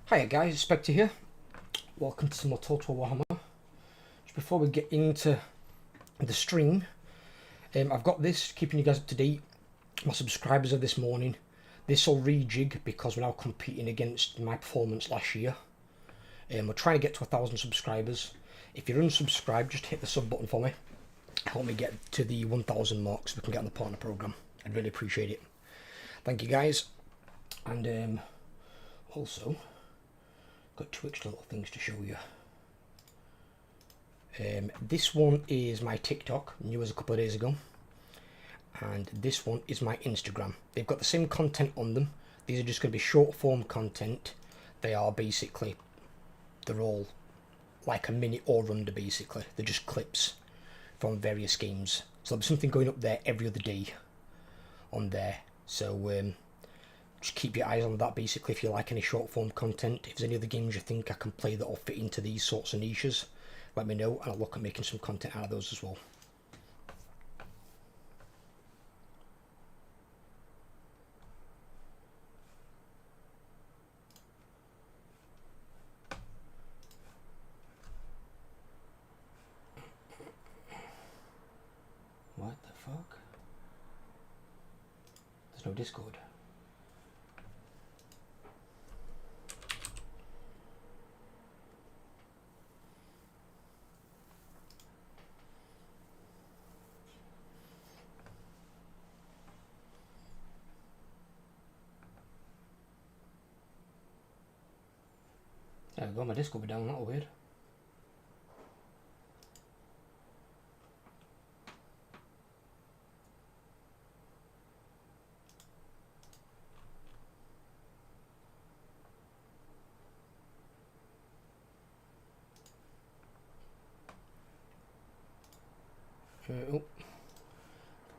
Hiya guys, Spectre here. Welcome to some more Total Warhammer. Just before we get into the stream, I've got this, keeping you guys up to date. My subscribers of this morning. This will rejig because we're now competing against my performance last year. We're trying to get to 1,000 subscribers. If you're unsubscribed, just hit the sub button for me. Help me get to the 1,000 mark so we can get on the partner program. I'd really appreciate it. Thank you guys. And also, got two extra little things to show you. This one is my TikTok, new as a couple of days ago, and this one is my Instagram. They've got the same content on them. These are just going to be short form content. They are basically, they're all like a mini all-rounder basically. They're just clips from various games. So there'll be something going up there every other day on there. So just keep your eyes on that basically if you like any short form content. If there's any other games you think I can play that will fit into these sorts of niches, let me know and I'll look at making some content out of those as well. What the fuck? There's no Discord. There we go, my Discord be down, that was weird. Oh,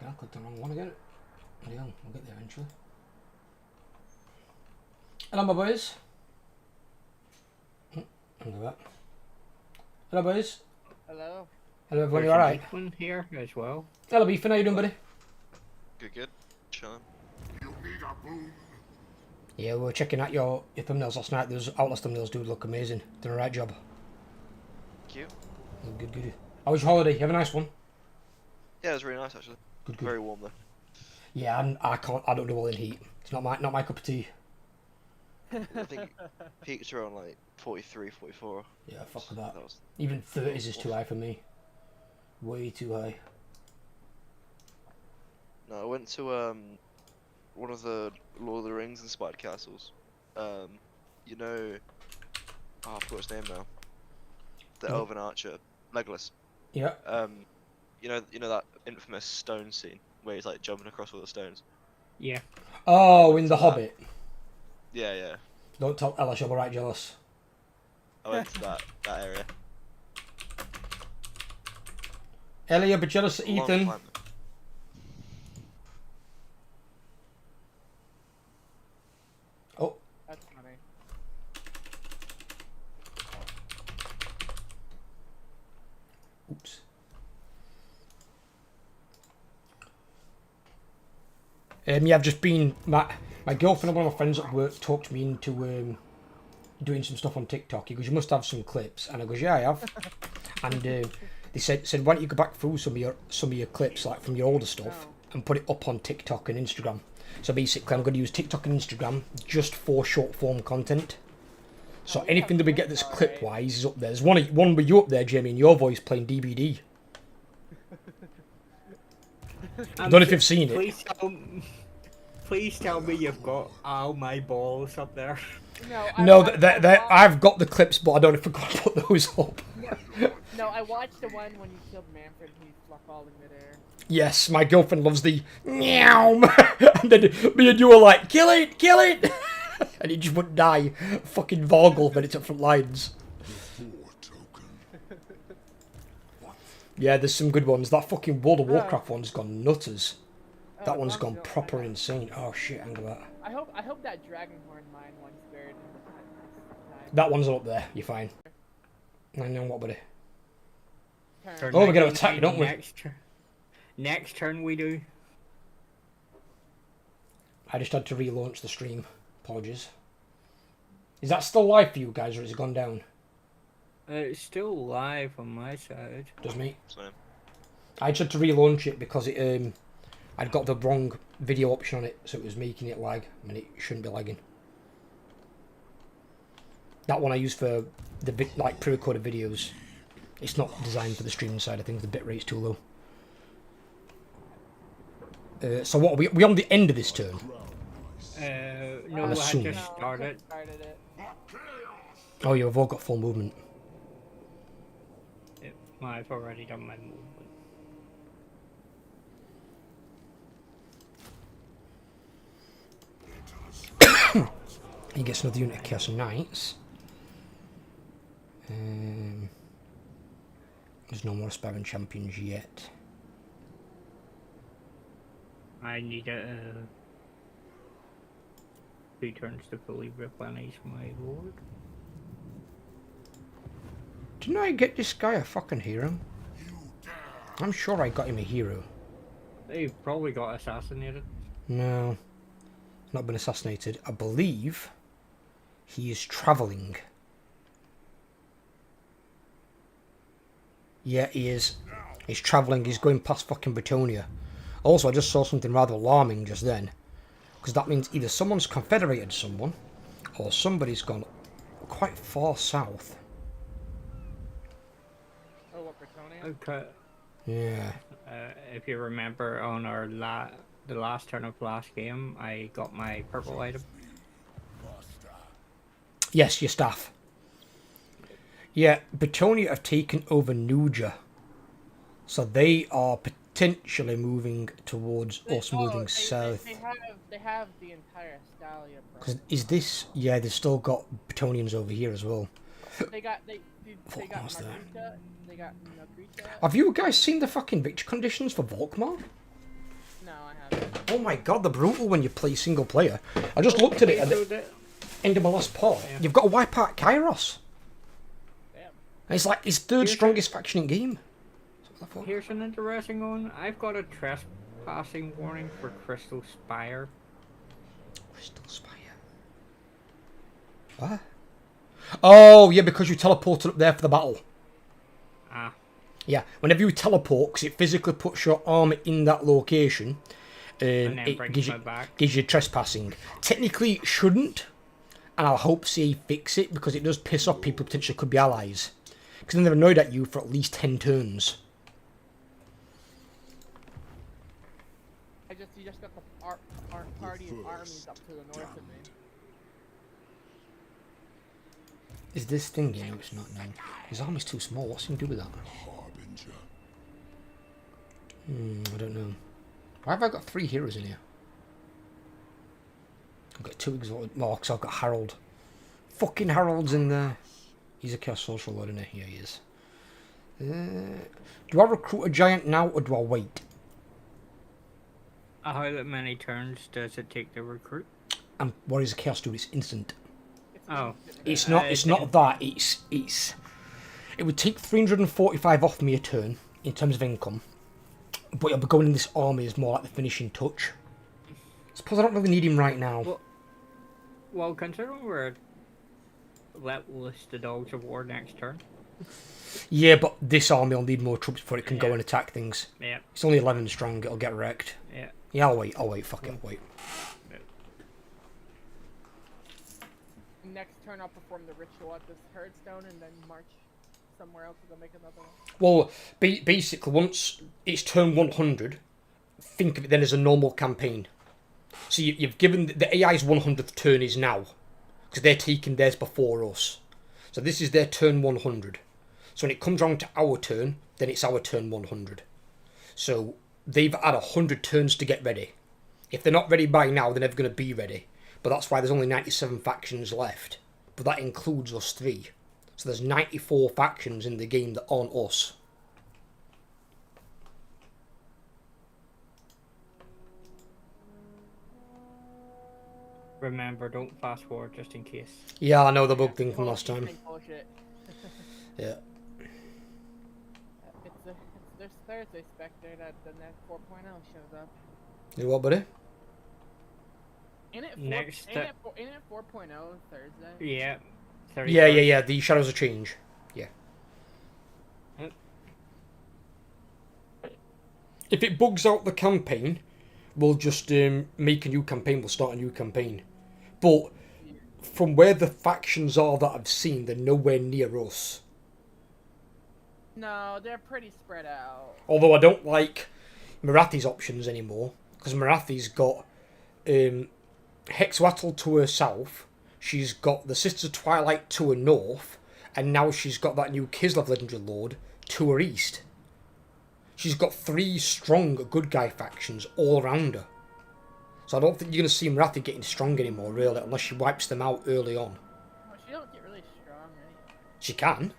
I clicked the wrong one again. Hang on, we'll get there eventually. Hello my boys. Look at that. Hello boys. Hello. Hello everyone, you alright? One here as well. Hello Beefin, how you doing buddy? Good. Chilling. Yeah, we were checking out your thumbnails last night. Those Outlast thumbnails do look amazing. Done a right job. Thank you. Good. How was your holiday? You have a nice one? Yeah, it was really nice actually. Good. Very warm though. Yeah, I don't do well in heat. It's not my cup of tea. I think peaks around like 43, 44. Yeah, fuck with that. That was Even 30s is too high for me. Way too high. No, I went to one of the Lord of the Rings inspired castles. You know, oh, I forgot his name now. The Elven Archer, Legolas. Yeah. You know that infamous stone scene where he's like jumping across all the stones. Yeah. Oh, in The Hobbit. Yeah. Don't tell Ella, she'll be right jealous. I went to that area. Ella, you'll be jealous of Long Ethan. climb. Oh. That's funny. Oops. Yeah, I've just been my girlfriend and one of my friends at work talked me into doing some stuff on TikTok. He goes, "You must have some clips," and I goes, "Yeah, I have." And they said, "Why don't you go back through some of your clips, like from your older stuff, and put it up on TikTok and Instagram?" So basically, I'm going to use TikTok and Instagram just for short form content. So anything that we get that's clip wise is up there. There's one with you up there, Jamie, and your voice playing DBD. I don't know if you've seen it. Please tell me you've got all my balls up there. No, I've got the clips, but I don't know if we're going to put those up. No, I watched the one when you killed Manfred and he fluff all in midair. Yes, my girlfriend loves the meow, and then me and you were like, kill it, and he just wouldn't die. Fucking Vorgul when it's up front lines. Yeah, there's some good ones. That fucking World of Warcraft one's gone nutters. That one's gone proper insane. Oh shit, hang on that. I hope that Dragonhorn mine one's buried. That one's up there. You're fine. I know what, buddy. Turn. Oh, we're gonna attack you, don't we? Next turn we do. I just had to relaunch the stream. Apologies. Is that still live for you guys, or has it gone down? It's still live on my side. Does me? Same. I tried to relaunch it because it I'd got the wrong video option on it, so it was making it lag, and it shouldn't be lagging. That one I use for the like pre-recorded videos. It's not designed for the streaming side of things. The bitrate's too low. So what are we on the end of this turn? No, I'm I assuming. just started. Started it. Oh, you've all got full movement. I've already done my movement. He gets another unit of Chaos Knights. There's no more aspiring champions yet. I need 3 turns to fully replenish my board. Didn't I get this guy a fucking hero? I'm sure I got him a hero. They probably got assassinated. No, not been assassinated. I believe he is travelling. Yeah, he is. He's travelling. He's going past fucking Britonia. Also, I just saw something rather alarming just then. Because that means either someone's confederated someone, or somebody's gone quite far south. Oh, what, Britonia? Okay. Yeah. If you remember on our the last turn of last game, I got my purple item. Yes, your staff. Yeah, Britonia have taken over Nuja. So they are potentially moving towards us, moving south. They have the entire Stalia. Because is this... Yeah, they've still got Bretonians over here as well. They got What was that? Margarita. They got Margarita. Have you guys seen the fucking victory conditions for Volkmar? No, I haven't. Oh my god, they're brutal when you play single player. I just looked at it at the end of my last part. Yeah. You've got to wipe out Kairos. Damn. And it's like his third strongest faction in game. Here's an interesting one. I've got a trespassing warning for Crystal Spire. Crystal Spire. What? Oh, yeah, because you teleported up there for the battle. Ah. Yeah, whenever you teleport, because it physically puts your army in that location, And then it brings gives me you, back. gives you trespassing. Technically, it shouldn't, and I hope CA fix it, because it does piss off people who potentially could be allies. Because then they're annoyed at you for at least 10 turns. You just got the party of armies up to the north of me. Is this thing? Yeah, no, it's not now. His army's too small. What's he going to do with that? I don't know. Why have I got 3 heroes in here? I've got 2 exalted marks. I've got Harold. Fucking Harold's in there. He's a Chaos Social Lord, isn't he? Yeah, he is. Do I recruit a giant now, or do I wait? How many turns does it take to recruit? And what is a Chaos Dude? It's instant. Oh. It's not. It's not that. It's. It would take 345 off me a turn in terms of income, but it'll be going in this army as more like the finishing touch. Suppose I don't really need him right now. Well, considering we're let loose the Dogs of War next turn. Yeah, but this army will need more troops before it can go and attack things. Yeah. It's only 11 strong. It'll get wrecked. Yeah. Yeah, I'll wait. Fuck it, I'll wait. Next turn, I'll perform the ritual at this Herdstone and then march somewhere else to go make another one. Well, basically, once it's turn 100, think of it then as a normal campaign. So you've given the AI's 100th turn is now, because they're taking theirs before us. So this is their turn 100. So when it comes around to our turn, then it's our turn 100. So they've had 100 turns to get ready. If they're not ready by now, they're never going to be ready. But that's why there's only 97 factions left. But that includes us 3. So there's 94 factions in the game that aren't us. Remember, don't fast forward just in case. Yeah, I know the bug thing from last time. Bullshit. Yeah. It's this Thursday Spectre that the net 4.0 shows up. You what, buddy? Ain't it Next, 4.0 Thursday? yeah. Yeah. The Shadows of Change. Yeah. Yep. If it bugs out the campaign, we'll just make a new campaign. We'll start a new campaign. But from where the factions are that I've seen, they're nowhere near us. No, they're pretty spread out. Although I don't like Marathi's options anymore, because Marathi's got Hexwattle to her south, she's got the Sisters of Twilight to her north, and now she's got that new Kislev Legendary Lord to her east. She's got 3 strong good guy factions all around her. So I don't think you're going to see Marathi getting strong anymore, really, unless she wipes them out early on. Well, she don't get really strong anyway. She can.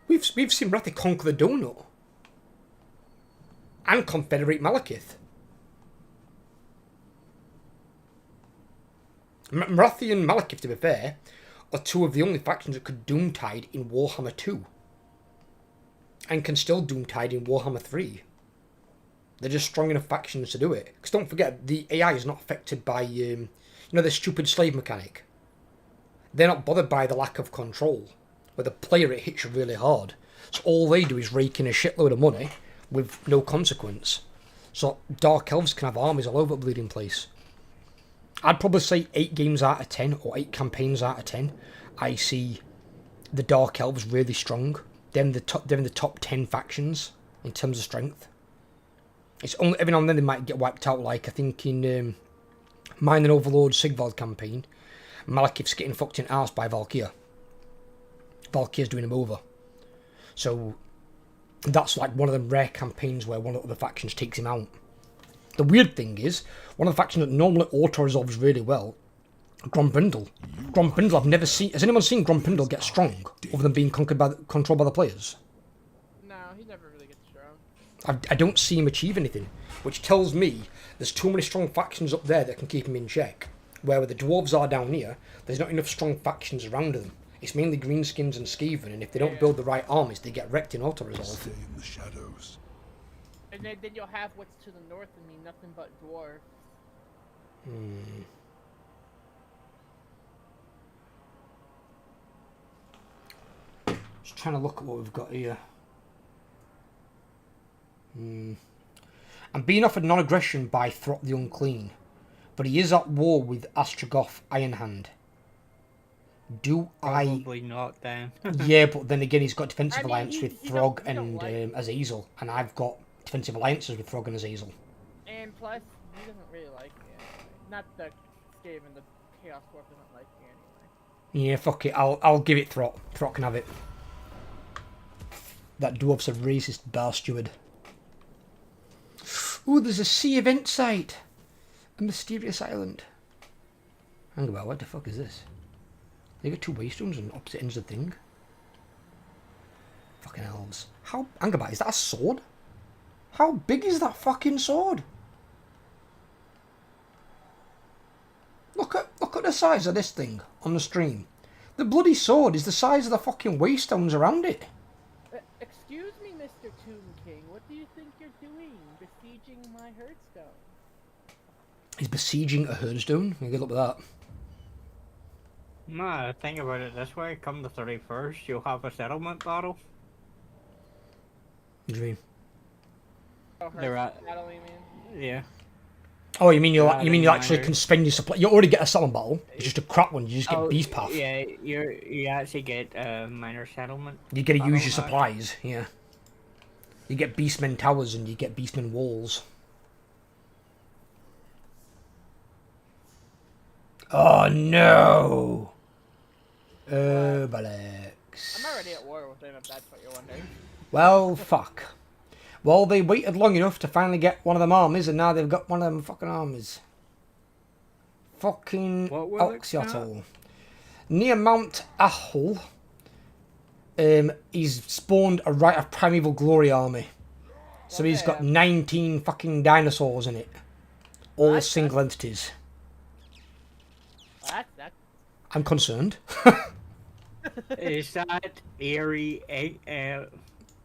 We've seen Marathi conquer the donut. And confederate Malekith. Marathi and Malekith, to be fair, are 2 of the only factions that could Doomtide in Warhammer 2. And can still Doomtide in Warhammer 3. They're just strong enough factions to do it. Because don't forget, the AI is not affected by, the stupid slave mechanic. They're not bothered by the lack of control. With a player, it hits you really hard. So all they do is rake in a shitload of money with no consequence. So Dark Elves can have armies all over the bleeding place. I'd probably say 8 games out of 10, or 8 campaigns out of 10, I see the Dark Elves really strong. They're in the top 10 factions in terms of strength. It's only every now and then they might get wiped out, like I think in Mind and Overlord Sigvald campaign, Malekith's getting fucked in arse by Valkyr. Valkyr's doing him over. So that's like one of them rare campaigns where one of the other factions takes him out. The weird thing is, one of the factions that normally auto-resolves really well, Grombrindle. Grombrindle, I've never seen... Has anyone seen Grombrindle get strong, other than being controlled by the players? No, he never really gets strong. I don't see him achieve anything, which tells me there's too many strong factions up there that can keep him in check. Where the dwarves are down here, there's not enough strong factions around them. It's mainly Greenskins and Skaven, and if they don't build the right armies, they get wrecked in auto-resolve. Stay in the shadows. And then you'll have what's to the north and mean nothing but dwarves. Just trying to look at what we've got here. I'm being offered non-aggression by Throt the Unclean, but he is at war with Astrogoth Ironhand. Do Probably not then. Yeah, but then again, he's got defensive alliance with he Throg don't and like- Azazel, and I've got defensive alliances with Throg and Azazel. And plus, he doesn't really like me anyway. Not the Skaven, the Chaos Dwarf doesn't like me anyway. Yeah, fuck it. I'll give it Throt. Throt can have it. That dwarf's a racist bastard. Ooh, there's a sea event site. A mysterious island. Hang about, what the fuck is this? They got 2 waystones on opposite ends of the thing. Fucking elves. Hang about, is that a sword? How big is that fucking sword? Look at the size of this thing on the stream. The bloody sword is the size of the fucking waystones around it. Excuse me, Mr. Tomb King. What do you think you're doing? Besieging my Hearthstone? He's besieging a Hearthstone. Good luck with that. Nah, think about it this way. Come the 31st, you'll have a settlement battle. What do you mean? Oh, They're Hearthstone battle, you mean? Yeah. Oh, you mean you Adding actually miners. can spend your supply? You already get a settlement battle. It's just a crap one. You just get Beast Path. Yeah, you actually get minor settlement. You get to use your battle. supplies. Yeah. You get Beastmen towers and you get Beastmen walls. Oh no! Balex. I'm already at war with him, if that's what you're wondering. Well, fuck. Well, they waited long enough to finally get one of them armies, and now they've got one of them fucking armies. Fucking What was it, Oxyotl. Near Mount Ahul, he's spawned a Rite of Primeval Glory army. So he's got 19 fucking dinosaurs in it. All That's- single entities. That I'm concerned. Is that Eerie?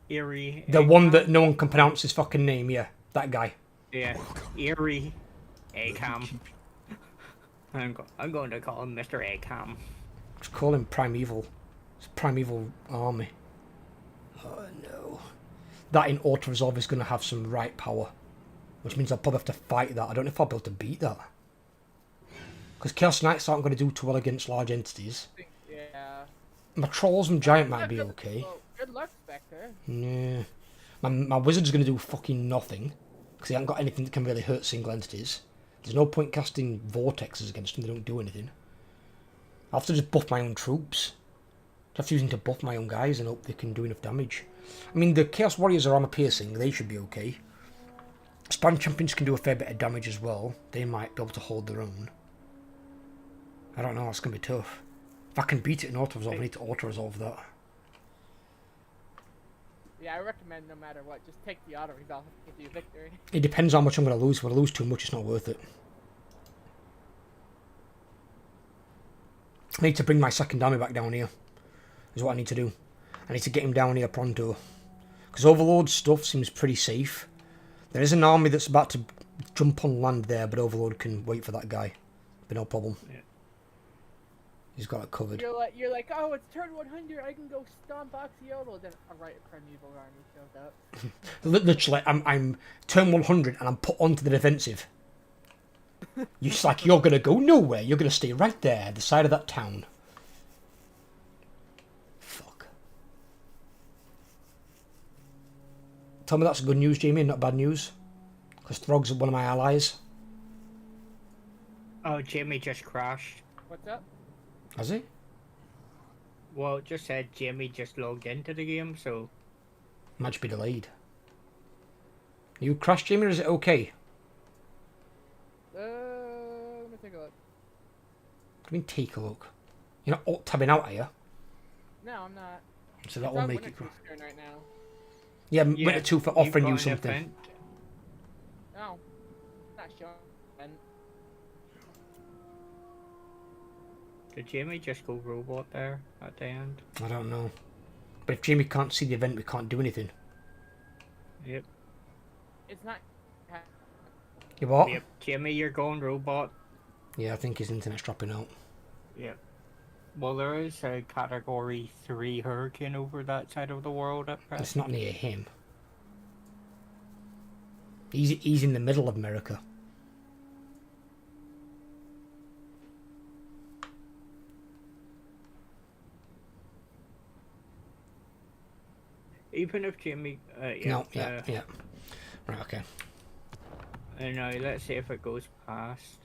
The one that no one can pronounce his fucking name, yeah. That guy. Yeah, Eerie Acam. I'm going to call him Mr. Eggcam. Just call him Primeval. It's Primeval Army. Oh no. That in Auto Resolve is going to have some right power. Which means I'll probably have to fight that. I don't know if I'll be able to beat that. Because Chaos Knights aren't going to do too well against large entities. Yeah. My Trolls and Giant might be okay. Well, good luck, Spectre. Yeah. My Wizard's going to do fucking nothing. Because he hasn't got anything that can really hurt single entities. There's no point casting Vortexes against them, they don't do anything. I have to just buff my own troops. I have to use them to buff my own guys and hope they can do enough damage. I mean, the Chaos Warriors are armor piercing, they should be okay. Span Champions can do a fair bit of damage as well. They might be able to hold their own. I don't know, that's going to be tough. If I can beat it in auto-resolve, I need to auto-resolve that. Yeah, I recommend no matter what, just take the auto-resolve to give you victory. It depends how much I'm going to lose. If I lose too much, it's not worth it. I need to bring my second army back down here. Is what I need to do. I need to get him down here pronto. Because Overlord's stuff seems pretty safe. There is an army that's about to jump on land there, but Overlord can wait for that guy. But no problem. Yeah. He's got it covered. You're like, oh, it's turn 100. I can go stomp Oxyodal. Then a right Primeval army shows up. Literally, I'm turn 100 and I'm put onto the defensive. It's like you're gonna go nowhere. You're gonna stay right there, at the side of that town. Fuck. Tell me that's good news, Jamie, not bad news. Because Throg's one of my allies. Oh, Jamie just crashed. What's up? Has he? Well, it just said Jamie just logged into the game, so... Might be delayed. You crashed, Jamie, or is it okay? Let me take a look. What do you mean, take a look? You're not alt-tabbing out, are you? No, I'm not. So that will make it... Right now. Yeah, Winter 2 for offering you something. Event. No. Not sure. Did Jamie just go robot there at the end? I don't know. But if Jamie can't see the event, we can't do anything. Yep. It's not... You what? Yep. Jamie, you're going robot. Yeah, I think his internet's dropping out. Yep. Well, there is a Category 3 hurricane over that side of the world at present. It's not near him. He's in the middle of America. Even if Jamie... No, yeah. Right, okay. And now, let's see if it goes past.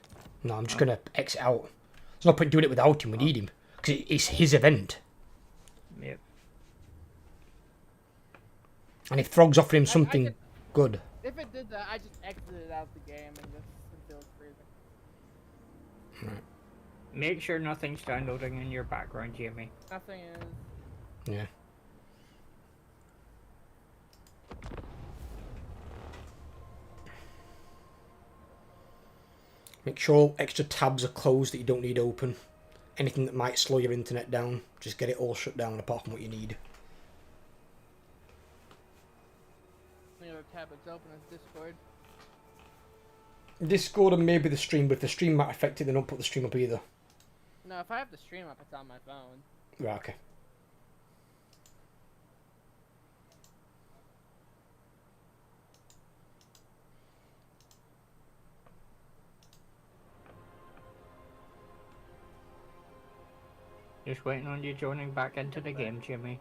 No, I'm just going to exit out. There's no point doing it without him. We need him. Because it's his event. Yep. And if Throg's offering him something good... If it did that, I just exited out the game and just until it's freezing. Right. Make sure nothing's downloading in your background, Jamie. Nothing is... Yeah. Make sure all extra tabs are closed that you don't need open. Anything that might slow your internet down, just get it all shut down apart from what you need. The other tab that's open is Discord. Discord and maybe the stream, but if the stream might affect it, then don't put the stream up either. No, if I have the stream up, it's on my phone. Right, okay. Just waiting on you joining back into the game, Jimmy.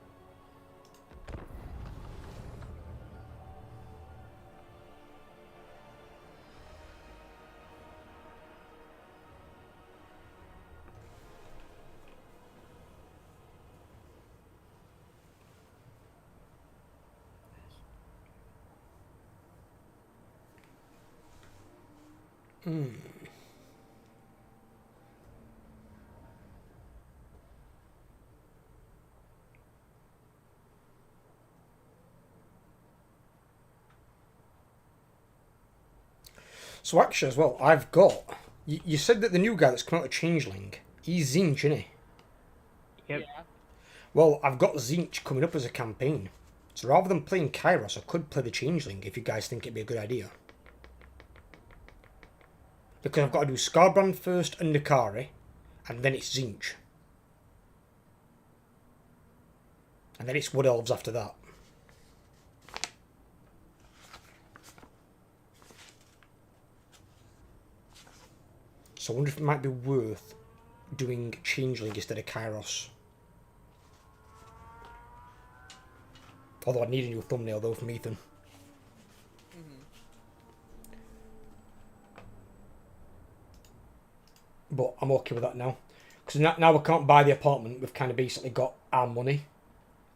So actually as well, I've got... You said that the new guy that's come out of Changeling, he's Zinch, isn't he? Yep. Yeah. Well, I've got Zinch coming up as a campaign. So rather than playing Kairos, I could play the Changeling if you guys think it'd be a good idea. Because I've got to do Scarbrand first and Nakari, and then it's Zinch. And then it's Wood Elves after that. So I wonder if it might be worth doing Changeling instead of Kairos. Although I need a new thumbnail though from Ethan. But I'm okay with that now. Because now we can't buy the apartment, we've kind of basically got our money.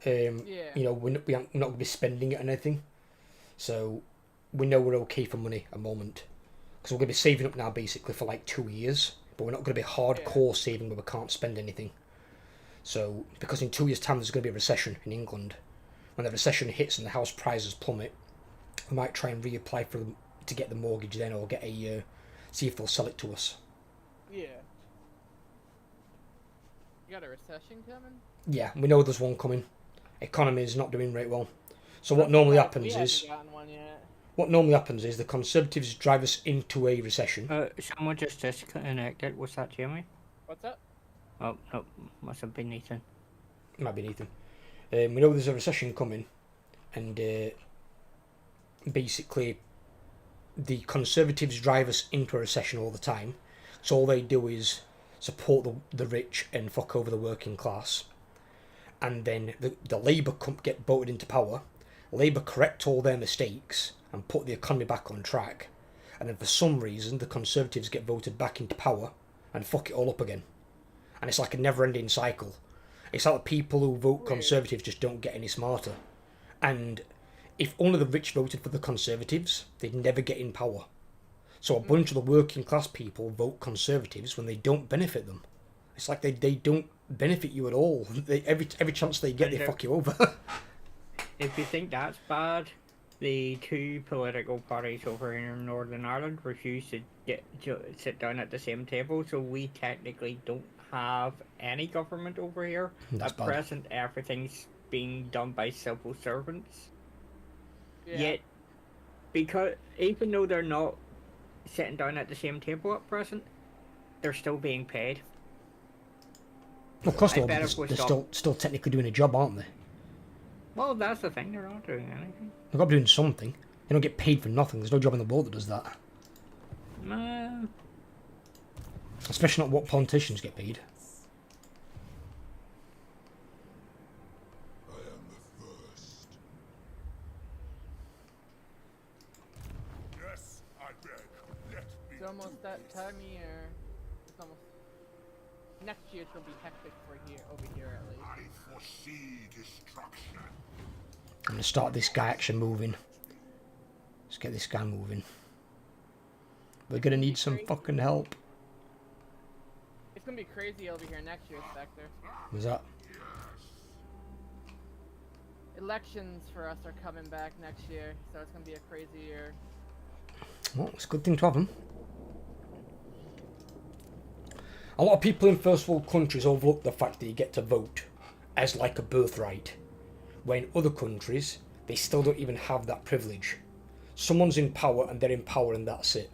You know, we're not going to be spending it on anything. So we know we're okay for money at the moment. Because we're going to be saving up now basically for like 2 years. But we're not going to be hardcore saving where we can't spend anything. So, because in 2 years' time there's going to be a recession in England. When the recession hits and the house prices plummet, we might try and reapply to get the mortgage then, or get a see if they'll sell it to us. Yeah. You got a recession coming? Yeah, we know there's one coming. Economy is not doing very well. So what normally happens is... What normally happens is the Conservatives drive us into a recession. Someone just disconnected. Was that Jamie? What's up? Oh, no. Must have been Ethan. Might be Ethan. We know there's a recession coming. And basically the Conservatives drive us into a recession all the time. So all they do is support the rich and fuck over the working class. And then the Labour get voted into power. Labour correct all their mistakes and put the economy back on track. And then for some reason the Conservatives get voted back into power and fuck it all up again. And it's like a never-ending cycle. It's like the people who vote Conservatives just don't get any smarter. And if only the rich voted for the Conservatives, they'd never get in power. So a bunch of the working class people vote Conservatives when they don't benefit them. It's like they don't benefit you at all. Every chance they get, they fuck you over. If you think that's bad, the two political parties over here in Northern Ireland refuse to sit down at the same table, so we technically don't have any government over here. That's At bad. present, everything's being done by civil servants. Yeah. Yet, because even though they're not sitting down at the same table at present, they're still being paid. Well, of course I they bet are. if we They're stop- still technically doing a job, aren't they? Well, that's the thing, they're not doing anything. They've got to be doing something. They don't get paid for nothing. There's no job in the world that does that. Especially not what politicians get paid. I am the first. Yes, I beg. Let me. It's almost that time of year. It's almost... Next year will be hectic for here, over here at least. I foresee destruction. I'm going to start this guy actually moving. Let's get this guy moving. We're going to need some fucking help. It's gonna be crazy over here next year, Spectre. What's that? Elections for us are coming back next year, so it's gonna be a crazy year. Well, it's a good thing to have them. A lot of people in first world countries overlook the fact that you get to vote as like a birthright. When other countries, they still don't even have that privilege. Someone's in power and they're in power and that's it.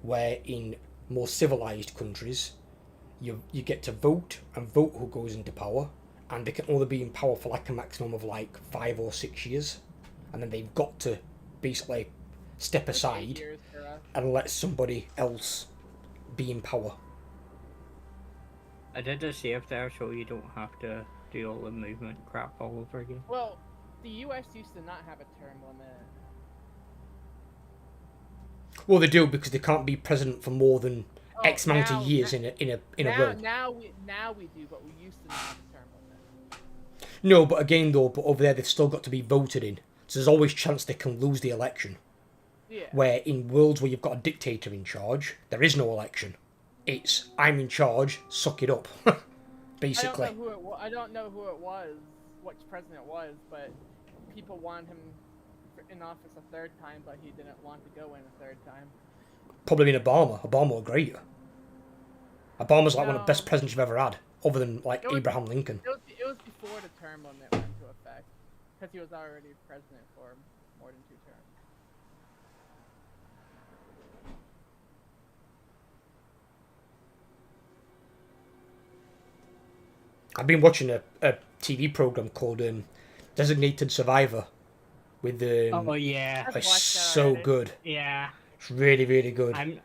Where in more civilized countries, you get to vote and vote who goes into power, and they can only be in power for like a maximum of like 5 or 6 years, and then they've got to basically step aside Years for us. and let somebody else be in power. I did a save there so you don't have to do all the movement crap all over again. Well, the US used to not have a term limit. Well, they do because they can't be president for more than X amount of years in a row. Now we do, but we used to not have a term limit. No, but again though, but over there they've still got to be voted in. So there's always chance they can lose the election. Yeah. Where in worlds where you've got a dictator in charge, there is no election. It's I'm in charge, suck it up. Basically. I don't know who it was, which president it was, but people wanted him in office a third time, but he didn't want to go in a third time. Probably been Obama. Obama were great. Obama's like one of the No. best presidents you've ever had, other than like It was- Abraham Lincoln. It was before the term limit went into effect, because he was already president for more than 2 terms. I've been watching a TV program called Designated Survivor with Oh yeah, I've it's watched that so already. good. yeah. It's really, really good.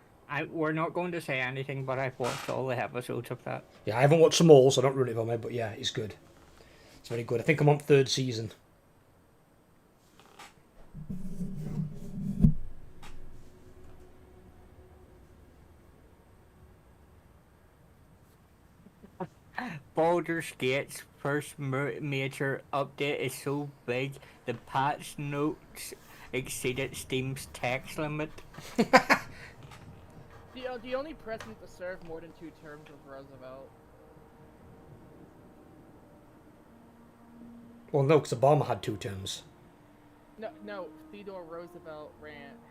We're not going to say anything, but I've watched all the episodes of that. Yeah, I haven't watched them all, so I don't ruin it for me, but yeah, it's good. It's very good. I think I'm on 3rd season. Baldur's Gate's first major update is so big, the patch notes exceeded Steam's text limit. The only president to serve more than 2 terms was Roosevelt. Well, no, because Obama had 2 terms. No, Theodore Roosevelt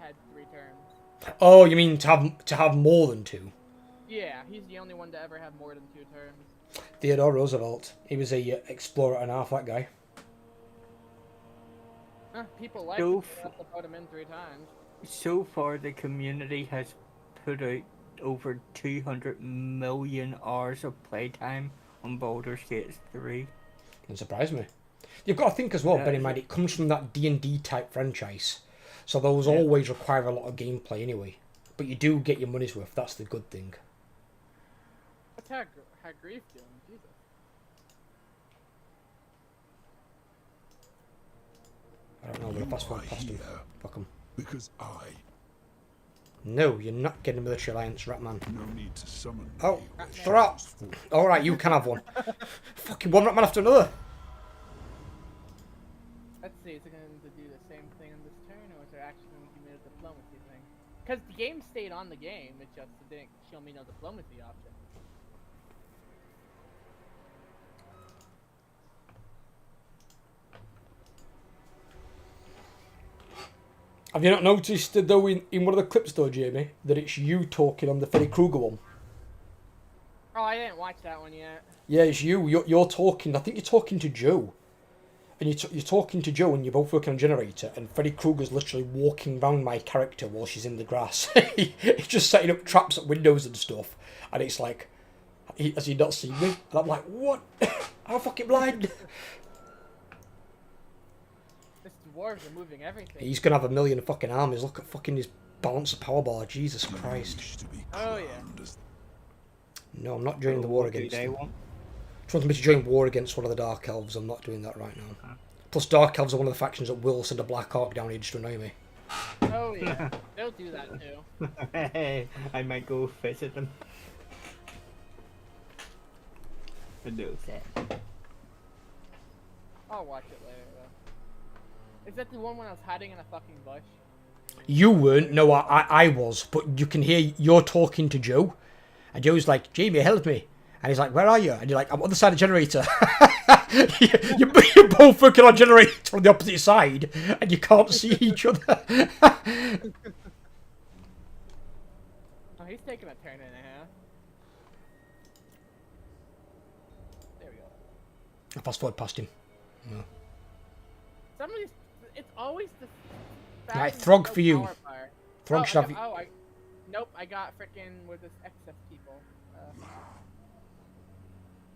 had 3 terms. Oh, you mean to have more than 2? Yeah, he's the only one to ever have more than 2 terms. Theodore Roosevelt. He was a explorer and a half, that guy. People like So him, they have to vote him in 3 times. So far, the community has put out over 200 million hours of playtime on Baldur's Gate 3. Doesn't surprise me. You've got to think as well, bear in mind, it comes from that D&D type franchise. So those always require a lot of gameplay anyway. But you do get your money's worth, that's the good thing. What's Grief doing? Jesus. I don't know, but if that's what past him. Fuck him. Because No, you're not getting a military alliance, Ratman. no need to summon Oh, me with throw shadows for- Alright, you can have one. Fucking one Ratman after another. Let's see, is it going to do the same thing on this turn, or is there actually going to give me a diplomacy thing? Because the game stayed on the game, it just didn't show me no diplomacy option. Have you not noticed, though, in one of the clips, though, Jamie, that it's you talking on the Freddy Krueger one? Oh, I didn't watch that one yet. Yeah, it's you. You're talking. I think you're talking to Joe. And you're talking to Joe, and you're both working on a generator, and Freddy Krueger's literally walking around my character while she's in the grass. He's just setting up traps at windows and stuff. And it's like, has he not seen me? And I'm like, what? I'm fucking blind. This dwarves are moving everything. He's going to have 1 million fucking armies. Look at fucking his balance of power bar. Jesus You Christ. wish to be Oh, yeah. crowned as No, I'm not joining the war What do against they them. want? If you want me to join war against one of the Dark Elves, I'm not doing that right now. Plus, Dark Elves are one of the factions that will send a Black Ark down here just to annoy me. Oh yeah, they'll do that too. I might go visit them. No, I'll watch it later though. Is that the one when I was hiding in a fucking bush? You weren't. No, I was. But you can hear you're talking to Joe. And Joe's like, Jamie, help me. And he's like, where are you? And you're like, I'm on the side of the generator. You're both working on a generator on the opposite side. And you can't see each other. Oh, he's taking a turn and a half. There we go. I fast forward past him. No. Some of these, it's always the. Right, factions Throg with for no you. power bar. Throg Oh, should I have... got- nope, I got frickin' with this excess people.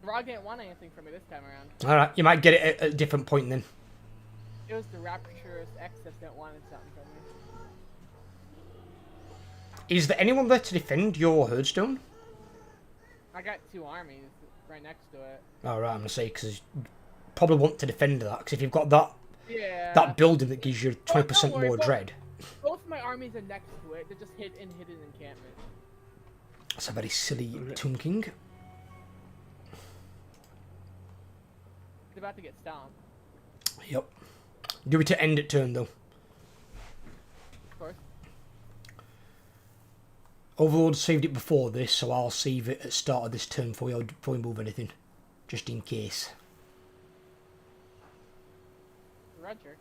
Throg didn't want anything from me this time around. Alright, you might get it at a different point then. It was the rapturous excess that wanted something from me. Is there anyone there to defend your Herdstone? I got 2 armies right next to it. Alright, I'm going to say, because you probably want to defend that. Because if you've got Yeah. that building that gives you 20% don't worry, more dread. Both my armies are next to it. They're just hidden encampment. That's a very silly Tomb King. They're about to get stomped. Yep. Do it to end it turn, though. Of course. Overlord saved it before this, so I'll save it at start of this turn before we move anything. Just in case. Roger.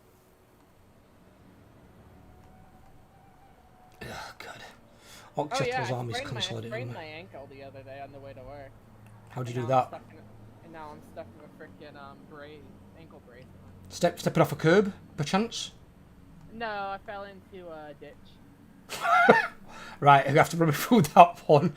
Oh, God. Oh yeah, Octetel's army's I consolidated. sprained my ankle the other day on the way to work. How'd you And do now I'm that? stuck in and now I'm stuck in a freaking ankle brace. Stepping off a curb, perchance? No, I fell into a ditch. Right, I have to run through that one.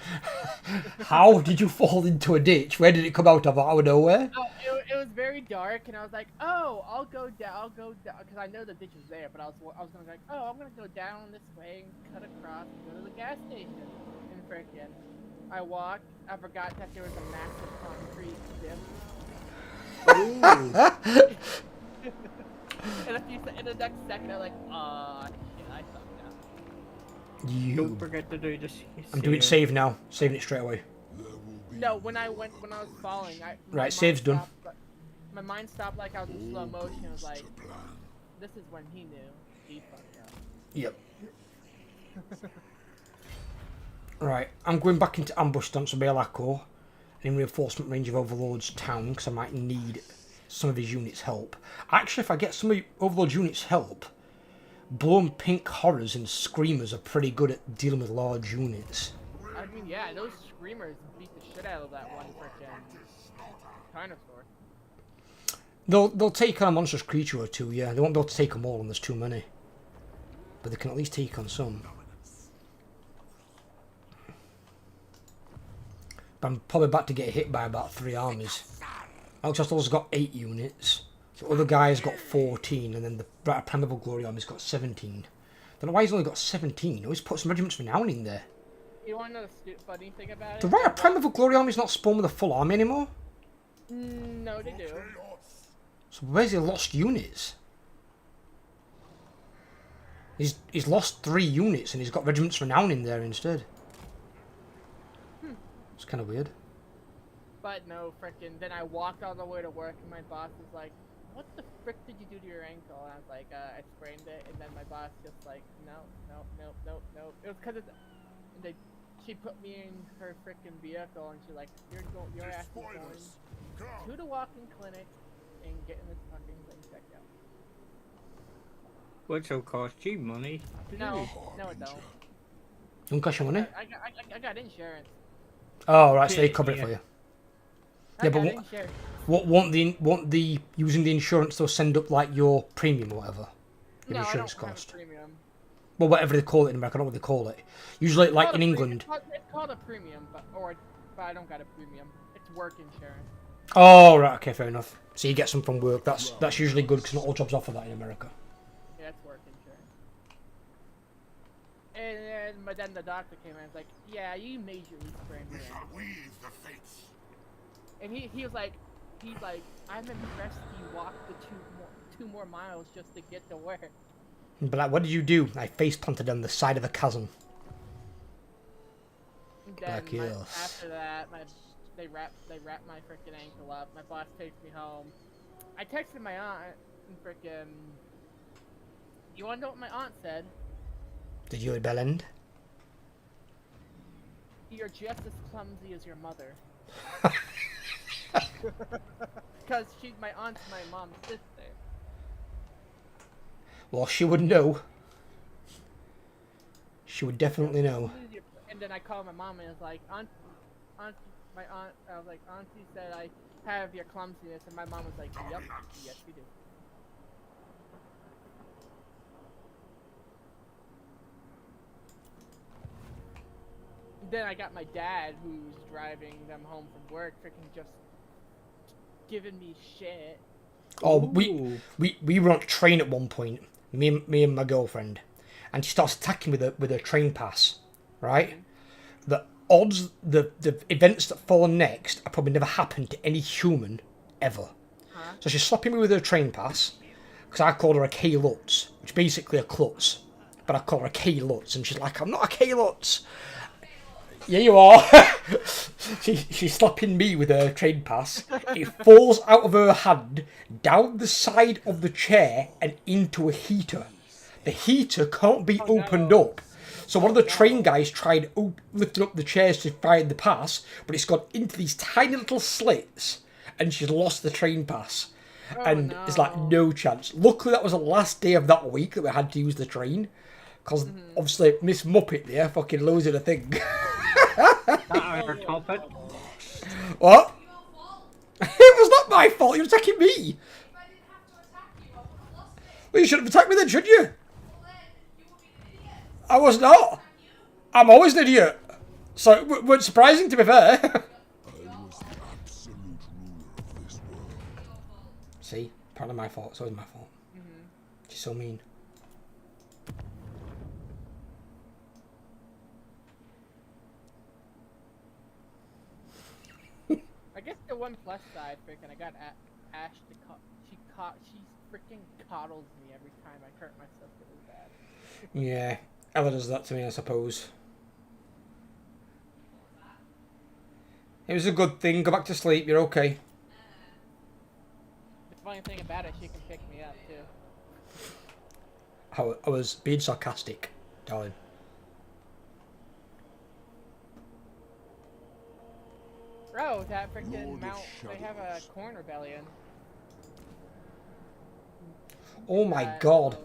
How did you fall into a ditch? Where did it come out of nowhere? Oh, it was very dark, and I was like, oh, I'll go down, because I know the ditch is there, but I was gonna be like, oh, I'm gonna go down this way and cut across and go to the gas station. And frickin', I walked, I forgot that there was a massive concrete dip. And in the next second, I'm like, shit, I fucked up. Don't forget to do this. I'm doing save now. Saving it straight away. No, when I was falling, Right, save's done. My mind stopped like I was in slow motion. It was like, this is when he knew he fucked up. Yep. Right, I'm going back into ambush stance of Belakor and in reinforcement range of Overlord's town because I might need some of his units' help. Actually, if I get some of Overlord's units' help, Blown Pink Horrors and Screamers are pretty good at dealing with large units. I mean, yeah, those Screamers beat the shit out of that one frickin' dinosaur. They'll take on a monstrous creature or two, yeah. They won't be able to take them all, and there's too many. But they can at least take on some. But I'm probably about to get hit by about 3 armies. Alexaster's got 8 units. The other guy's got 14, and then the Primeval Glory army's got 17. Don't know why he's only got 17. He always put some regiments renown in there. You want to know the funny thing about it? The right Primeval Glory army's not spawned with a full army anymore. No, they do. So where's his lost units? He's lost 3 units and he's got regiments renown in there instead. It's kind of weird. But no, frickin', then I walked all the way to work and my boss was like, what the frick did you do to your ankle? And I was like, I sprained it, and then my boss just like, no. It was because she put me in her frickin' vehicle, and she's like, your ass is going to the walking clinic and getting this fucking thing checked out. Which will cost you money. No, it don't. Don't cost you money? I got insurance. Oh, right, so they cover it for you. I Yeah, got but insurance. won't the using the insurance they'll send up like your premium or whatever? Your No, I insurance don't have a cost. premium. Well, whatever they call it in America, I don't know what they call it. Usually, like in England. It's called a premium, but I don't got a premium. It's work insurance. Oh, right, okay, fair enough. So you get some from work. That's usually good because not all jobs offer that in America. Yeah, it's work insurance. But then the doctor came in and was like, yeah, you majorly sprained your ankle. Weave the fates. And he was like, I'm impressed you walked the two more miles just to get to work. But like, what did you do? I face planted on the side of a chasm. And then yes. after that, they wrapped my freaking ankle up. My boss takes me home. I texted my aunt and freaking. You wanna know what my aunt said? Did you at Bell End? You're just as clumsy as your mother. Because my aunt's my mom's sister. Well, she would know. She would definitely know. And then I called my mom and I was like, my aunt, I was like, Auntie said I have your clumsiness, and my mom was like, yep, yes you do. Then I got my dad, who's driving them home from work, freaking just giving me shit. Oh, we were on a train at one point, me and my girlfriend, and she starts attacking with her train pass, right? The odds, the events that follow next are probably never happened to any human ever. Huh? So she's slapping me with her train pass, because I called her a K-Lutz, which is basically a klutz, but I call her a K-Lutz, and she's like, I'm not a K-Lutz. Yeah, you are. She's slapping me with her train pass. It falls out of her hand, down the side of the chair, and into a heater. The heater can't be opened up. So one of the train guys tried lifting up the chairs to find the pass, but it's gone into these tiny little slits, and she's lost the train pass. And it's like, no chance. Luckily, that was the last day of that week that we had to use the train. Because obviously, Miss Muppet there fucking losing a thing. What? It was not my fault. You were attacking me. Well, you should have attacked me then, shouldn't you? I was not. I'm always an idiot. So it wasn't surprising, to be fair. I was the absolute ruler of this world. See? Part of my fault. It's always my fault. She's so mean. I guess the one plus side, freaking, I got Ash to she freaking coddles me every time I hurt myself really bad. Yeah. Ella does that to me, I suppose. It was a good thing. Go back to sleep. You're okay. The funny thing about it, she can pick me up too. I was being sarcastic, darling. Bro, that freaking Lord of mount, they have a Shadows. corn rebellion. Oh my god.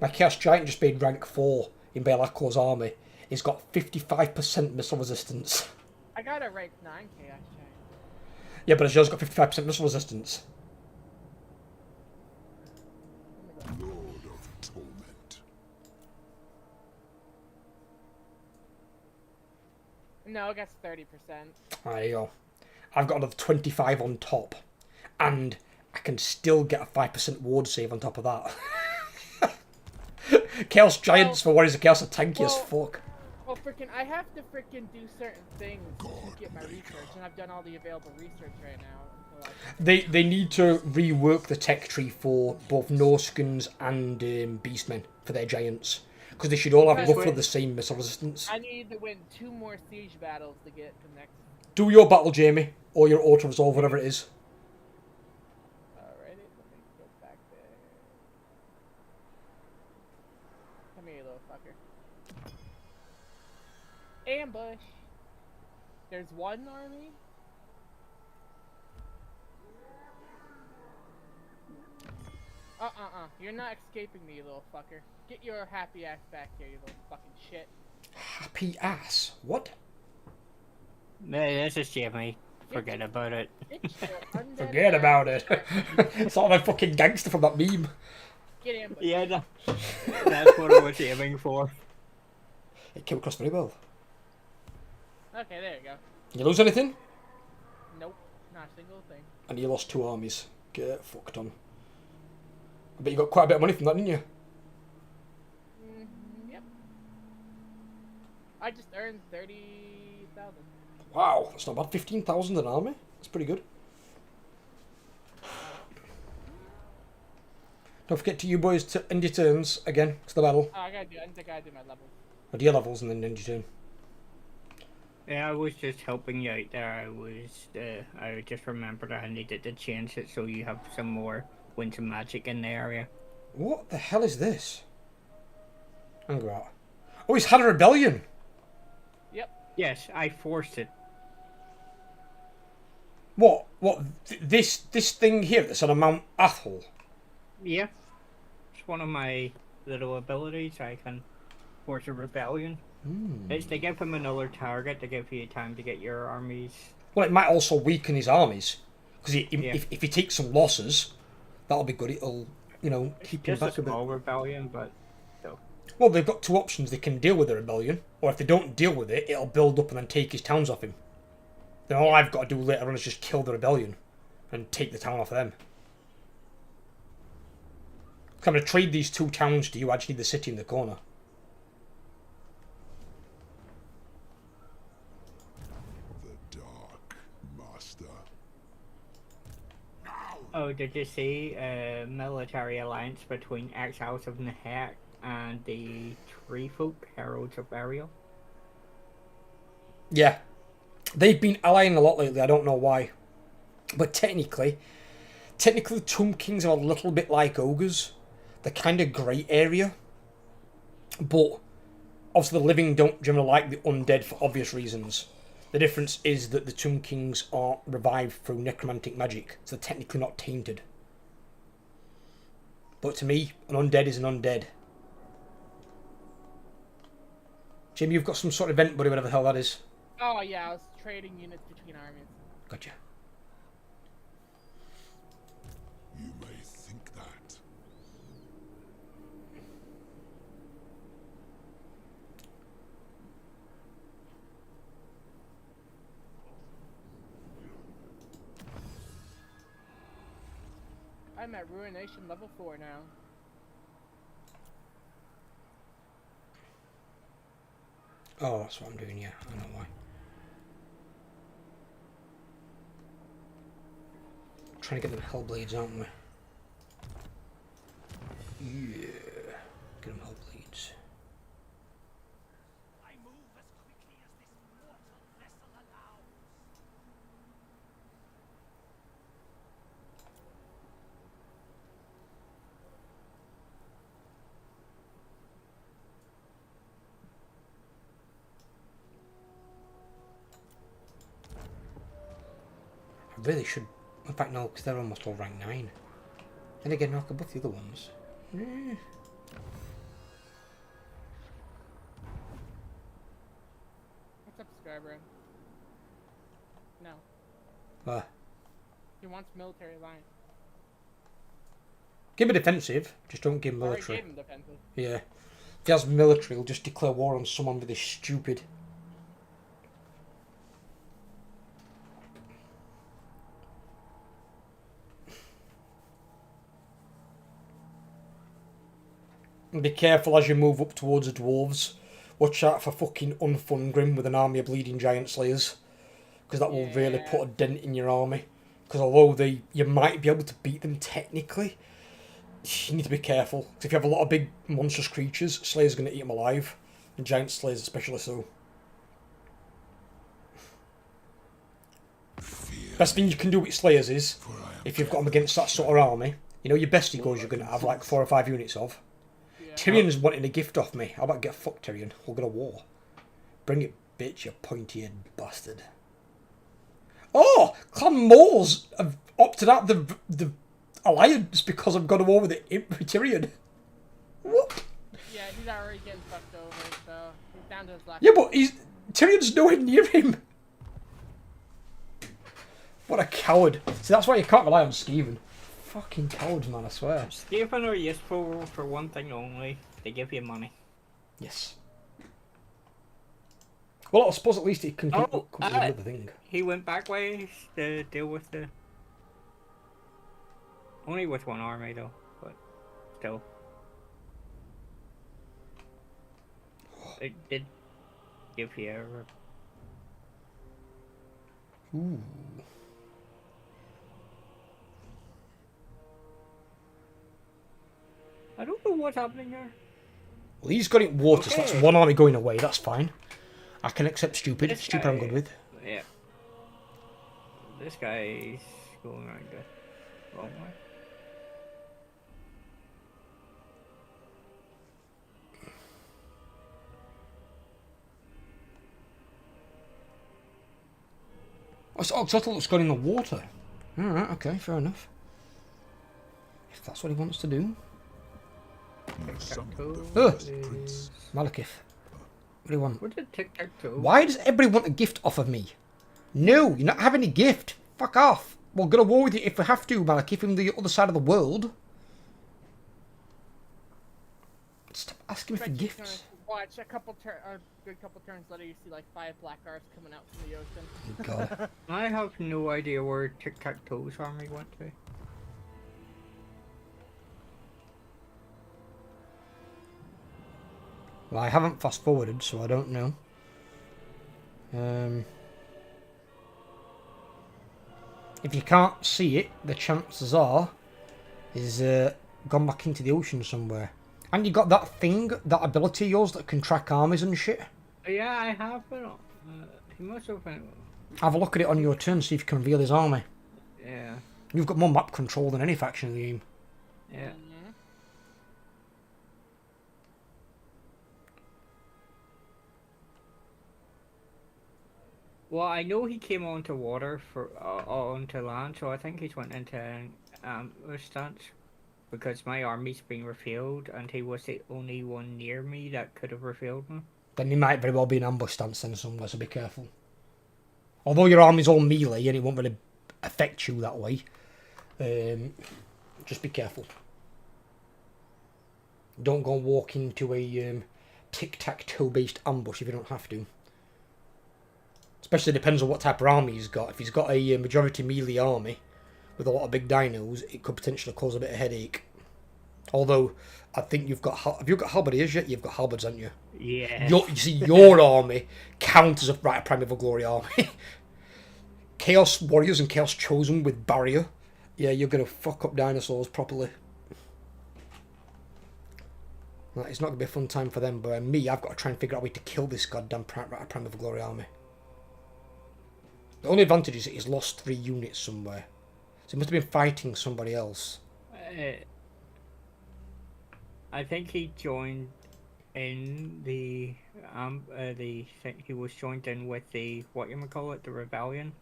My Chaos Giant just made rank 4 in Belakor's army. He's got 55% missile resistance. I got a rank 9 chaos giant. Yeah, but Azur's got 55% missile resistance. Lord of Torment. No, it got 30%. There you go. I've got another 25 on top. And I can still get a 5% ward save on top of that. Chaos Giants for Warriors of Chaos are tanky as fuck. Well, freaking, I have to freaking do certain things to get my research, and I've done all the available research right now. So They need to rework the tech tree for both Norskins and Beastmen for their giants. Because they should all have roughly the same missile resistance. I need to win 2 more siege battles to get the next. Do your battle, Jamie, or your auto-resolve, whatever it is. Alrighty, let me go back there. Come here, you little fucker. Ambush! There's one army? You're not escaping me, you little fucker. Get your happy ass back here, you little fucking shit. Happy ass? What? This is Jamie. Forget about it. Get your undead Forget ass about it. back. It's all like fucking gangster from that meme. Get ambushed. Yeah, that's what I was aiming for. It came across very well. Okay, there you go. You lose anything? Nope, not a single thing. And you lost 2 armies. Get fucked on. I bet you got quite a bit of money from that, didn't you? Yep. I just earned 30,000. Wow, that's not bad. 15,000 an army? That's pretty good. Don't forget to you boys to end your turns again to the battle. Oh, I think I gotta do my levels. Or do your levels and then end your turn. Yeah, I was just helping you out there. I just remembered I needed to change it so you have some more winter magic in the area. What the hell is this? Hang on. Oh, he's had a rebellion! Yep. Yes, I forced it. What? This thing here that's on a Mount Athol? Yeah. It's one of my little abilities. I can force a rebellion. It's to give him another target to give you time to get your armies. Well, it might also weaken his armies. Because Yeah. if he takes some losses, that'll be good. It'll, keep him Just back a a bit. small rebellion, but still. Well, they've got 2 options. They can deal with the rebellion, or if they don't deal with it, it'll build up and then take his towns off him. Then all I've got to do later on is just kill the rebellion and take the town off them. So I'm going to trade these 2 towns to you. I just need the city in the corner. The Dark Master. Oh, did you see a military alliance between Exiles of Nehek and the Tree Folk, Heralds of Burial? Yeah. They've been allying a lot lately. I don't know why. But technically the Tomb Kings are a little bit like ogres. They're kind of grey area. But obviously the living don't generally like the undead for obvious reasons. The difference is that the Tomb Kings are revived through necromantic magic, so they're technically not tainted. But to me, an undead is an undead. Jim, you've got some sort of event, buddy, whatever the hell that is. Oh yeah, I was trading units between armies. Gotcha. You may think that. I'm at Ruination level 4 now. Oh, that's what I'm doing, yeah. I know why. Trying to get them Hellblades, aren't we? Yeah. Get them Hellblades. I move as quickly as this mortal vessel allows. I really should. In fact, no, because they're almost all rank 9. Then again, knock above the other ones. Eh. What's up, Skybrand? No. He wants military alliance. Give him defensive, just don't give him Already military. gave him defensive. Yeah. If he has military, he'll just declare war on someone with this stupid. And be careful as you move up towards the dwarves. Watch out for fucking Unfungrim with an army of bleeding giant slayers. Because that will really Yeah. put a dent in your army. Because although you might be able to beat them technically, you need to be careful. 'Cause if you have a lot of big monstrous creatures, slayers are going to eat them alive. And giant slayers especially so. Fear Best thing you can do with slayers is, for I am if you've got them against that sort of army, you know your bestie goes you're going to have like 4 or 5 units of. Yeah. Tyrion's wanting a gift off me. How about get fucked, Tyrion? We'll go to war. Bring it, bitch, you pointy-head bastard. Oh! Clan Moors have opted out the alliance because I've gone to war with Tyrion. What? Yeah, he's already getting fucked over, so he's down to his last. Yeah, but Tyrion's nowhere near him. What a coward. See, that's why you can't rely on Steven. Fucking cowards, man, I swear. Skaven are useful for one thing only. They give you money. Yes. Well, I suppose at least it can come up with another thing. He went back ways to deal with the... Only with one army though, but still. It did give you a... Ooh. I don't know what's happening here. Well, he's got it water, so that's Okay. one army going away, that's fine. I can accept stupid. This Stupid I'm good guy- with. Yeah. This guy's going around the wrong way. Oh, so Xotloc's gone in the water. Alright, okay, fair enough. If that's what he wants to do. some Tic-tac-toe Ugh. is- Prince. Malekith. What do you want? What's a tic-tac-toe? Why does everybody want a gift off of me? No, you're not having a gift. Fuck off. We'll go to war with you if we have to, Malekith, from the other side of the world. Stop asking me for Bet you're gonna gifts. watch a good couple turns later, you see like 5 black arcs coming out from the ocean. Oh, God. I have no idea where tic-tac-toe's army went to. Well, I haven't fast forwarded, so I don't know. If you can't see it, the chances are is gone back into the ocean somewhere. And you got that thing, that ability of yours that can track armies and shit. Yeah, I have, but he must have been... Have a look at it on your turn, see if you can reveal his army. Yeah, You've got more map control than any faction in the game. yeah. Well, I know he came onto water for onto land, so I think he's went into a stance because my army's been refilled, and he was the only one near me that could have refilled me. Then he might very well be an ambush stance then somewhere, so be careful. Although your army's all melee and it won't really affect you that way, just be careful. Don't go and walk into a tic-tac-toe based ambush if you don't have to. Especially depends on what type of army he's got. If he's got a majority melee army, with a lot of big dinos, it could potentially cause a bit of headache. Although, I think you've got... Have you got halberdiers yet? You've got halberds, haven't you? Yeah. You see, your army counts as a Rite of Primeval Glory army. Chaos Warriors and Chaos Chosen with Barrier. Yeah, you're going to fuck up dinosaurs properly. Like, it's not going to be a fun time for them, but me, I've got to try and figure out a way to kill this goddamn Rite of Primeval Glory army. The only advantage is he's lost 3 units somewhere. So he must have been fighting somebody else. I think he joined in the he was joined in with the the rebellion,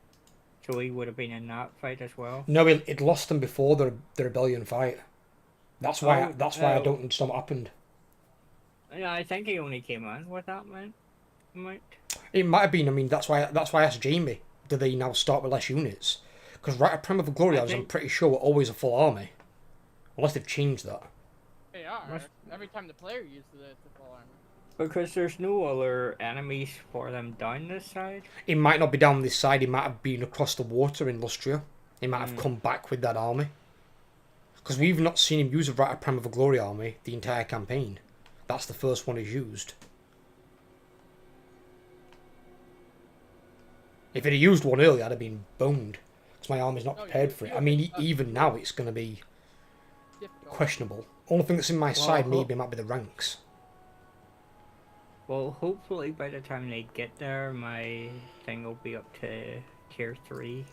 so he would have been in that fight as well. No, it lost them before the rebellion fight. That's why I don't understand what happened. Yeah, I think he only came in with that man. It might have been. I mean, that's why I asked Jamie. Do they now start with less units? Because Rite of Primeval Glory, I'm pretty sure, are always a full army, unless they've changed that. They are. Every time the player uses it, it's a full armor. Because there's no other enemies for them down this side. It might not be down this side. It might have been across the water in Lustria. He might have come back with that army. Because we've not seen him use a Rite of Primeval Glory army the entire campaign. That's the first one he's used. If he'd have used one earlier, I'd have been boned. Because my army's not prepared for it. I mean, even now, it's going to be questionable. Only thing that's in my side maybe might be the ranks. Well, hopefully by the time they get there, my thing will be up to tier 3.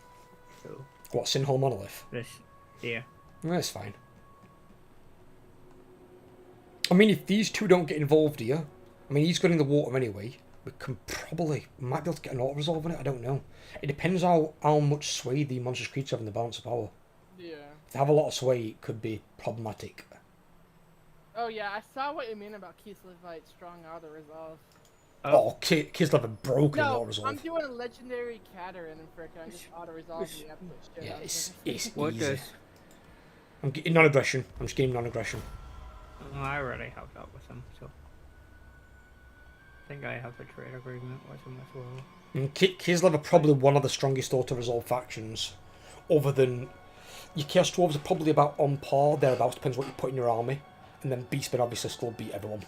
So. What, Sinhole Monolith? Yeah. That's fine. I mean, if these two don't get involved here, I mean, he's got in the water anyway. We might be able to get an auto-resolve on it, I don't know. It depends how much sway the monstrous creatures have in the balance of power. Yeah. If they have a lot of sway, it could be problematic. Oh yeah, I saw what you mean about Kislevite strong auto-resolve. Oh, Kislev have broken No, auto-resolve. I'm doing a legendary Caterin and frickin' I'm just auto-resolving the absolute shit. Yeah, out of it's it. What easy. does? I'm getting non-aggression. I'm just getting non-aggression. Oh, I already have that with him, so. I think I have a trade agreement with him as well. And Kislev are probably one of the strongest auto-resolve factions. Other than... Your Chaos Dwarves are probably about on par, thereabouts, depends what you put in your army. And then Beastmen obviously still beat everyone.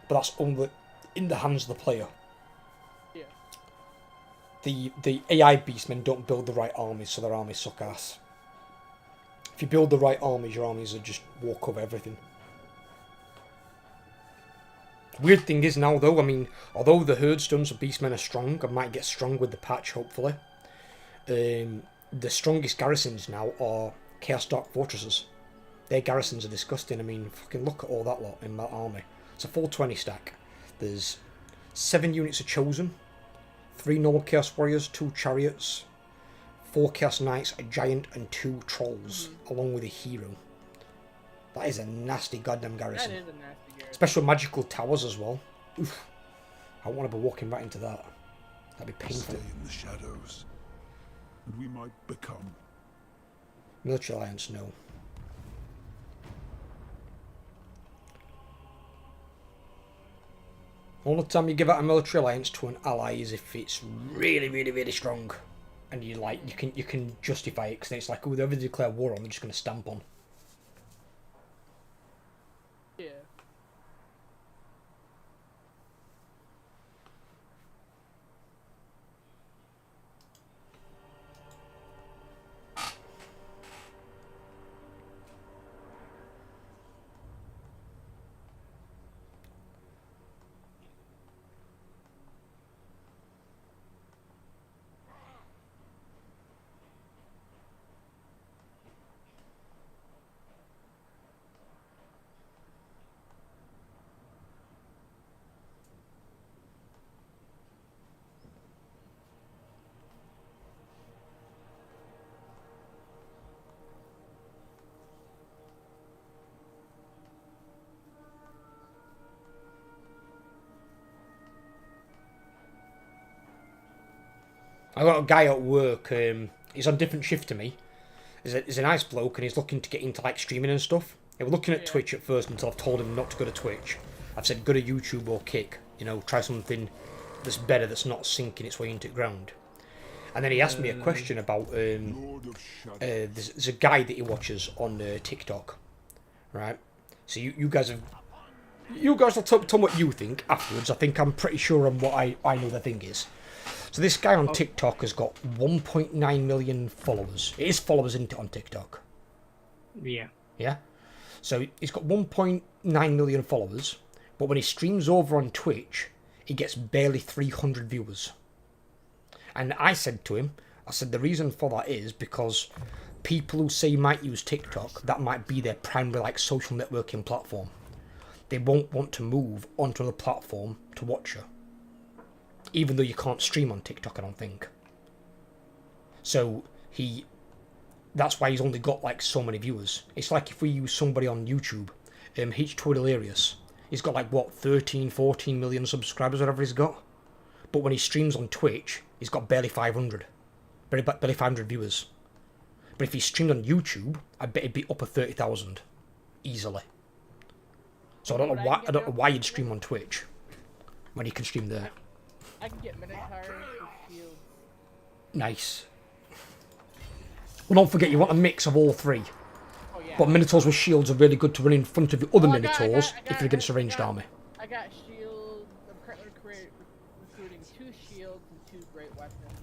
But that's only in the hands of the player. Yeah. The AI Beastmen don't build the right armies, so their armies suck ass. If you build the right armies, your armies are just walk over everything. Weird thing is now though, I mean, although the Herdstones of Beastmen are strong, and might get strong with the patch hopefully, the strongest garrisons now are Chaos Dark Fortresses. Their garrisons are disgusting. I mean, fucking look at all that lot in that army. It's a full 20 stack. There's 7 units of Chosen, 3 normal Chaos Warriors, 2 Chariots, 4 Chaos Knights, a Giant, and 2 Trolls, along with a Hero. That is a nasty goddamn garrison. That is a nasty garrison. Special magical towers as well. Oof. I want to be walking right into that. That'd be painful. Stay in the shadows, and we might become. Military Alliance, no. Only time you give out a military alliance to an ally is if it's really, really, really strong, and you can justify it, because then it's like whoever they declare war on, they're just going to stamp on. Yeah. I got a guy at work, he's on different shift to me. He's a nice bloke and he's looking to get into like streaming and stuff. He was looking at Twitch at first until I've told him not to go to Twitch. I've said go to YouTube or Kick, you know, try something that's better, that's not sinking its way into the ground. And then he asked me a question about Lord of Shadow. there's a guy that he watches on TikTok, right? So you guys will tell me what you think afterwards. I think I'm pretty sure on what I know the thing is. So this guy on TikTok has got 1.9 million followers. It is followers, isn't it, on TikTok? Yeah. Yeah? So he's got 1.9 million followers, but when he streams over on Twitch, he gets barely 300 viewers. And I said to him, the reason for that is because people who say might use TikTok, that might be their primary like social networking platform. They won't want to move onto another platform to watch you. Even though you can't stream on TikTok, I don't think. So that's why he's only got like so many viewers. It's like if we use somebody on YouTube, H2Hilarious, he's got like what, 13, 14 million subscribers, whatever he's got. But when he streams on Twitch, he's got barely 500. Barely 500 viewers. But if he streamed on YouTube, I bet he'd be up at 30,000. Easily. So I don't know why you'd stream on Twitch when you can stream there. I can get Minotaurs with shields. Nice. Well, don't forget you want a mix of all three. Oh yeah. But Minotaurs with shields are really good to run in front of the other Minotaurs if you're against a ranged army. I got shields. I'm currently recruiting 2 shields and 2 great weapons.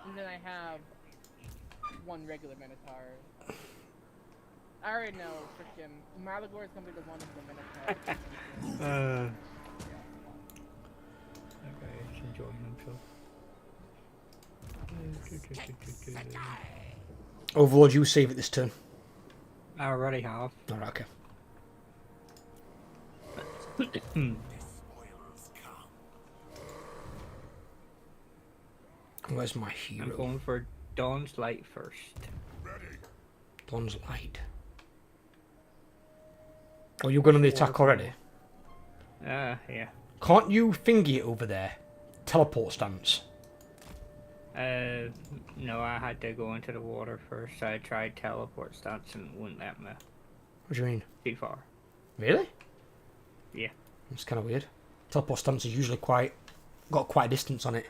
And then I have 1 regular Minotaur. I already know, freaking Malagor is gonna be the one of the Minotaurs. Okay, he's enjoying himself. Overlord, you save it this turn. I already have. Alright, okay. Where's my hero? I'm going for Dawn's Light first. Dawn's Light. Oh, you're going on the attack already? Yeah. Can't you thingy it over there? Teleport stance. No, I had to go into the water first. I tried teleport stance and it wouldn't let me. What do you mean? Too far. Really? Yeah. That's kind of weird. Teleport stance is usually got quite a distance on it.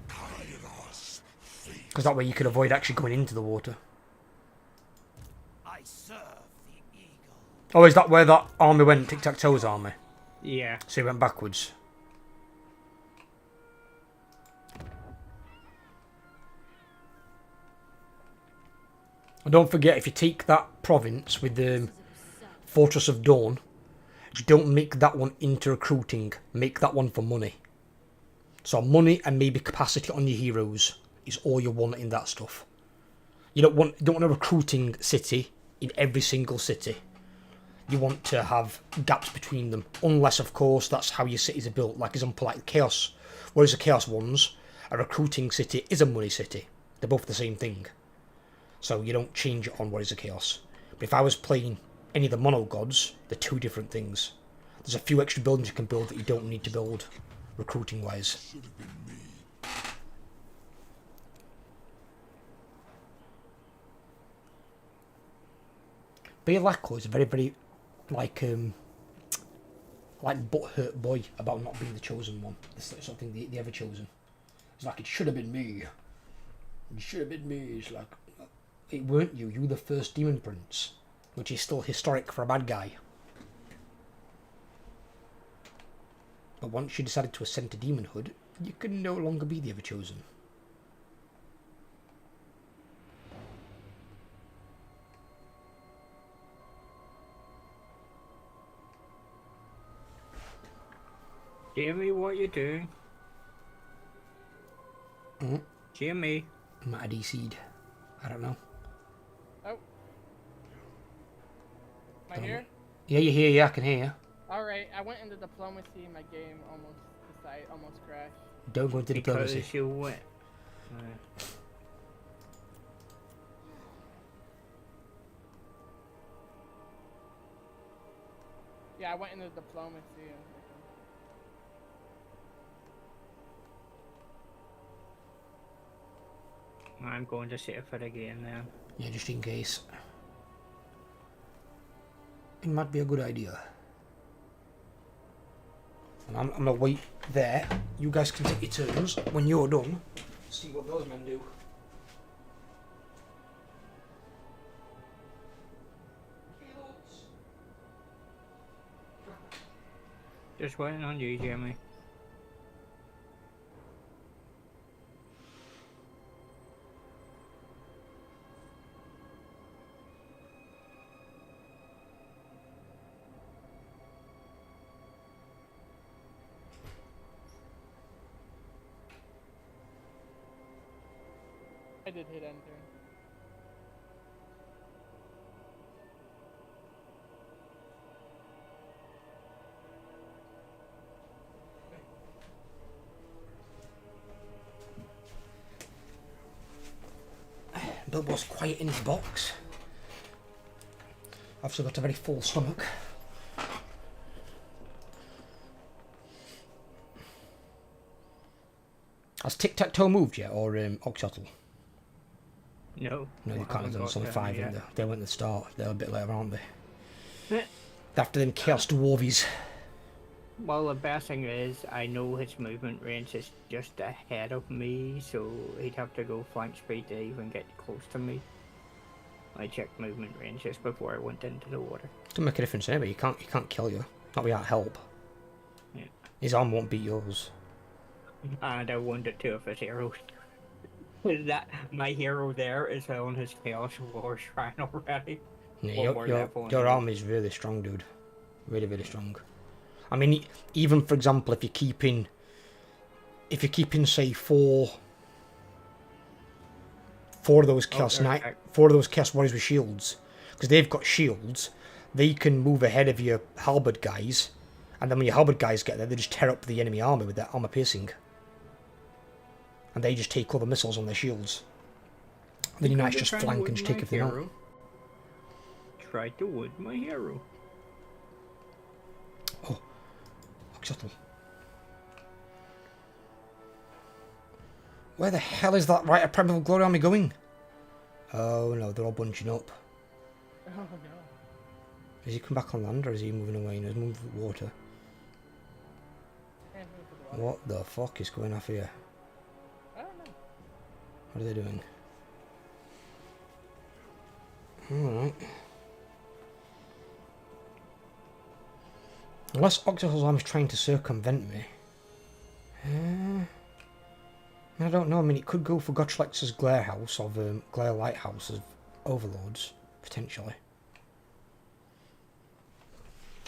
Kairos. Because that way you could avoid actually going into the water. I serve the eagle. Oh, is that where that army went? Tic-Tac-Toe's army? Yeah. So he went backwards. And don't forget, if you take that province with the Fortress of Dawn, don't make that one into recruiting. Make that one for money. So money and maybe capacity on your heroes is all you want in that stuff. You don't want a recruiting city in every single city. You want to have gaps between them, unless of course that's how your cities are built. Like example, like Chaos, whereas the Chaos ones, a recruiting city is a money city. They're both the same thing. So you don't change it on what is a Chaos. But if I was playing any of the mono gods, they're 2 different things. There's a few extra buildings you can build that you don't need to build, recruiting wise. Should have been me. Belakor is a very, very like butthurt boy about not being the chosen one. This is something the ever chosen. It's like, it should have been me. It should have been me. It's like, it weren't you. You were the first demon prince, which is still historic for a bad guy. But once you decided to ascend to demonhood, you can no longer be the ever chosen. Jamie, what you doing? Jamie. Might have DC'd. I don't know. Oh. Am I here? Yeah, you're here. Yeah, I can hear you. Alright, I went into diplomacy and my game almost crashed. Don't go into diplomacy. Because you went. Yeah, I went into diplomacy and I'm going to save it again then. Yeah, just in case. It might be a good idea. And I'm gonna wait there. You guys can take your turns. When you're done, see what those men do. Just waiting on you, Jamie. I did hit enter. Bilbo's quiet in his box. I've still got a very full stomach. Has Tic-Tac-Toe moved yet, or Oxyotl? No. No, they I can't have haven't done. got It's only to 5 him in yet. there. They went at the start. They're a bit later, aren't they? Yeah. After them Chaos Dwarvies. Well, the best thing is, I know his movement range is just ahead of me, so he'd have to go flank speed to even get close to me. I checked movement range just before I went into the water. Doesn't make a difference anyway. He can't kill you. Not without help. Yeah. His arm won't beat yours. And I wondered too if his heroes. That my hero there is on his Chaos War shrine already. Yeah, One more level your and- arm is really strong, dude. Really, really strong. I mean, even for example, if you're keeping, say four of those Chaos four of those Chaos Warriors with shields, because they've got shields, they can move ahead of your halberd guys, and then when your halberd guys get there, they just tear up the enemy army with their armor piercing, and they just take all the missiles on their shields. Then you nice just flank and just take everything out. Try to wood my hero. Oh, Oxyotl. Where the hell is that Rite of Primeval Glory army going? Oh no, they're all bunching up. Oh no. Is he come back on land or is he moving away? No, he's moving through water. Can't move to the water. What the fuck is going off here? I don't know. What are they doing? Alright. Unless Oxyhole's army's trying to circumvent me. I don't know. I mean, it could go for Gotchlex's Glare House or the Glare Lighthouse of Overlords, potentially.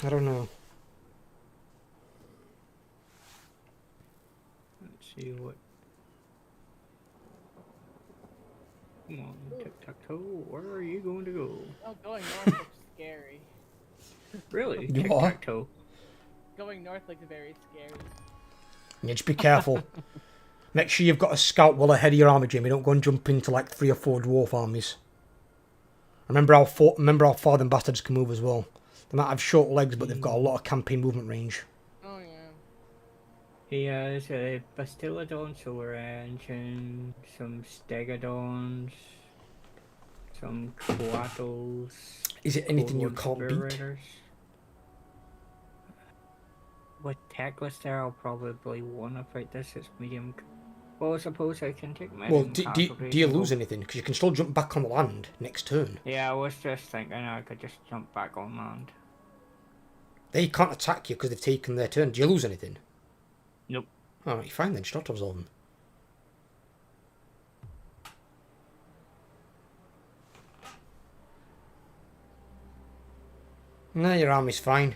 I don't know. Let's see what. Come on, tic-tac-toe. Where are you going to go? Oh, going north looks scary. Really? You are? Tic-tac-toe. Going north looks very scary. Yeah, just be careful. Make sure you've got a scout well ahead of your army, Jimmy. Don't go and jump into like 3 or 4 dwarf armies. Remember how far them bastards can move as well. They might have short legs, but they've got a lot of campaign movement range. Oh yeah. He has a Bastiladon Solar Engine, some Stegodons, some Coatls. Is it anything you Cold can't beat? Riders. With Techless there, I'll probably want to fight this. It's medium. Well, I suppose I can take my. Well, do you lose anything? Because you can still jump back on the land next turn. Yeah, I was just thinking I could just jump back on land. They can't attack you because they've taken their turn. Do you lose anything? Nope. Alright, fine then. Just auto-absorb them. No, your army's fine.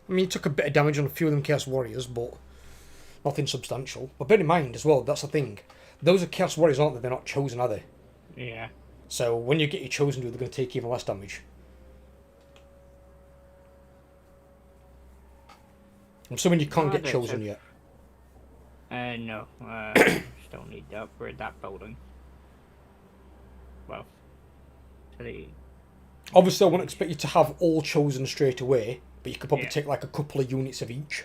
I mean, you took a bit of damage on a few of them Chaos Warriors, but nothing substantial. But bear in mind as well, that's the thing. Those are Chaos Warriors, aren't they? They're not chosen, are they? Yeah. So when you get your chosen dude, they're going to take even less damage. I'm assuming you can't Ah, get that's chosen it. yet. No. Still need to upgrade that building. Well, to the. Obviously, I wouldn't expect you to have all chosen straight away, but you could probably Yeah. take like a couple of units of each.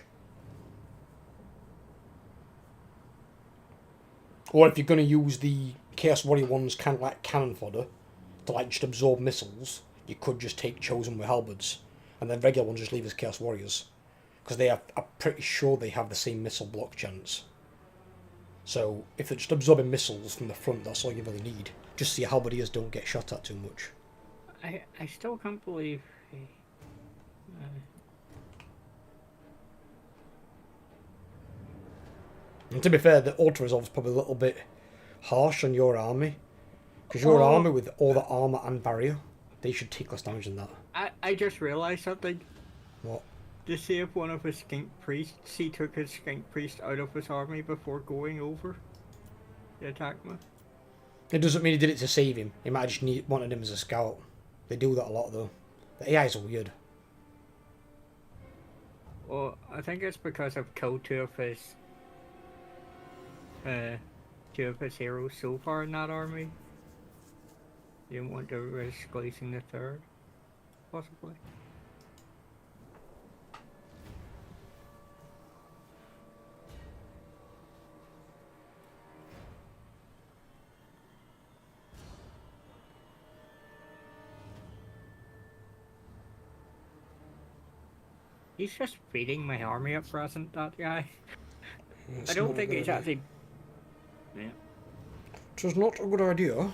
Or if you're going to use the Chaos Warrior ones kind of like cannon fodder to like just absorb missiles, you could just take chosen with halberds, and then regular ones just leave as Chaos Warriors. because I'm pretty sure they have the same missile block chance. So if they're just absorbing missiles from the front, that's all you really need. Just so your halberdiers don't get shot at too much. I still can't believe. And to be fair, the auto resolve's probably a little bit harsh on your army. Because your army with all the armour and barrier, they should take less damage than that. I just realised something. What? To see if one of his skink priests, he took his skink priest out of his army before going over to attack me. It doesn't mean he did it to save him. He might have just wanted him as a scout. They do that a lot though. The AIs are weird. Well, I think it's because I've killed two of his heroes so far in that army. You don't want to risk losing the third, possibly. He's just feeding my army at present, that guy. I don't think he's actually... Yeah. Which is not a good idea.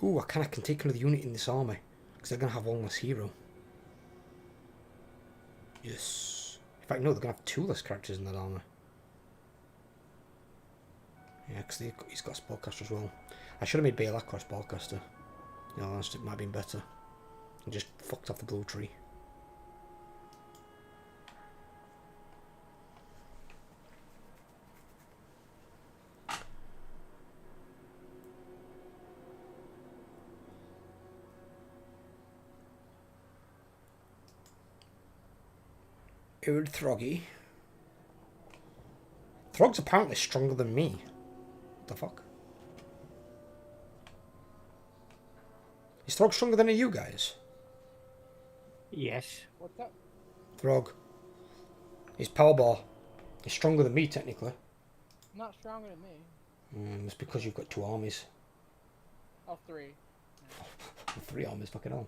Ooh, I kind of can take another unit in this army. Because they're going to have one less hero. Yes. In fact, no, they're going to have two less characters in that army. Yeah, because he's got a spellcaster as well. I should have made Belakor a spellcaster. Yeah, honestly, it might have been better. And just fucked off the blue tree. Old Throggy. Throg's apparently stronger than me. What the fuck? Is Throg stronger than you guys? Yes. What's up? Throg. His power bar is stronger than me, technically. Not stronger than me. It's because you've got two armies. Oh, three. Three armies, fucking hell.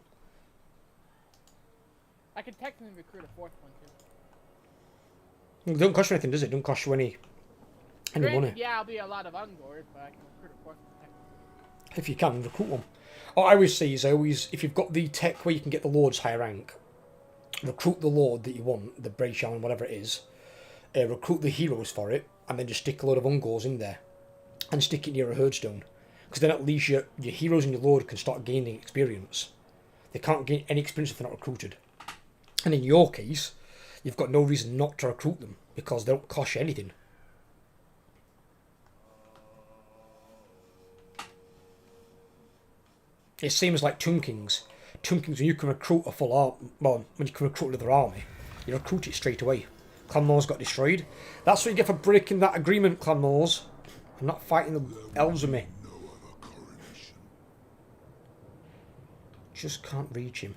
I could technically recruit a fourth one too. It don't cost you anything, does it? Don't cost you any money. Granted, yeah, I'll be a lot of Ungord, but I can recruit a fourth one technically. If you can, recruit one. What I always say is, if you've got the tech where you can get the Lord's high rank, recruit the Lord that you want, the Brave Shaman, whatever it is, recruit the heroes for it, and then just stick a load of Ungors in there, and stick it near a Herdstone. Because then at least your heroes and your Lord can start gaining experience. They can't gain any experience if they're not recruited. And in your case, you've got no reason not to recruit them, because they don't cost you anything. It seems like Tomb Kings. Tomb Kings, when you can recruit a full army, well, when you can recruit another army, you recruit it straight away. Clan Moors got destroyed. That's what you get for breaking that agreement, Clan Moors. I'm not fighting the elves with me. No other coronation. Just can't reach him.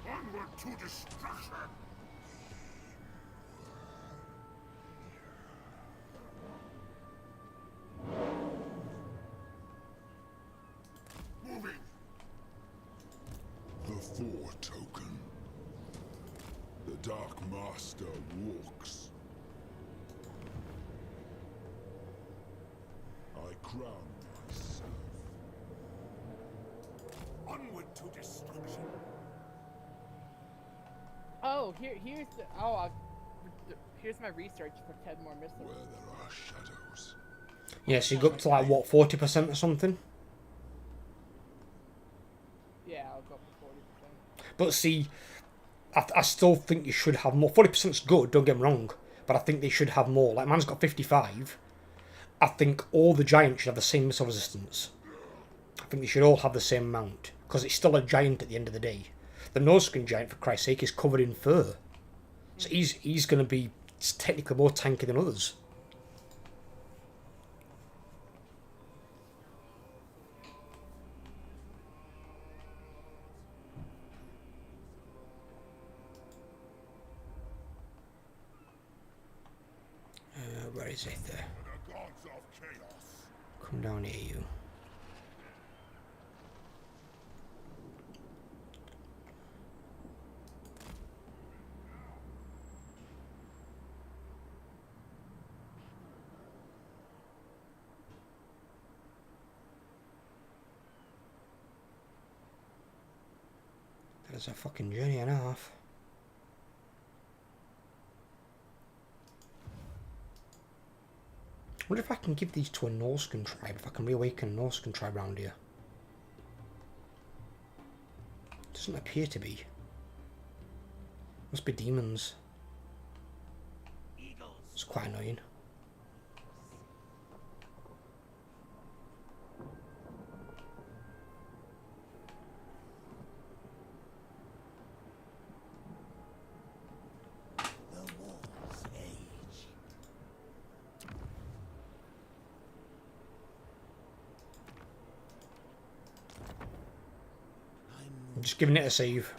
Onward to destruction! Moving! The Four Token. The Dark Master walks. I crown myself. Onward to destruction! Oh, here's my research for 10 more missiles. Where there are shadows. Yeah, so you go up to like, what, 40% or something? Yeah, I'll go up to 40%. But see, I still think you should have more. 40% is good, don't get me wrong, but I think they should have more. Like, man's got 55, I think all the giants should have the same missile resistance. I think they should all have the same amount, because it's still a giant at the end of the day. The Norskin giant, for Christ's sake, is covered in fur. So he's going to be technically more tanky than others. Where is it there? The gods of chaos. Come down here, you. There's a fucking journey and a half. I wonder if I can give these to a Norscan tribe, if I can reawaken a Norscan tribe around here. Doesn't appear to be. Must be demons. Eagles. It's quite annoying. The war's age. I'm just giving it a save.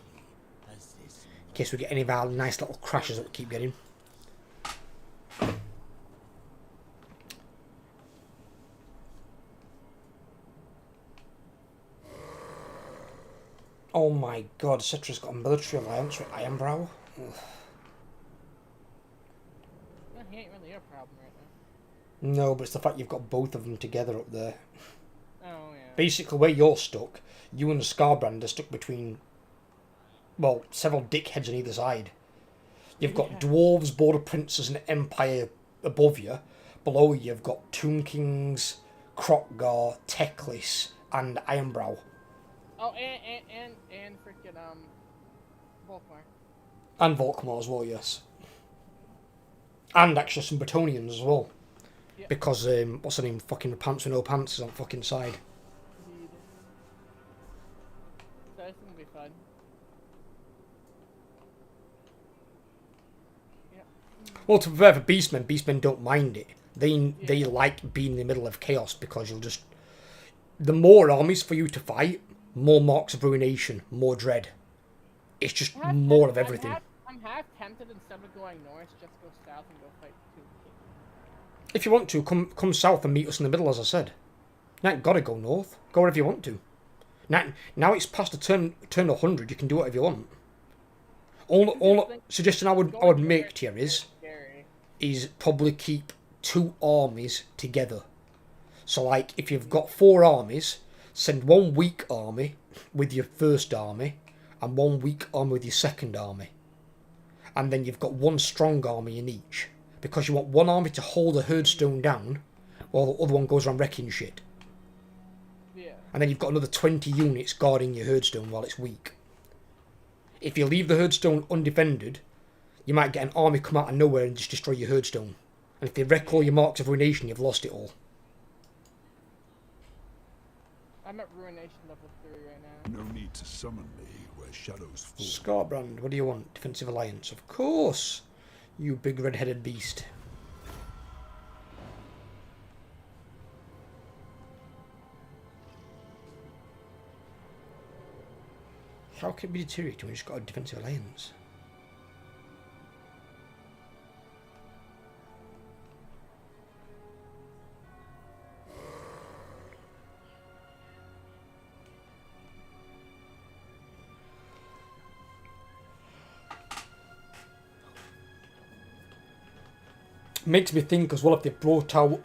As this In case we get any of our nice little crashes that we keep getting. Oh my god, Citra's got a military alliance with Ironbrow. Ugh. Well, he ain't really a problem right No, but it's the fact you've got both of them together up there. now. Oh yeah. Basically, where you're stuck, you and the Scarbrand are stuck between, well, several dickheads on either side. You've got Yeah. dwarves, border princes, and empire above you. Below you, you've got Tomb Kings, Krokgar, Teclis, and Ironbrow. Oh, and freaking Volkmar. And Volkmar as well, yes. And actually some Bretonnians as well. Yeah. Because, what's her name? Fucking Pants with No Pants is on the fucking side. Indeed. So it's gonna be fun. Well, to be fair for Beastmen don't mind it. They like being in the middle of chaos because you'll just... The more armies for you to fight, more marks of ruination, more dread. It's just more of everything. I'm half tempted instead of going north, just go south and go fight Tomb King. If you want to, come south and meet us in the middle, as I said. You ain't gotta go north. Go wherever you want to. Now it's past the turn 100, you can do whatever you want. All suggestion I would make to you is probably keep 2 armies together. So like if you've got 4 armies, send 1 weak army with your first army and 1 weak army with your second army. And then you've got 1 strong army in each. Because you want 1 army to hold a herdstone down while the other one goes around wrecking shit. Yeah. And then you've got another 20 units guarding your herdstone while it's weak. If you leave the herdstone undefended, you might get an army come out of nowhere and just destroy your herdstone. And if they wreck all your marks of ruination, you've lost it all. I'm at Ruination level 3 right now. No need to summon me where shadows fall. Scarbrand, what do you want? Defensive Alliance, of course. You big red-headed beast. How can it be deteriorating when you just got a defensive alliance? Makes me think as well if they brought out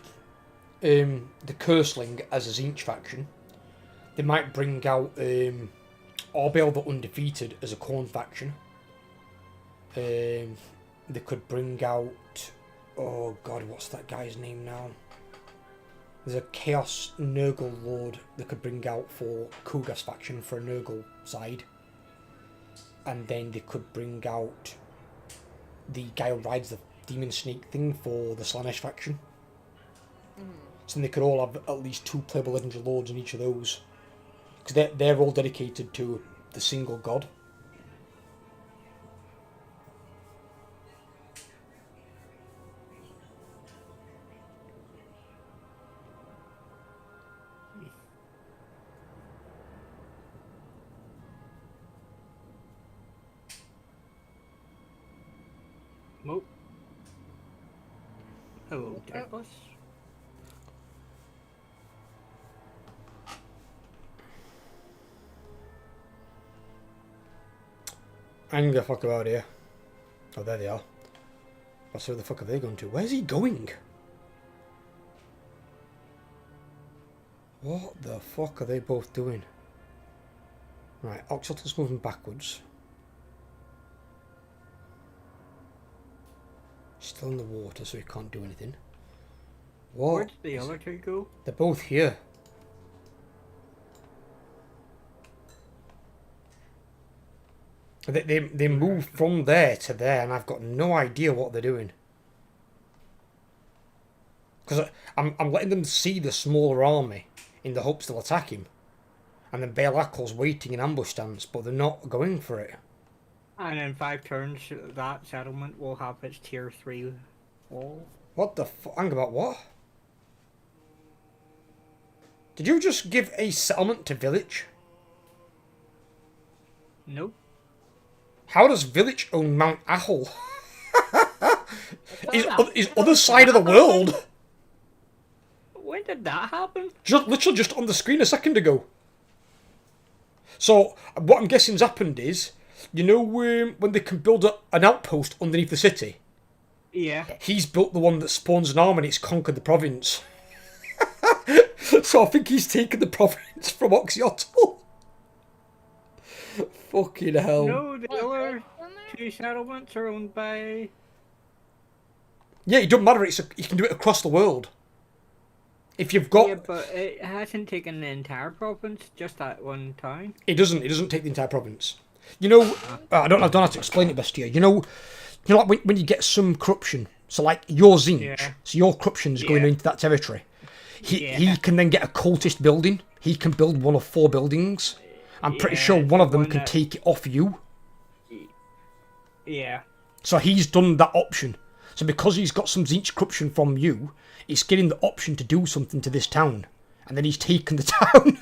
the Curseling as a Zinch faction, they might bring out Orbel the Undefeated as a Khorne faction. They could bring out, oh god, what's that guy's name now? There's a Chaos Nurgle Lord they could bring out for Kugas faction for a Nurgle side. And then they could bring out the guy who rides the Demon Snake thing for the Slaanesh faction. So then they could all have at least 2 playable legendary lords in each of those. Because they're all dedicated to the single god. Nope. Hello, Techless. I'm gonna fuck about here. Oh, there they are. Let's see where the fuck are they going to? Where's he going? What the fuck are they both doing? Right, Oxytle's moving backwards. Still in the water, so he can't do anything. What? Where did the other two go? They're both here. They move from there to there, and I've got no idea what they're doing. Because I'm letting them see the smaller army in the hopes they'll attack him. And then Belakor's waiting in ambush stance, but they're not going for it. And in 5 turns, that settlement will have its tier 3 wall. What the fuck? Hang about what? Did you just give a settlement to village? Nope. How does village own Mount Athol? Is other side of the world? When did that happen? Literally just on the screen a second ago. So, what I'm guessing's happened is, you know when they can build an outpost underneath the city? Yeah. He's built the one that spawns an army and it's conquered the province. So I think he's taken the province from Oxyotl. Fucking hell. No, the other 2 settlements are owned by... Yeah, it doesn't matter, you can do it across the world. If you've got... Yeah, but it hasn't taken the entire province, just that one town. It doesn't take the entire province. You know, I don't have to explain it best to you. You know like when you get some corruption, so like your Zinch, Yeah. so your corruption's going into that territory. He can then get a cultist building. He can build one of 4 buildings. I'm pretty sure one of them can take it off you. Yeah. So he's done that option. So because he's got some Zinch corruption from you, he's getting the option to do something to this town. And then he's taken the town.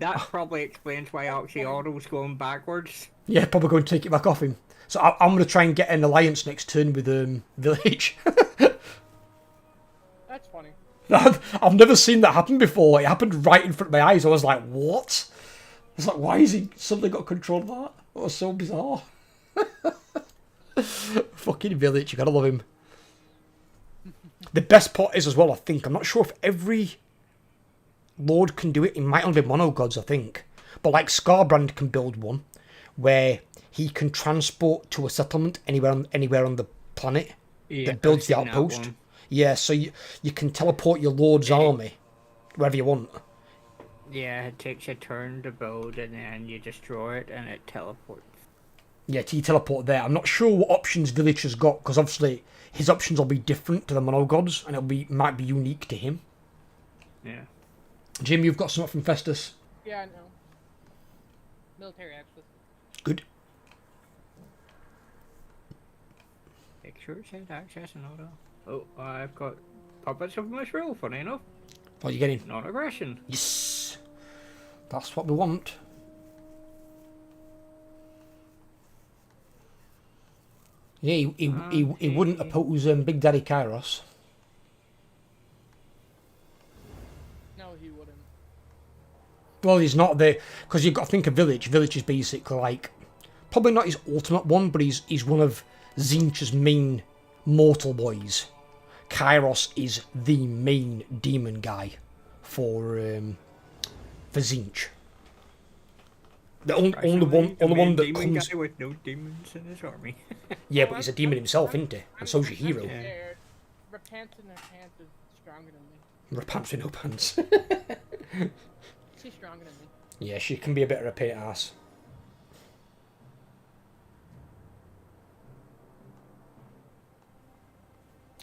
That probably explains why Oxyotle's going backwards. Yeah, probably going to take it back off him. So I'm going to try and get an alliance next turn with Village. That's funny. I've never seen that happen before. It happened right in front of my eyes. I was like, what? I was like, why has he suddenly got control of that? That was so bizarre. Fucking Village, you gotta love him. The best part is as well, I think, I'm not sure if every lord can do it. It might only be mono gods, I think. But like Scarbrand can build one where he can transport to a settlement anywhere on the planet that builds the outpost. Yeah, so you can teleport your lord's army wherever you want. Yeah, it takes a turn to build and then you destroy it and it teleports. Yeah, you teleport there. I'm not sure what options Village has got, because obviously his options will be different to the mono gods and might be unique to him. Yeah. Jim, you've got something from Festus. Yeah, I know. Military access. Good. Make sure it says access and auto. Oh, I've got puppets of Misrule, funny enough. What are you getting? Non-aggression. Yes. That's what we want. Yeah, he wouldn't oppose Big Daddy Kairos. No, he wouldn't. Well, he's not there, because you've got to think of Village. Village is basically like, probably not his ultimate one, but he's one of Zinch's main mortal boys. Kairos is the main demon guy for Zinch. The only one that comes. Guy with no demons in his army. Yeah, but he's a demon himself, isn't he? And so's your hero. I'm scared. Repent in her pants is stronger than me. Repants with no pants. She's stronger than me. Yeah, she can be a bit of a pain in the ass.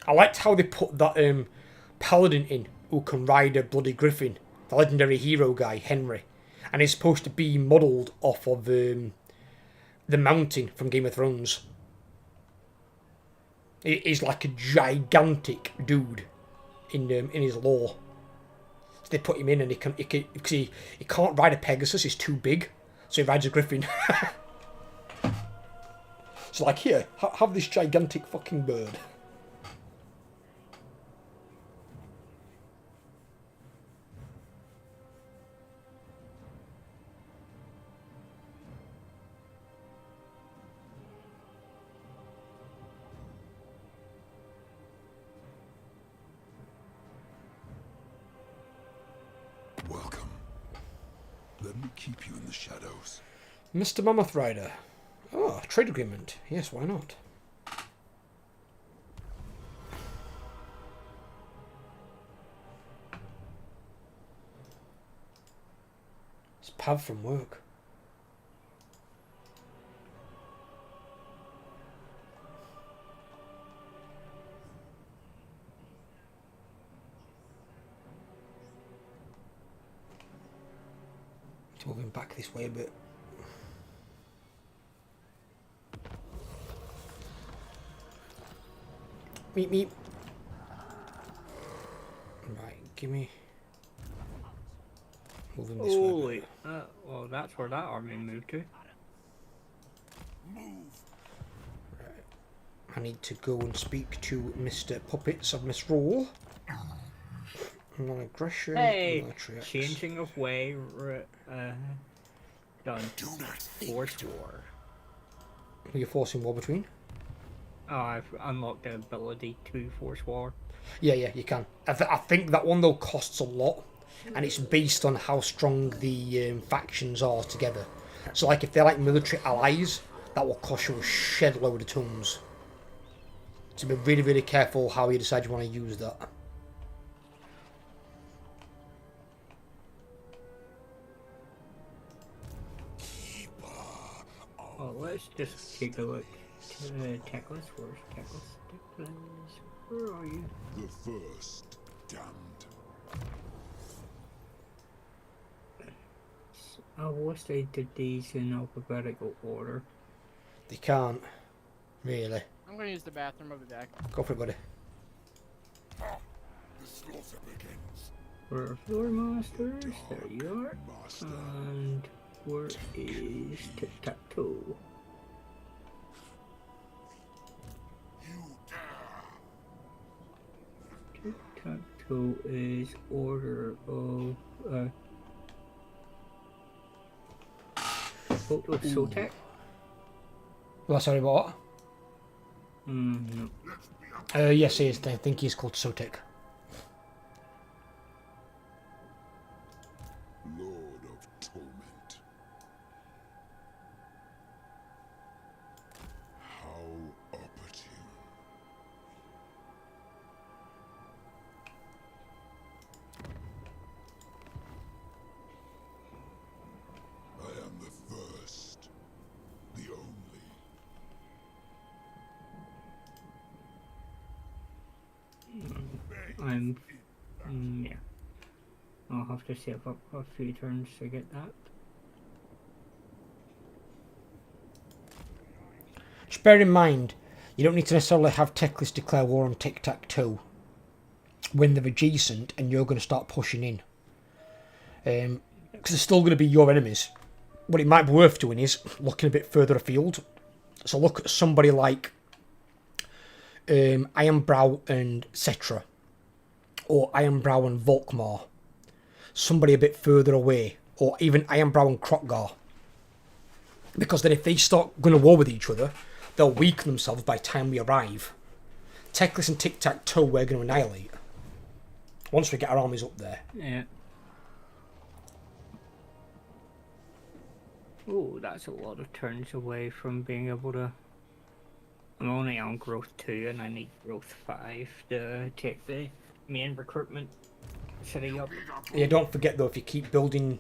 I liked how they put that paladin in who can ride a bloody griffin, the legendary hero guy Henry, and he's supposed to be modelled off of the Mountain from Game of Thrones. He's like a gigantic dude in his lore. So they put him in, and he can't ride a Pegasus. He's too big, so he rides a griffin. So like, here, have this gigantic fucking bird. Welcome. Let me keep you in the shadows. Mr. Mammoth Rider. Oh, trade agreement. Yes, why not? It's Pav from work. Moving back this way a bit. Meep meep. Right, give me. Moving this way. Holy, well, that's where that army moved to. I need to go and speak to Mr. Puppets of Miss Roll. Non-aggression. Hey, military acts. changing of way, done. Do not think. Force war. Who you're forcing war between? Oh, I've unlocked the ability to force war. Yeah, you can. I think that one though costs a lot, and it's based on how strong the factions are together. So like if they're like military allies, that will cost you a shed load of tons. So be really, really careful how you decide you want to use that. Oh, let's just take a look. Techless, where's Techless? Techless, where are you? The first damned. I wish they did these in alphabetical order. They can't. Really. I'm gonna use the bathroom over the deck. Go for it, buddy. The slaughter begins. Where are floor masters? There you are. Master. And where is tic-tac-toe? You dare. Tic-tac-toe is order of photo Sotek? Well, sorry, what? No. Yes, he is. I think he's called Sotek. Lord of torment. How opportune. I am the first, the only. I'm yeah. I'll have to save up a few turns to get that. Just bear in mind, you don't need to necessarily have Techless declare war on Tic-Tac-Toe when they're adjacent and you're going to start pushing in. Because they're still going to be your enemies. What it might be worth doing is looking a bit further afield. So look at somebody like Ironbrow and Cetra, or Ironbrow and Volkmar. Somebody a bit further away, or even Ironbrow and Krotgar. Because then if they start going to war with each other, they'll weaken themselves by the time we arrive. Techless and Tic-Tac-Toe we're going to annihilate. Once we get our armies up there. Yeah. Oh, that's a lot of turns away from being able to. I'm only on growth 2 and I need growth 5 to take the main recruitment city up. Yeah, don't forget though, if you keep building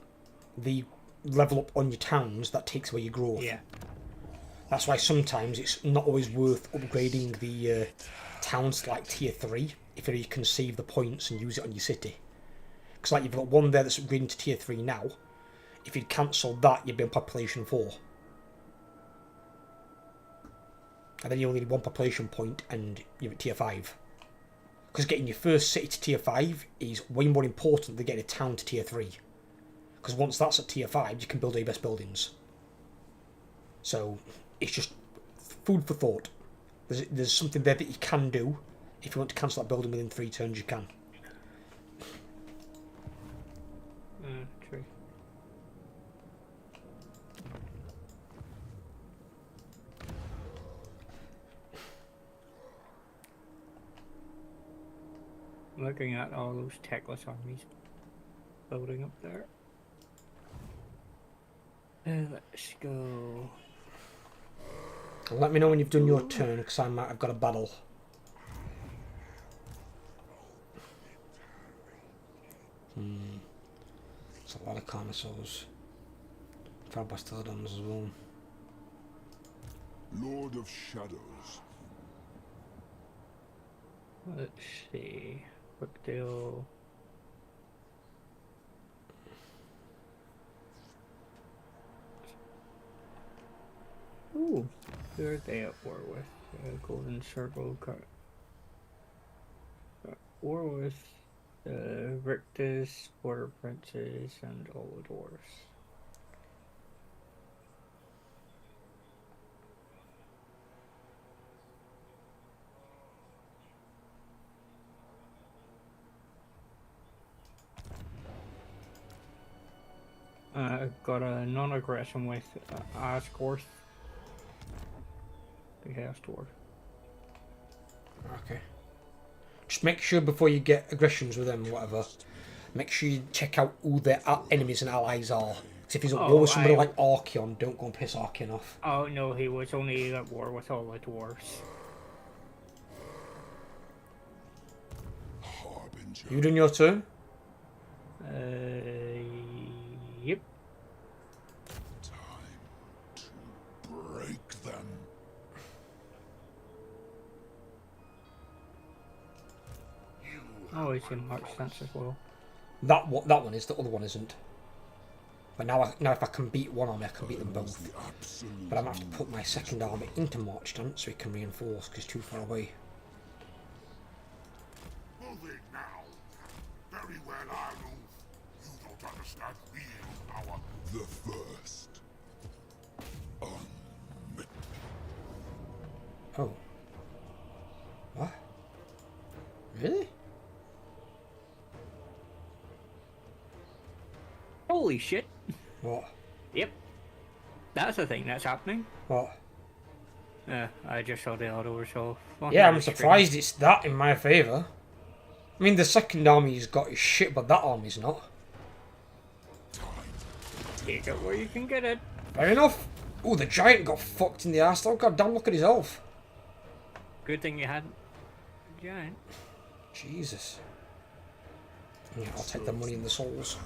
the level up on your towns, that takes away your growth. Yeah. That's why sometimes it's not always worth upgrading the towns to like tier 3 if you can save the points and use it on your city. Because like you've got one there that's upgrading to tier 3 now. If you'd cancelled that, you'd be on population 4. And then you only need 1 population point and you're at tier 5. Because getting your first city to tier 5 is way more important than getting a town to tier 3. Because once that's at tier 5, you can build your best buildings. So, it's just food for thought. There's something there that you can do. If you want to cancel that building within 3 turns, you can. True. Looking at all those techless armies building up there. Let's go. Let me know when you've done your turn, because I might have got a battle. It's a lot of Carnosaurs. Farbastodons as well. Lord of Shadows. Let's see. Brookdale. Ooh, who are they at war with? Golden Circle. War with Rictus, Border Princes, and all the dwarves. Got a non-aggression with Asgorth, the Chaos Dwarf. Okay. Just make sure before you get aggressions with them or whatever, make sure you check out who their enemies and allies are. Because if he's at war with somebody like Archeon, don't go and piss Archeon off. Oh no, he was only at war with all the dwarves. Harbinger. You done your turn? Yep. Time to break them. Oh, he's in March stance as well. That one is, the other one isn't. But now if I can beat one army, I can beat them both. The absolute But I'm going to have to put my second army into March stance so it can reinforce, because it's too far away. Moving now. Very well, Arnulf. You don't understand real power. the first. Oh. What? Really? Holy shit. What? Yep. That's a thing that's happening. What? I just saw the auto resolve. Yeah, I'm surprised it's that in my favour. I mean, the second army's got his shit, but that army's not. Take it where you can get it. Fair enough. Oh, the giant got fucked in the ass. Oh, god damn, look at his health. Good thing you had a giant. Jesus. Yeah, I'll take the money and the souls.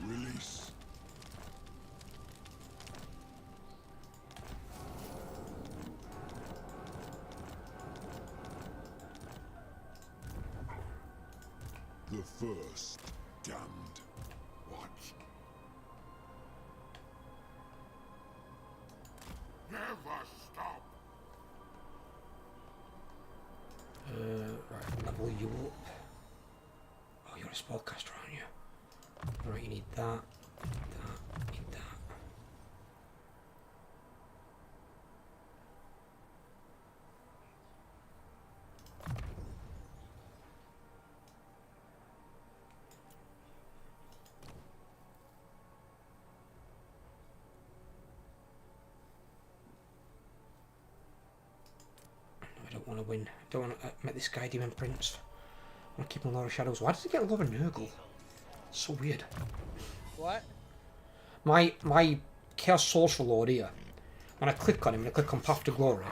Release. The first damned. What? Never stop. Right, level you up. Oh, you're a spellcaster, aren't you? Right, you need that, need that. I don't want to win. I don't want to make this guy Demon Prince. I want to keep him a lot of shadows. Why does he get a lot of Nurgle? So weird. What? My Chaos Sorcerer Lord here, when I click on him and I click on Path to Glory,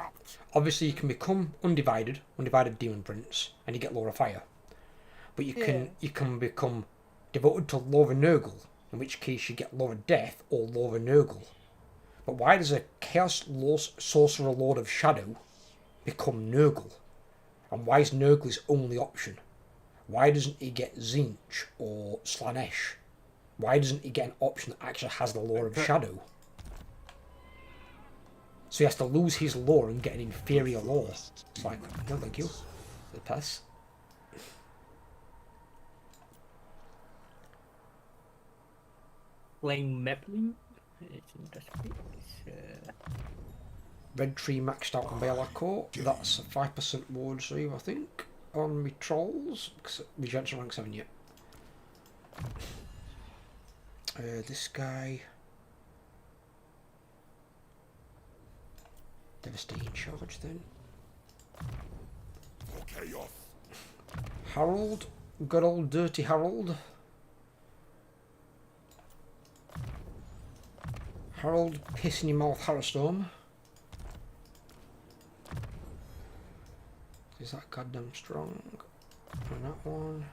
obviously you can become Undivided Demon Prince, and you get Law of Fire. But you can become Devoted to Law of Nurgle, in which case you get Law of Death or Law of Nurgle. But why does a Chaos Sorcerer Lord of Shadow become Nurgle? And why is Nurgle his only option? Why doesn't he get Zinch or Slanesh? Why doesn't he get an option that actually has the Lore of Shadow? So he has to lose his lore and get an inferior lore. It's like, no thank you. The pass. Playing Mippling. Red Tree maxed out on Belakor. That's a 5% ward save, I think, on me trolls. Because Regeneration's rank 7 yet. This guy. Devastating charge then. For chaos. Harold. Good old dirty Harold. Harold, piss in your mouth, Harrowstorm. Is that goddamn strong? And that one.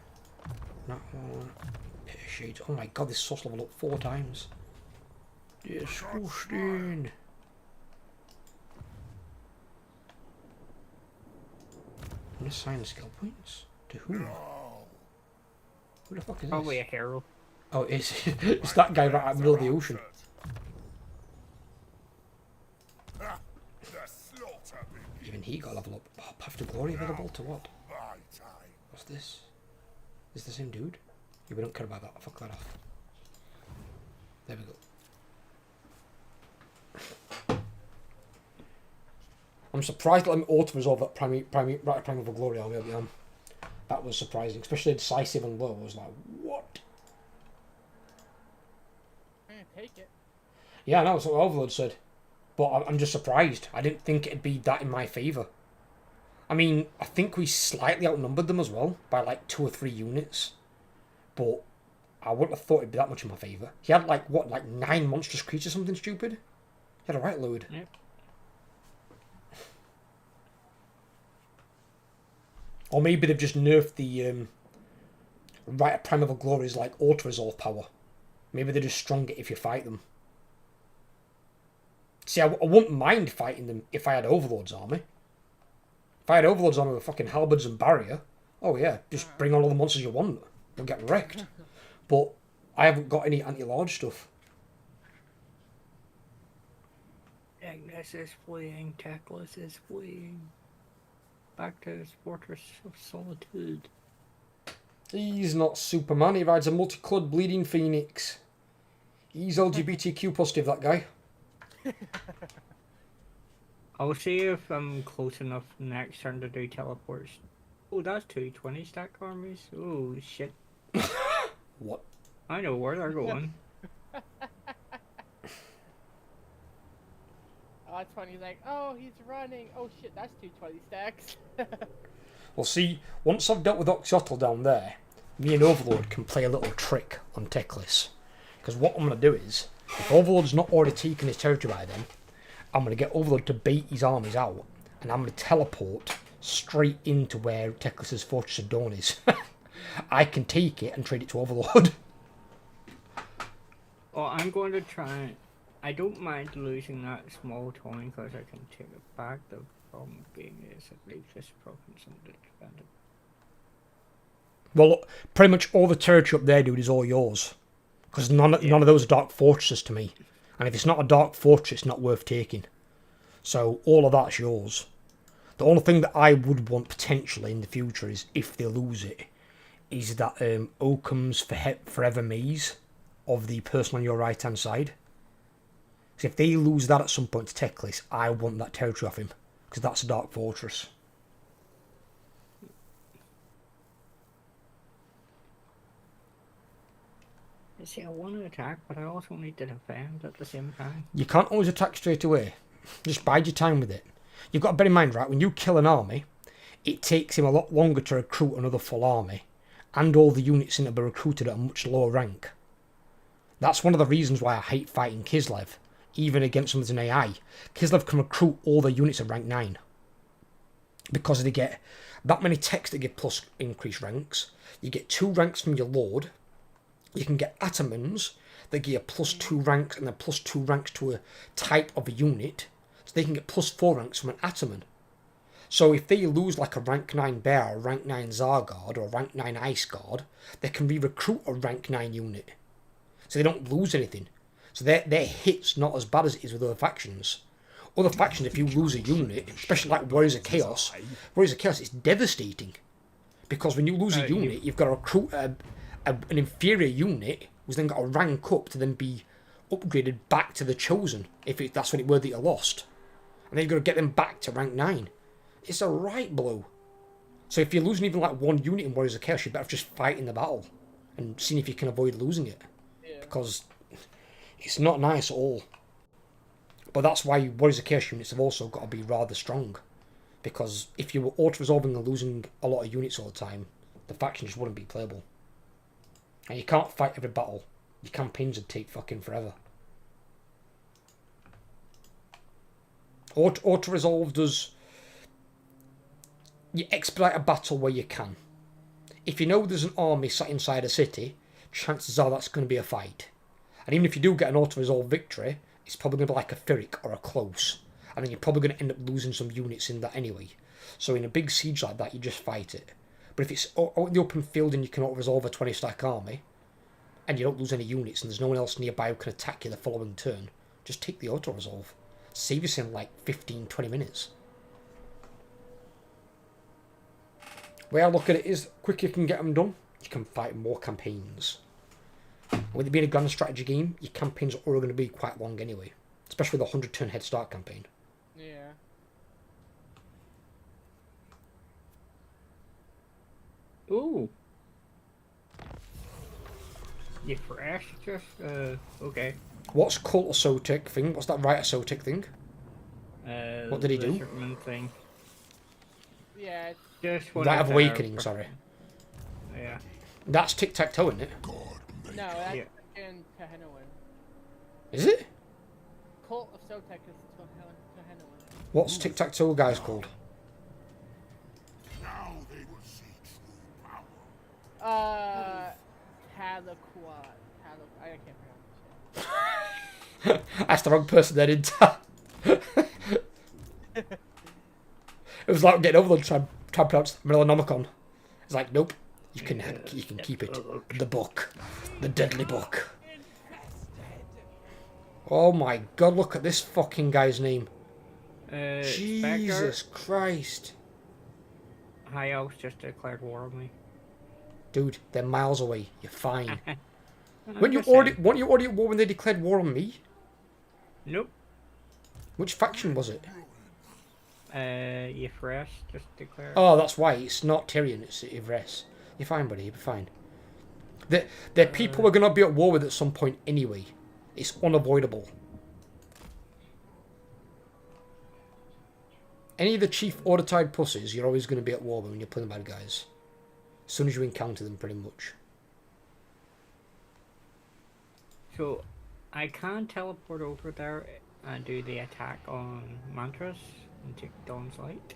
That one. Pit of Shades. Oh my god, this sauce leveled up 4 times. Disgusting. Unassign skill points? To whom? Who the fuck is this? Probably a hero. Oh, it's that guy right out in the middle of the ocean. Even he got level up. Oh, Path to Glory available to what? What's this? Is this the same dude? Yeah, we don't care about that. Fuck that off. There we go. I'm surprised that I'm auto-resolve that Primeval Glory army. That was surprising. Especially Decisive and Low. I was like, what? I'm gonna take it. Yeah, I know, that's what Overlord said. But I'm just surprised. I didn't think it'd be that in my favour. I mean, I think we slightly outnumbered them as well, by like 2 or 3 units. But I wouldn't have thought it'd be that much in my favour. He had like, what, like 9 monstrous creatures, something stupid? He had a right load. Yep. Or maybe they've just nerfed the Rite of Primeval Glory's like auto-resolve power. Maybe they're just stronger if you fight them. See, I wouldn't mind fighting them if I had Overlord's army. If I had Overlord's army with fucking halberds and barrier, oh yeah, just bring on all the monsters you want. They'll get wrecked. But I haven't got any anti-large stuff. Agnes is fleeing, Teclis is fleeing. Back to his fortress of solitude. He's not Superman, he rides a multicolored bleeding phoenix. He's LGBTQ positive, that guy. I'll see if I'm close enough next turn to do teleports. Oh, that's 2 20 stack armies. Oh, shit. What? I know where they're going. Oh, it's funny. He's like, oh, he's running. Oh shit, that's 220 stacks. Well, see, once I've dealt with Oxyotl down there, me and Overlord can play a little trick on Teclis. Because what I'm going to do is, if Overlord's not already taken his territory by then, I'm going to get Overlord to bait his armies out, and I'm going to teleport straight into where Teclis' Fortress of Dawn is. I can take it and trade it to Overlord. Oh, I'm going to try. I don't mind losing that small toy because I can take it back. The problem being is it leaves this province undefended. Well, look, pretty much all the territory up there, dude, is all yours. Because none of those are dark fortresses to me. And if it's not a dark fortress, it's not worth taking. So all of that's yours. The only thing that I would want potentially in the future is, if they lose it, is that Occam's Forever Maze of the person on your right-hand side. So if they lose that at some point to Teclis, I want that territory off him. Because that's a dark fortress. See, I want to attack, but I also need to defend at the same time. You can't always attack straight away. Just bide your time with it. You've got to bear in mind, right, when you kill an army, it takes him a lot longer to recruit another full army, and all the units in it are recruited at a much lower rank. That's one of the reasons why I hate fighting Kislev, even against someone as an AI. Kislev can recruit all the units at rank 9. Because they get that many techs that give plus increased ranks. You get 2 ranks from your lord. You can get atomans they get +2 ranks and then +2 ranks to a type of a unit, so they can get +4 ranks from an Ataman. So if they lose like a rank 9 Bear, or rank 9 Zarguard, or a rank 9 Ice Guard, they can re-recruit a rank 9 unit. So they don't lose anything. So their hit's not as bad as it is with other factions. Other factions, if you lose a unit, especially like Warriors of Chaos, it's devastating. Because when you lose a unit, you've got to recruit an inferior unit, who's then got to rank up to then be upgraded back to the Chosen, if that's what it were that you lost. And then you've got to get them back to rank 9. It's a right blow. So if you're losing even like one unit in Warriors of Chaos, you better just fight in the battle and seeing if you can avoid losing it. Yeah. Because it's not nice at all. But that's why Warriors of Chaos units have also got to be rather strong. Because if you were auto-resolving and losing a lot of units all the time, the faction just wouldn't be playable. And you can't fight every battle. Your campaigns would take fucking forever. Auto-resolve does... You expedite a battle where you can. If you know there's an army sat inside a city, chances are that's going to be a fight. And even if you do get an auto-resolve victory, it's probably going to be like a Pyrrhic or a Close. And then you're probably going to end up losing some units in that anyway. So in a big siege like that, you just fight it. But if it's out in the open field and you can auto-resolve a 20-stack army, and you don't lose any units and there's no one else nearby who can attack you the following turn, just take the auto-resolve. Save us in like 15-20 minutes. The way I look at it is, the quicker you can get them done, you can fight more campaigns. With it being a grand strategy game, your campaigns are already going to be quite long anyway. Especially with a 100-turn head start campaign. Yeah. Ooh. You fresh? Just, okay. What's Cult of Sotek thing? What's that Rite of Sotek thing? What did he do? Thing. Yeah, it's Just Rite of Awakening, sorry. Yeah. That's tic-tac-toe, isn't it? God no, made that's Yeah. in Tehenoan. Is it? Cult of Sotek is Tehenoan. What's tic-tac-toe guys called? now they will see true power. Talaquad. I can't pronounce it. That's the wrong person there, didn't I? It was like getting over the try to pronounce Melanomicon. It's like, nope, you can keep it. The book. The deadly book. Oh my god, look at this fucking guy's name. Jesus Christ. High Elves just declared war on me. Dude, they're miles away. You're fine. Weren't you already at war when they declared war on me? Nope. Which faction was it? Yfres just declared. Oh, that's why. It's not Tyrion, it's Ivres. You're fine, buddy. You'll be fine. They're people we're going to be at war with at some point anyway. It's unavoidable. Any of the chief Order-Tide pussies, you're always going to be at war with when you're playing bad guys. As soon as you encounter them, pretty much. So, I can teleport over there and do the attack on Mantras and take Dawn's Light.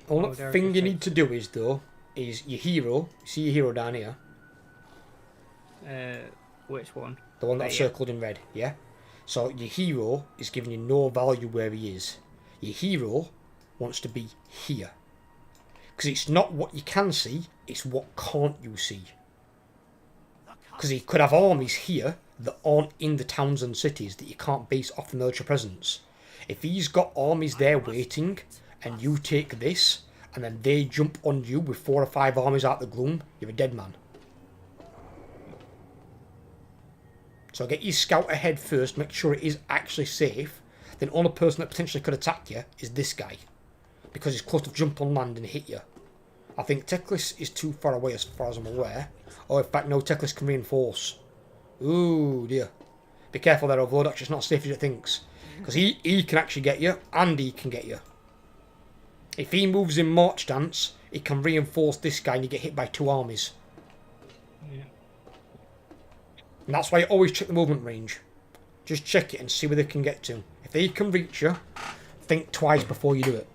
Only there thing just you like- need to do is, though, is your hero. See your hero down here? Which one? The one that's Yeah. circled in red, yeah? So your hero is giving you no value where he is. Your hero wants to be here. Because it's not what you can see, it's what can't you see. Because he could have armies here that aren't in the towns and cities that you can't base off the military presence. If he's got armies there waiting, and you take this, and then they jump on you with 4 or 5 armies out the gloom, you're a dead man. So get your scout ahead first, make sure it is actually safe. Then only person that potentially could attack you is this guy. Because he's close to jump on land and hit you. I think Teclis is too far away as far as I'm aware. Or in fact, no, Teclis can reinforce. Ooh, dear. Be careful there, Overlord. Actually, it's not as safe as it thinks. Because he can actually get you, and he can get you. If he moves in March Dance, he can reinforce this guy and you get hit by 2 armies. Yeah. And that's why you always check the movement range. Just check it and see where they can get to. If they can reach you, think twice before you do it.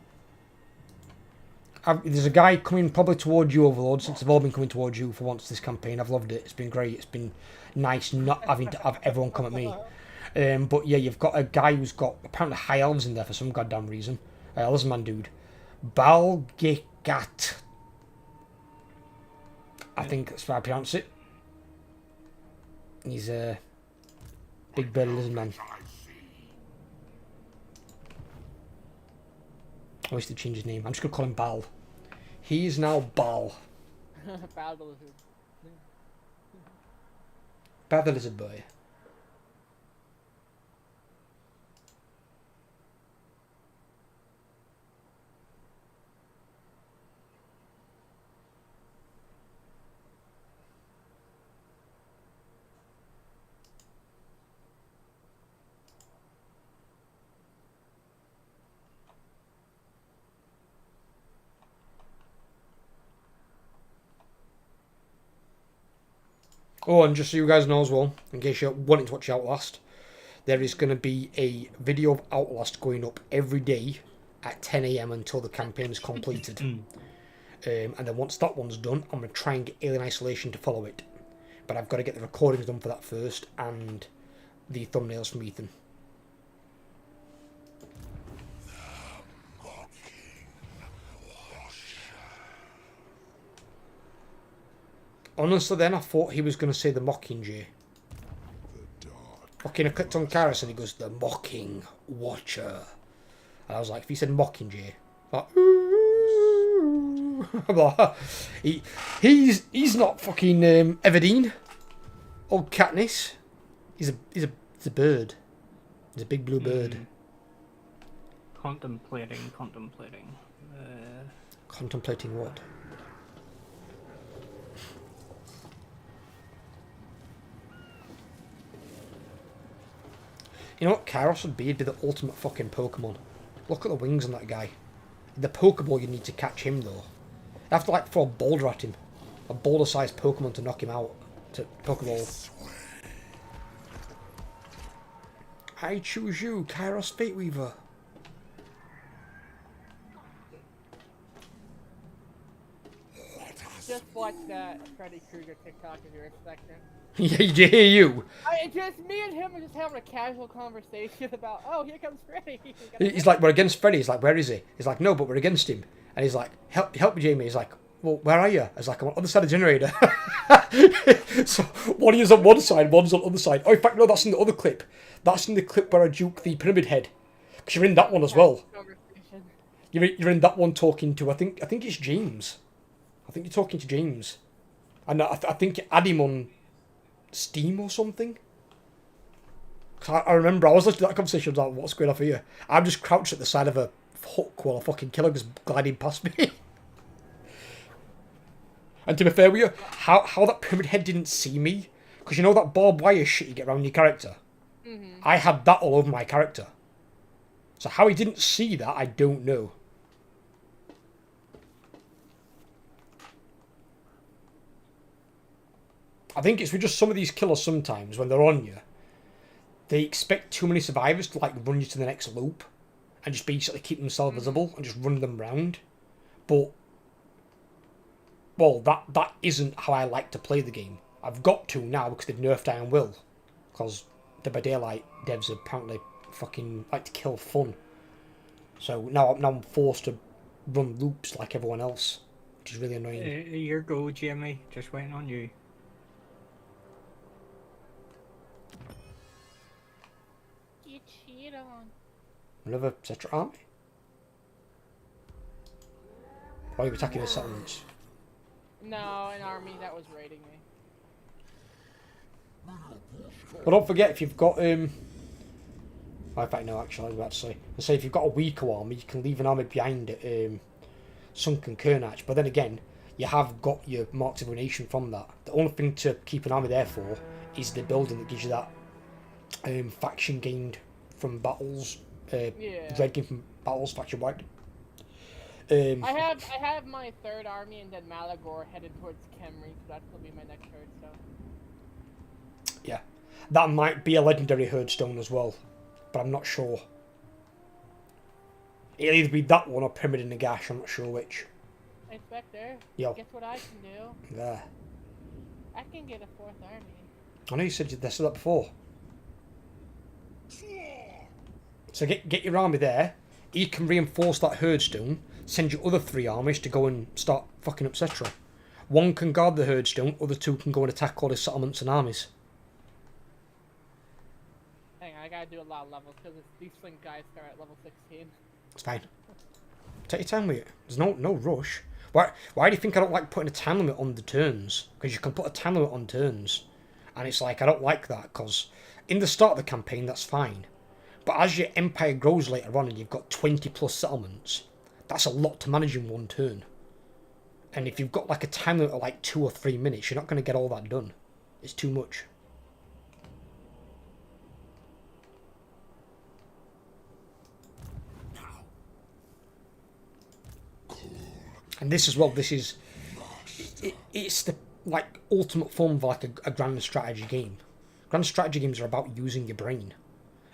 There's a guy coming probably towards you, Overlord, since they've all been coming towards you for once this campaign. I've loved it. It's been great. It's been nice not having to have everyone come at me. But yeah, you've got a guy who's got apparently high elves in there for some goddamn reason. Listen, dude. Balgigat. I think that's how I pronounce it. He's a big bird lizard man. I wish they'd change his name. I'm just going to call him Bal. He is now Bal. Bal the lizard. Bal the lizard boy. Oh, and just so you guys know as well, in case you're wanting to watch Outlast, there is going to be a video of Outlast going up every day at 10 AM until the campaign is completed. And then once that one's done, I'm going to try and get Alien Isolation to follow it. But I've got to get the recordings done for that first, and the thumbnails from Ethan. Honestly, then I thought he was going to say the Mockingjay. Fucking, I clicked on Kairos and he goes, the Mocking Watcher. And I was like, if he said Mockingjay, like, ooh. He's not fucking Everdeen. Old Katniss. He's a bird. He's a big blue bird. Contemplating. Contemplating what? You know what Kairos would be? It'd be the ultimate fucking Pokemon. Look at the wings on that guy. The Pokeball you need to catch him though. You have to like throw a boulder at him. A boulder-sized Pokemon to knock him out. To Pokeball. I choose you, Kairos Fate Weaver. Just watch that Freddy Krueger TikTok if you're expecting. Yeah, did you hear you? Just me and him are just having a casual conversation about, oh, here comes Freddy. He's like, we're against Freddy. He's like, where is he? He's like, no, but we're against him. And he's like, help me, Jamie. He's like, well, where are you? I was like, I'm on the other side of the generator. So one is on one side, one's on the other side. Oh, in fact, no, that's in the other clip. That's in the clip where I juke the pyramid head. Because you're in that one as well. You're in that one talking to, I think it's James. I think you're talking to James. And I think you add him on Steam or something. Cause I remember I was listening to that conversation. I was like, what's going on here? I'm just crouched at the side of a hook while a fucking killer was gliding past me. And to be fair with you, how that pyramid head didn't see me, because you know that barbed wire shit you get around your character? I had that all over my character. So how he didn't see that, I don't know. I think it's with just some of these killers sometimes, when they're on you, they expect too many survivors to like run you to the next loop and just basically keep themselves visible and just run them round. But, well, that isn't how I like to play the game. I've got to now because they've nerfed Iron Will. Because Dead by Daylight devs apparently fucking like to kill fun. So now I'm forced to run loops like everyone else, which is really annoying. Your go, Jamie. Just waiting on you. Another separate army? Or are you attacking the settlements? No, an army that was raiding me. But don't forget, if you've got oh, in fact no, actually I was about to say if you've got a weaker army, you can leave an army behind at Sunken Kernach. But then again, you have got your Marks of Ruination from that. The only thing to keep an army there for is the building that gives you that faction gained from battles. Red game from battles, faction wide. I have my third army and then Malagor headed towards Kemri, so that's gonna be my next herdstone. Yeah, that might be a legendary herdstone as well, but I'm not sure. It'll either be that one or Pyramid in the Gash. I'm not sure which. Hey, Spectre. Yo. Guess what I can do? There. I can get a 4th army. I know you said you said that before. So get your army there. He can reinforce that herdstone. Send your other 3 armies to go and start fucking up Cetra. 1 can guard the herdstone. Other 2 can go and attack all his settlements and armies. Hang on, I gotta do a lot of levels because these Flint guys start at level 16. It's fine. Take your time with it. There's no rush. Why do you think I don't like putting a time limit on the turns? Because you can put a time limit on turns. And it's like, I don't like that, because in the start of the campaign, that's fine. But as your empire grows later on and you've got 20 plus settlements, that's a lot to manage in 1 turn. And if you've got like a time limit of like 2 or 3 minutes, you're not going to get all that done. It's too much. And this as well, this is... It's the like ultimate form of like a grand strategy game. Grand strategy games are about using your brain.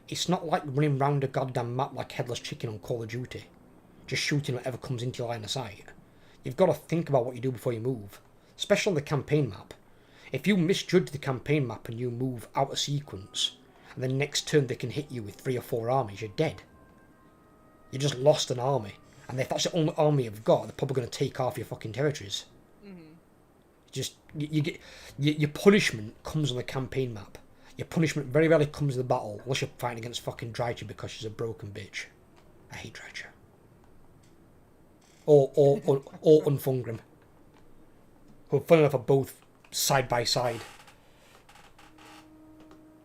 It's not like running around a goddamn map like Headless Chicken on Call of Duty. Just shooting whatever comes into your line of sight. You've got to think about what you do before you move. Especially on the campaign map. If you misjudge the campaign map and you move out of sequence, and then next turn they can hit you with 3 or 4 armies, you're dead. You just lost an army. And if that's the only army you've got, they're probably going to take half your fucking territories. Just, you get... Your punishment comes on the campaign map. Your punishment very rarely comes in the battle, unless you're fighting against fucking Drycha because she's a broken bitch. I hate Drycha. Or Unfungrim. Who, funny enough, are both side by side.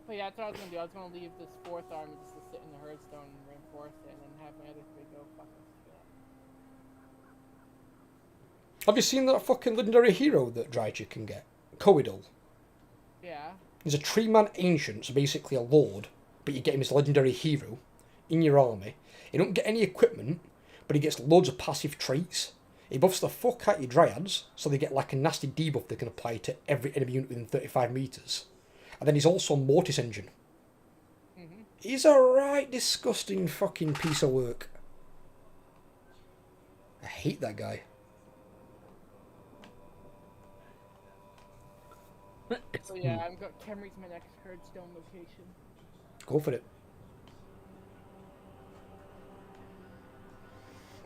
But yeah, that's what I was gonna do. I was gonna leave this 4th army just to sit in the herdstone and reinforce it, and then have my other 3 go fucking shit. Have you seen that fucking legendary hero that Drycha can get? Coidal. Yeah. He's a 3-man ancient, so basically a lord, but you get him as a legendary hero in your army. You don't get any equipment, but he gets loads of passive traits. He buffs the fuck out your dryads, so they get like a nasty debuff they can apply to every enemy unit within 35 metres. And then he's also a Mortis engine. He's a right disgusting fucking piece of work. I hate that guy. So yeah, I've got Kemri's my next herdstone location. Go for it.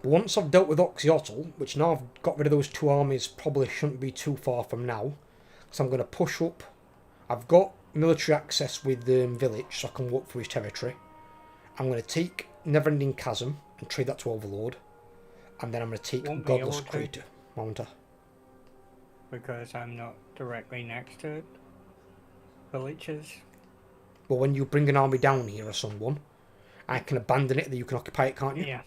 But once I've dealt with Oxyotl, which now I've got rid of those 2 armies, probably shouldn't be too far from now. So I'm going to push up. I've got military access with Village, so I can walk through his territory. I'm going to take Neverending Chasm and trade that to Overlord. And then I'm going to take Godless Crater, won't I? Because I'm not directly next to it. Villages. But when you bring an army down here or someone, I can abandon it, then you can occupy it, can't you? Yeah.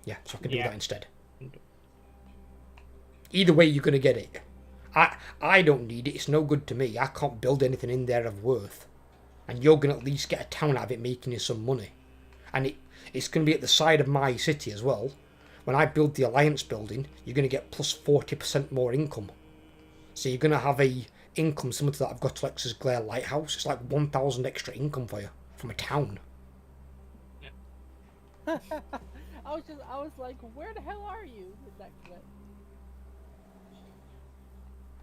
Yeah, so I can do that instead. Either way, you're going to get it. I don't need it. It's no good to me. I can't build anything in there of worth. And you're going to at least get a town out of it, making you some money. And it's going to be at the side of my city as well. When I build the Alliance building, you're going to get plus 40% more income. So you're going to have a income similar to that I've got to Lex's Glare Lighthouse. It's like 1,000 extra income for you from a town. I was like, where the hell are you in that clip?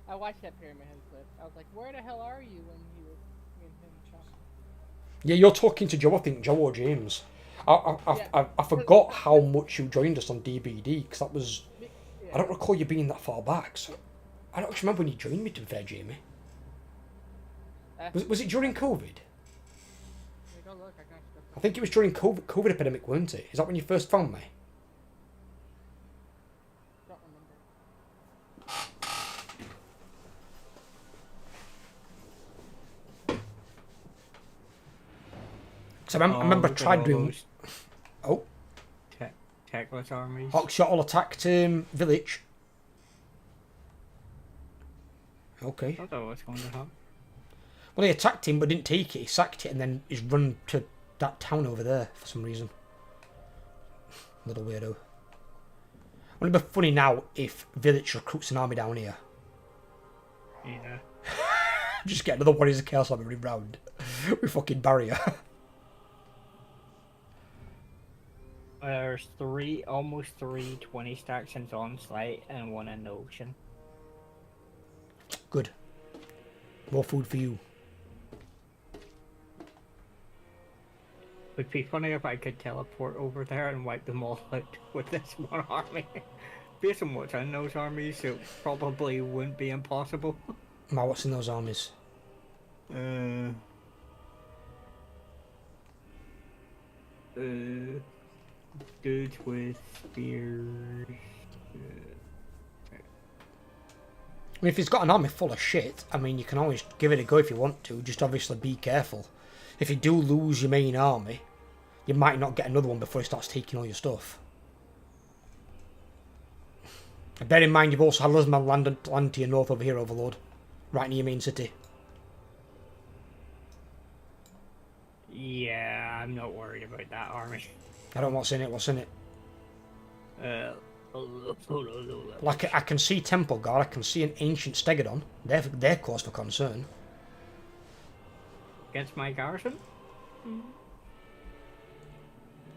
I watched that Pyramid Head clip. I was like, where the hell are you when he was me and him talking? Yeah, you're talking to Joe, I think, Joe or James. I forgot how much you joined us on DBD, because that was... Yeah. I don't recall you being that far back, so... I don't actually remember when you joined me, to be fair, Jamie. Was it during COVID? Go look, I got you. I think it was during COVID epidemic, weren't it? Is that when you first found me? Don't remember. Because I remember I tried doing... Oh. Techless armies. Oxyotl attacked Village. Okay. I don't know what's going to happen. Well, he attacked him but didn't take it. He sacked it and then he's run to that town over there for some reason. Little weirdo. Wouldn't it be funny now if Village recruits an army down here? Yeah. Just get another Warriors of Chaos army running round with fucking barrier. There's almost three 20 stacks in on site and one in the ocean. Good. More food for you. Would be funny if I could teleport over there and wipe them all out with this one army. Based on what's in those armies, it probably wouldn't be impossible. What's in those armies? Dudes with spears. I mean, if he's got an army full of shit, I mean, you can always give it a go if you want to. Just obviously be careful. If you do lose your main army, you might not get another one before he starts taking all your stuff. And bear in mind, you've also had Lisman land to your north over here, Overlord. Right near your main city. Yeah, I'm not worried about that army. I don't know what's in it. What's in it? Like, I can see Temple Guard. I can see an Ancient Stegodon. They're cause for concern. Against my garrison?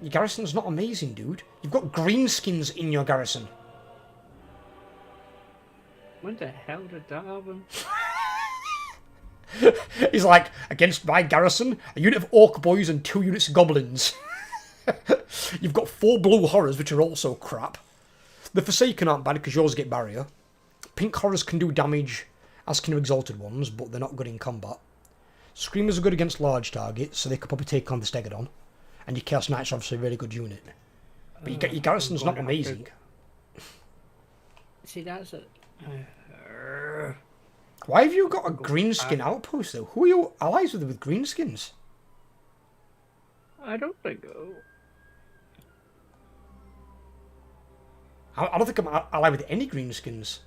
Your garrison's not amazing, dude. You've got greenskins in your garrison. When the hell did that happen? He's like, against my garrison, a unit of orc boys and 2 units of goblins. You've got 4 blue horrors, which are also crap. The Forsaken aren't bad because yours get barrier. Pink horrors can do damage, as can exalted ones, but they're not good in combat. Screamers are good against large targets, so they could probably take on the Stegodon. And your Chaos Knights are obviously a really good unit. But your garrison's not amazing. See, that's it. Why have you got a greenskin outpost, though? Who are you allies with greenskins? I don't think so. I don't think I'm allied with any greenskins.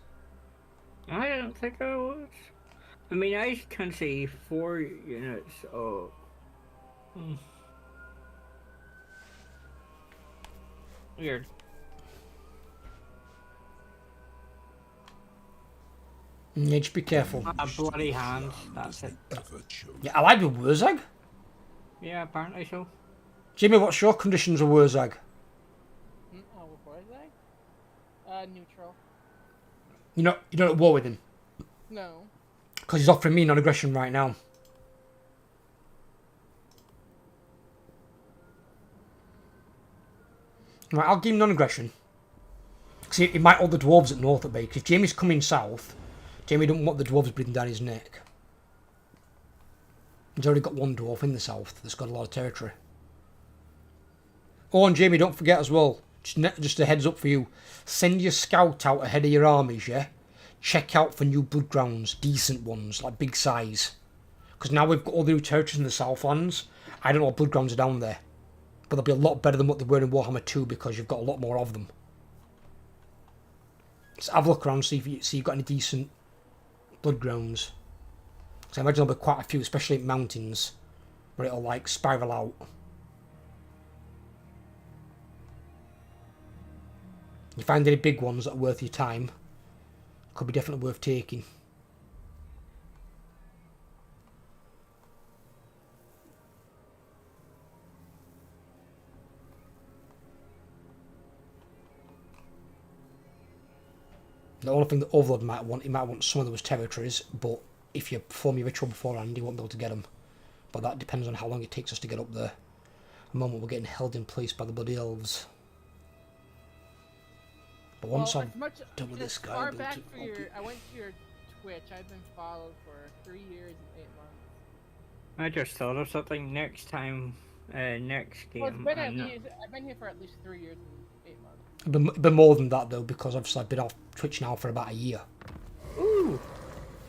I don't think I was. I mean, I can see 4 units of... Weird. Yeah, just be careful. A bloody hand, that's it. Yeah, allied with Wurzag? Yeah, apparently so. Jimmy, what's your conditions with Wurzag? Oh, with Warzag? Neutral. You're not at war with him? No. Because he's offering me non-aggression right now. Right, I'll give him non-aggression. See, he might hold the dwarves at north at bay, because if Jamie's coming south, Jamie don't want the dwarves breathing down his neck. He's already got 1 dwarf in the south that's got a lot of territory. Oh, and Jamie, don't forget as well, just a heads up for you, send your scout out ahead of your armies, yeah? Check out for new blood grounds, decent ones, like big size. Because now we've got all the new territories in the Southlands, I don't know what blood grounds are down there. But they'll be a lot better than what they were in Warhammer 2 because you've got a lot more of them. So have a look around, see if you've got any decent blood grounds. So I imagine there'll be quite a few, especially in mountains, where it'll like spiral out. You find any big ones that are worth your time, could be definitely worth taking. The only thing that Overlord might want, he might want some of those territories, but if you perform your ritual beforehand, you won't be able to get them. But that depends on how long it takes us to get up there. At the moment, we're getting held in place by the bloody elves. But once I've done with this guy, I went to your Twitch. I've been followed for 3 years and 8 months. I just thought of something next time, next game. Well, I've been here for at least 3 years and 8 months. Been more than that though, because obviously I've been off Twitch now for about a year. Ooh!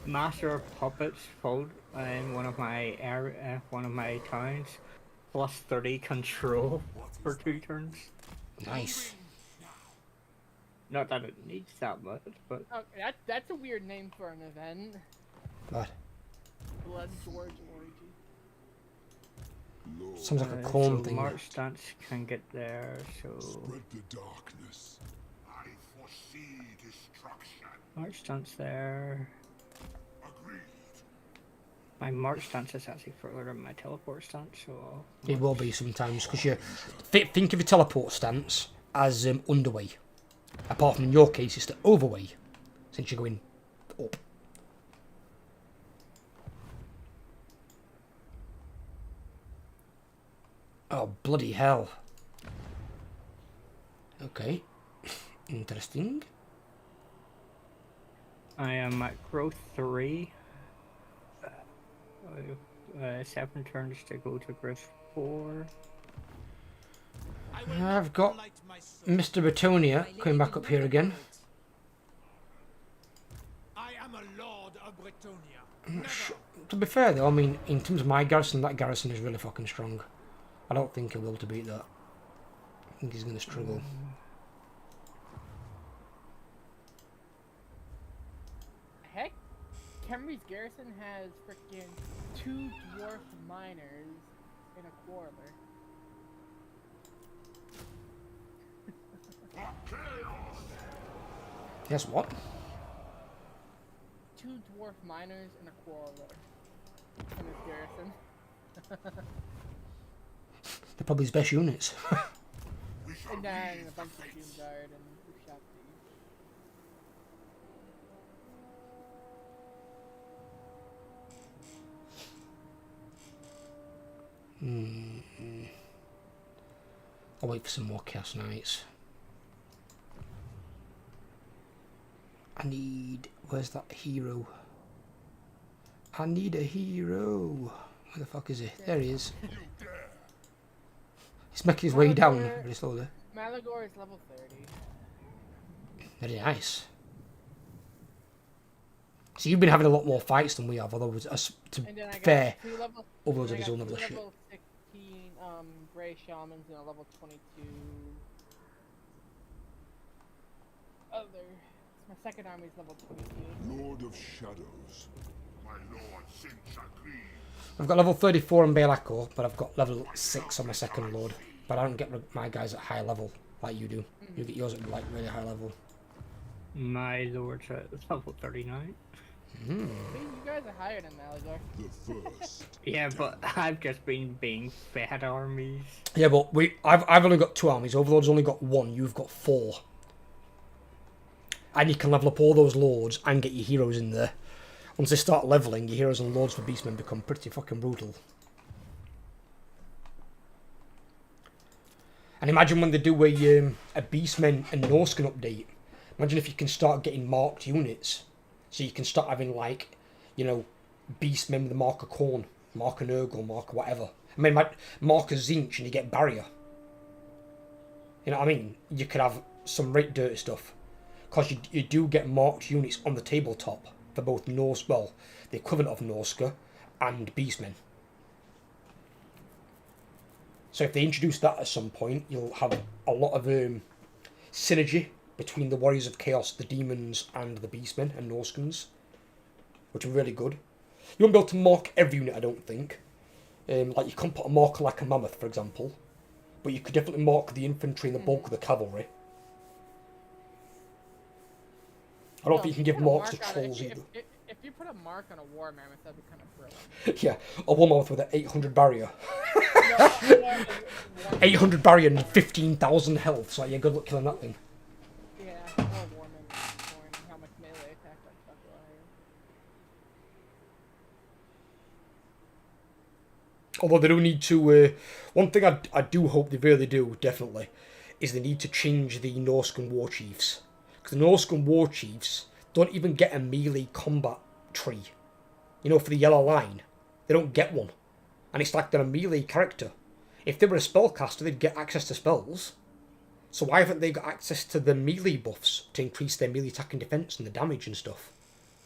Master of Puppets pulled in one of my towns, plus 30 control for 2 turns. Nice. Not that it needs that much, but Okay, that's a weird name for an event. What? Blood Gorge Orgy. Sounds like a corn so thing. March stance can get there, so Spread the darkness. I foresee destruction. March stance there. Agreed. My march stance is actually further than my teleport stance, so... It will be sometimes, because you think of your teleport stance as underway. Apart from in your case, it's the overway, since you're going up. Oh, bloody hell. Okay. Interesting. I am at growth 3. 7 turns to go to growth 4. I've got Mr. Bretonia coming back up here again. I am a lord of Bretonia. To be fair though, I mean, in terms of my garrison, that garrison is really fucking strong. I don't think he'll be able to beat that. I think he's going to struggle. Heck, Kemri's garrison has freaking 2 dwarf miners in a quarter. Yes, what? 2 dwarf miners in a quarter in his garrison. They're probably his best units. We shall And then leave a the bunch of fates. Doomguard and Shop I'll wait for some more Chaos Knights. I need... Where's that hero? I need a hero. Where the fuck is he? There he is. He's making his way down very slowly. Malagor is level 30. Very nice. So you've been having a lot more fights than we have, although to And then I got fair, 2 level, others and of I his own got level 2 of shit. level 16 Grey Shamans and a level 22 other. My second army is level 22. Lord of Shadows. My lord Saint Chakri. I've got level 34 on Belakor, but I've got level 6 on my second lord. But I don't get my guys at high level like you do. You get yours at like really high level. My lord's at level 39. See, you guys are higher than Malagor. The first. Yeah, but I've just been being fed armies. Yeah, but I've only got 2 armies. Overlord's only got 1. You've got 4. And you can level up all those lords and get your heroes in there. Once they start leveling, your heroes and lords for beastmen become pretty fucking brutal. And imagine when they do a beastmen and Norscan update. Imagine if you can start getting marked units. So you can start having, like, you know, beastmen with the marker Corn, marker Nurgle, marker whatever. I mean, marker Zinch and you get barrier. You know what I mean? You could have some right dirty stuff. Because you do get marked units on the tabletop for both Norse, well, the equivalent of Norsca and beastmen. So if they introduce that at some point, you'll have a lot of synergy between the Warriors of Chaos, the Demons, and the Beastmen and Norscans, which are really good. You won't be able to mark every unit, I don't think. Like, you can't put a marker like a Mammoth, for example, but you could definitely mark the infantry and the bulk of the cavalry. I don't think you can give marks to trolls either. If you put a mark on a war mammoth, that'd be kind of brilliant. Yeah, a war mammoth with an 800 barrier. No, 800 barrier and 15,000 health, so yeah, good luck killing that thing. yeah, or war mammoth, or how much melee attack that stuff will have. Although they do need to... one thing I do hope they really do, definitely, is they need to change the Norscan war chiefs. Because the Norscan war chiefs don't even get a melee combat tree. You know, for the yellow line. They don't get one. And it's like they're a melee character. If they were a spellcaster, they'd get access to spells. So why haven't they got access to the melee buffs to increase their melee attack and defense and the damage and stuff?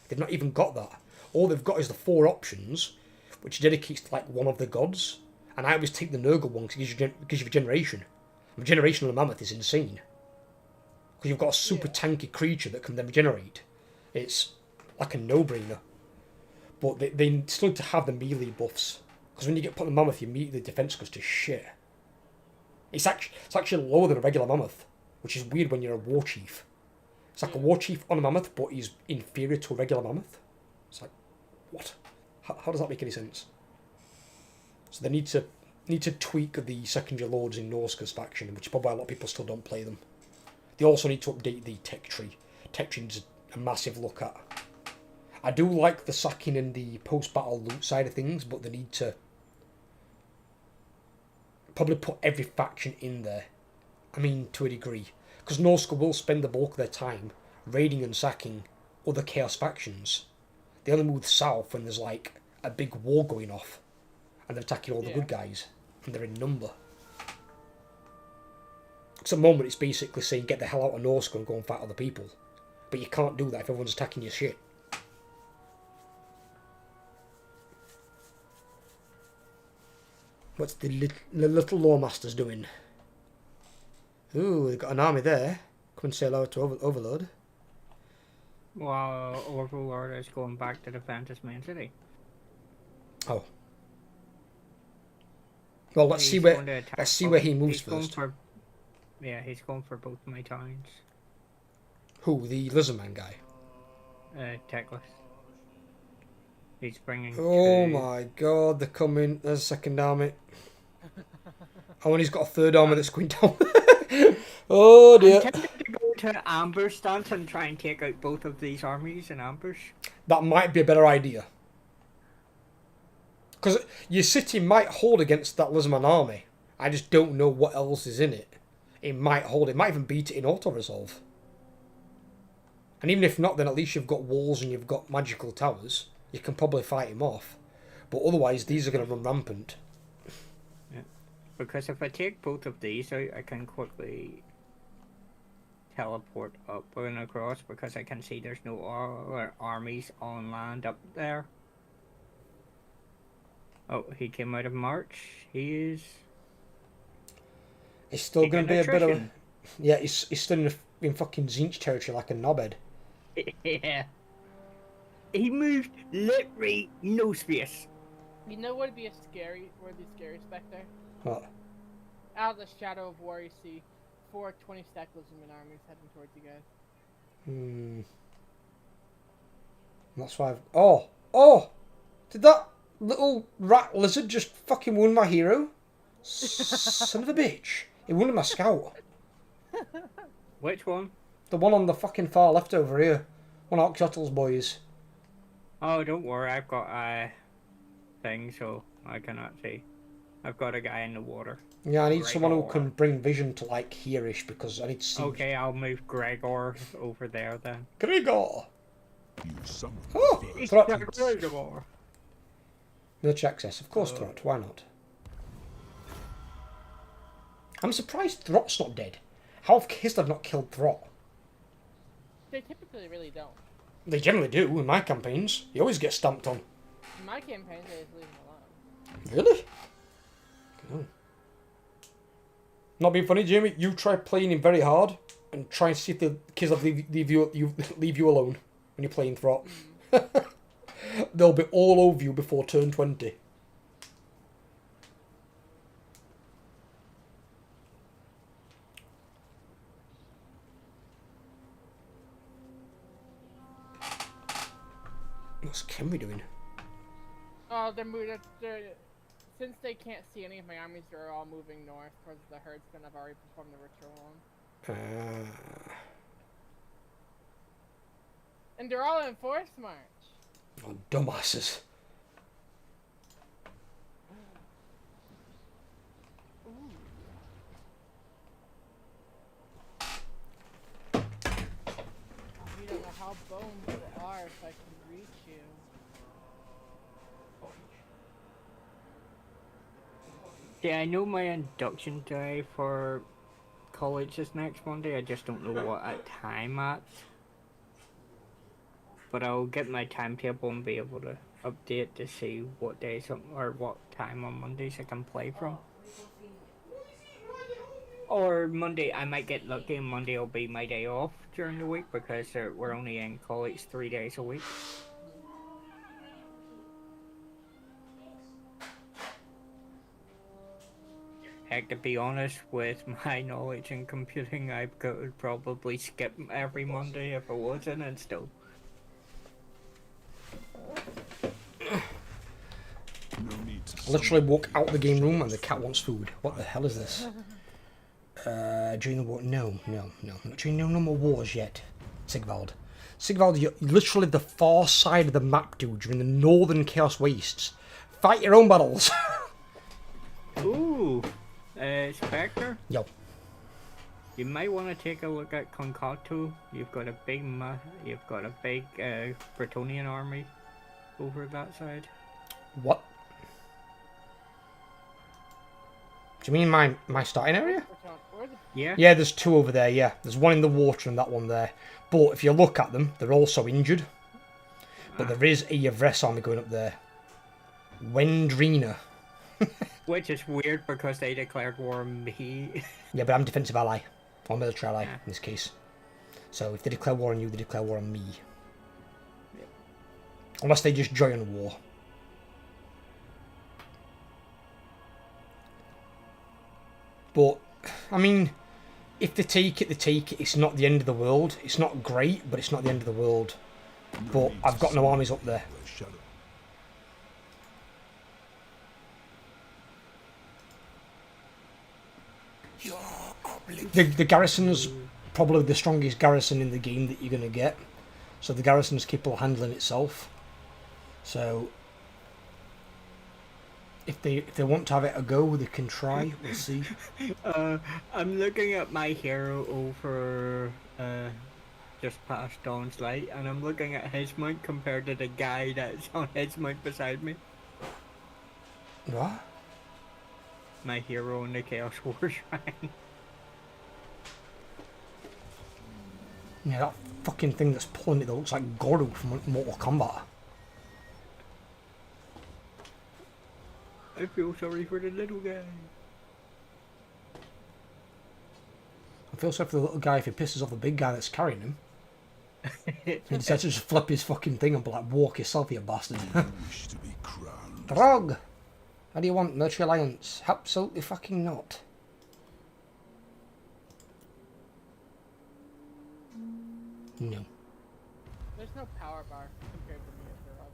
They've not even got that. All they've got is the 4 options, which dedicates to like one of the gods. And I always take the Nurgle one because it gives you regeneration. And regeneration on a mammoth is insane. Because you've got a super tanky creature that can then regenerate. It's like a no-brainer. But they still need to have the melee buffs. Because when you get put on a mammoth, your melee defense goes to shit. It's actually lower than a regular mammoth. Which is weird when you're a war chief. It's like a war chief on a mammoth, but he's inferior to a regular mammoth. It's like, what? How does that make any sense? So they need to tweak the secondary lords in Norska's faction, which is probably why a lot of people still don't play them. They also need to update the tech tree. Tech tree needs a massive look at. I do like the sacking and the post-battle loot side of things, but they need to probably put every faction in there. I mean, to a degree. Because Norska will spend the bulk of their time raiding and sacking other Chaos factions. They only move south when there's like a big war going off and they're attacking all the good guys and they're in number. Because at the moment it's basically saying get the hell out of Norska and go and fight other people. But you can't do that if everyone's attacking your shit. What's the little Lawmasters doing? Ooh, they've got an army there. Come and say hello to Overlord. Well, Overlord is going back to defend his main city. Oh. Well, let's see where he moves first. Yeah, he's going for both my towns. Who, the Lizardman guy? Techless. He's bringing. Oh my god, they're coming. There's a second army. Oh, and he's got a third army that's going down. Oh dear. I'm tempted to go to ambush stance and try and take out both of these armies in ambush. That might be a better idea. Because your city might hold against that Lizardman army. I just don't know what else is in it. It might hold. It might even beat it in auto-resolve. And even if not, then at least you've got walls and you've got magical towers. You can probably fight him off. But otherwise, these are going to run rampant. Yeah. Because if I take both of these out, I can quickly teleport up and across because I can see there's no other armies on land up there. Oh, he came out of March. He is... It's still going to be a bit of a... Yeah, he's still in fucking Zinch territory like a knobhead. Yeah. He moved literally no space. You know what would be scary Spectre? What? Out of the shadow of war, you see 4 20-stack Lizardman armies heading towards you guys. That's why I've... Oh! Did that little rat lizard just fucking wound my hero? Son of a bitch. He wounded my scout. Which one? The one on the fucking far left over here. One of Oxyottle's boys. Oh, don't worry, I've got a thing, so I cannot see. I've got a guy in the water. Yeah, I need someone who can bring vision to, like, here-ish, because I need to see... Okay, I'll move Gregor over there, then. Gregor! You summoned Oh! first. Throt. Gregor! Military access. Of course, Throt. Why not? I'm surprised Throt's not dead. How have Kislev not killed Throt? They typically really don't. They generally do in my campaigns. You always get stamped on. In my campaigns, they just leave them alone. Really? Oh. Not being funny, Jamie. You try playing him very hard and try and see if the Kislev leave you alone when you're playing Throt. They'll be all over you before turn 20. What's Kenry doing? Oh, they're since they can't see any of my armies, they're all moving north towards the herdsman I've already performed the ritual on. And they're all in force march. Oh, dumbasses. You don't know how bones you are if I can reach you. Yeah, I know my induction day for college is next Monday. I just don't know what time at. But I'll get my timetable and be able to update to see what days or what time on Mondays I can play from. Or Monday, I might get lucky and Monday will be my day off during the week because we're only in college 3 days a week. Heck, to be honest, with my knowledge in computing, I could probably skip every Monday if I wasn't and still. But I literally walk out the game room and the cat wants food. What the hell is this? During the war? No. I'm not during no more wars yet. Sigvald. Sigvald, you're literally the far side of the map, dude. You're in the northern Chaos Wastes. Fight your own battles. Ooh, Spectre. Yo. You might want to take a look at Concato. You've got a big Bretonian army over that side. What? Do you mean my starting area? Yeah. Yeah, there's two over there, yeah. There's one in the water and that one there. But if you look at them, they're also injured. But there is a Yvres army going up there. Wendrina. Which is weird because they declared war on me. Yeah, but I'm defensive ally. Or military ally, in this case. So if they declare war on you, they declare war on me. Yep. Unless they just join war. But, I mean, if they take it, they take it. It's not the end of the world. It's not great, but it's not the end of the world. But I've got no armies up there. the shadow. The garrison's probably the strongest garrison in the game that you're going to get. So the garrison's capable of handling itself. So if they want to have it a go, they can try. We'll see. I'm looking at my hero over just past Dawn's Light, and I'm looking at his mount compared to the guy that's on his mount beside me. What? My hero in the Chaos War Shrine. Yeah, that fucking thing that's pulling it that looks like Gordo from Mortal Kombat. I feel sorry for the little guy. I feel sorry for the little guy if he pisses off the big guy that's carrying him. He decides to just flip his fucking thing and be like, walk yourself, you bastard. Wish to be crowned. Drog! How do you want military alliance? Absolutely fucking not. No. There's no power bar compared to me as Rob.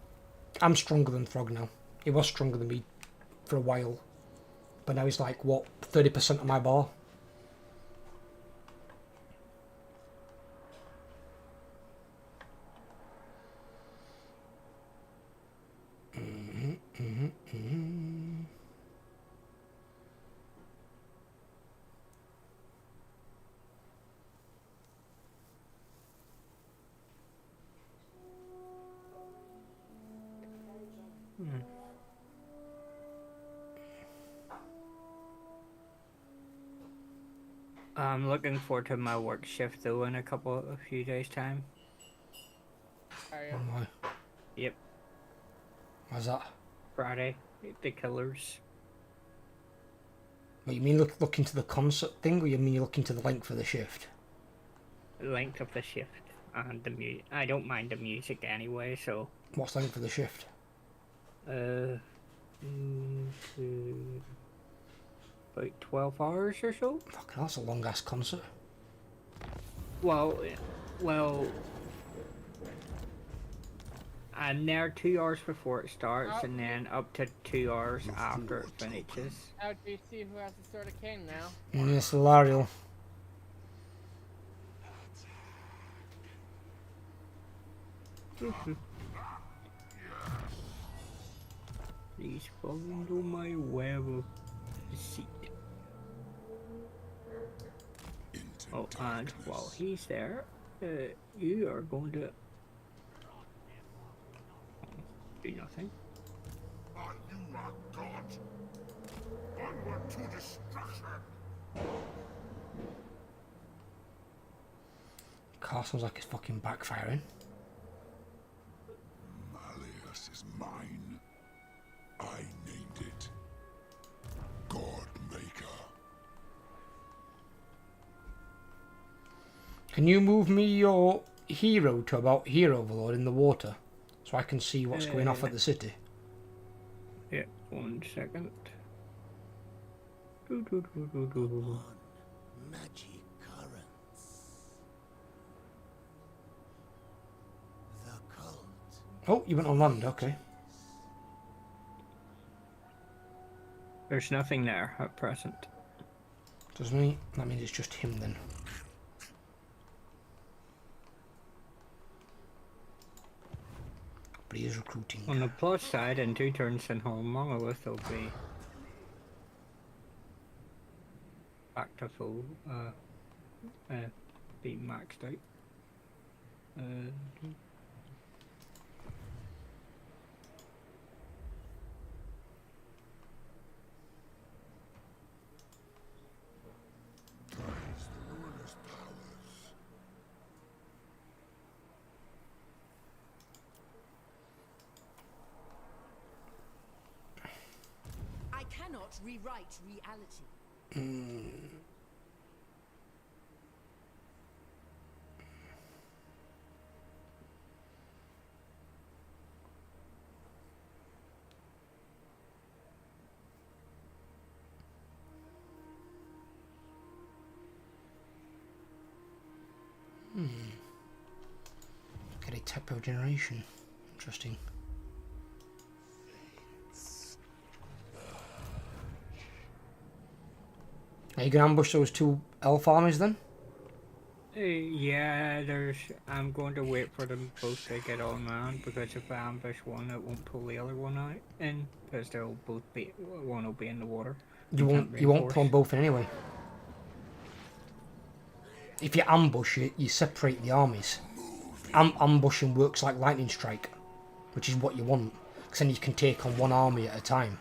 I'm stronger than Throg now. He was stronger than me for a while. But now he's like, what, 30% of my bar? I'm looking forward to my work shift though in a few days time. Are you? Oh my. Yep, Why's that? Friday, the Killers. What, you mean look into the concert thing, or you mean you look into the link for the shift? Length of the shift and the music. I don't mind the music anyway, so. What's the link for the shift? About 12 hours or so. Fucking, that's a long ass concert. Well, I'm there 2 hours before it starts, and then up to 2 hours after it finishes. Now do you see who has the Sword of Cain now? Yes, Lariel. Please fall into my web of deceit. Into Oh, and darkness. while he's there, you are going to do nothing. Are you a god? Onward to destruction! Car sounds like it's fucking backfiring. Malleus is mine. I named it. God Maker. Can you move me your hero to about Hero Overlord in the water? So I can see what's going off at the city. Yeah, 1 second. Magic currents. The cult. Oh, you went on land, okay. There's nothing there at present. Doesn't he? That means it's just him then. But he is recruiting. On the plus side, in 2 turns in home, Monolith will be back to full, be maxed out. Praise the ruinous powers. I cannot rewrite reality. Get a typo generation. Interesting. Are you gonna ambush those 2 elf armies then? Yeah, I'm going to wait for them both to get on because if I ambush one, it won't pull the other one out in because they'll both be one will be in the water. You won't pull them both in anyway. If you ambush it, you separate the armies. Ambushing works like lightning strike, which is what you want, because then you can take on one army at a time.